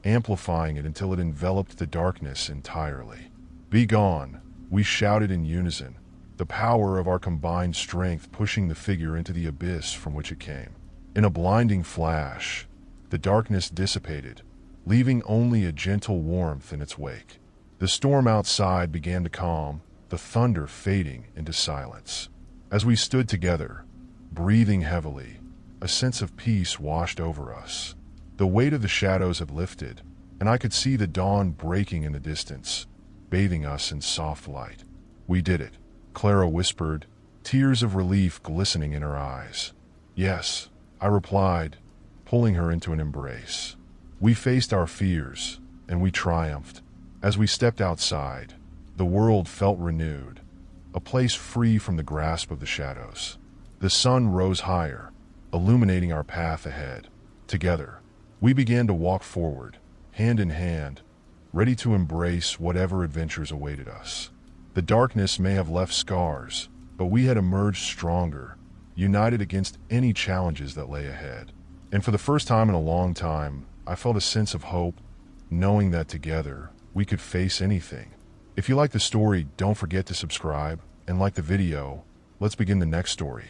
amplifying it until it enveloped the darkness entirely. "Be gone," we shouted in unison, the power of our combined strength pushing the figure into the abyss from which it came. In a blinding flash, the darkness dissipated, leaving only a gentle warmth in its wake. The storm outside began to calm, the thunder fading into silence. As we stood together, breathing heavily, a sense of peace washed over us. The weight of the shadows had lifted, and I could see the dawn breaking in the distance, bathing us in soft light. "We did it," Clara whispered, tears of relief glistening in her eyes. "Yes," I replied, pulling her into an embrace. We faced our fears, and we triumphed. As we stepped outside, the world felt renewed, a place free from the grasp of the shadows. The sun rose higher, illuminating our path ahead. Together, we began to walk forward, hand in hand, ready to embrace whatever adventures awaited us. The darkness may have left scars, but we had emerged stronger, united against any challenges that lay ahead. And for the first time in a long time, I felt a sense of hope, knowing that together, we could face anything. If you like the story, don't forget to subscribe, and like the video, let's begin the next story.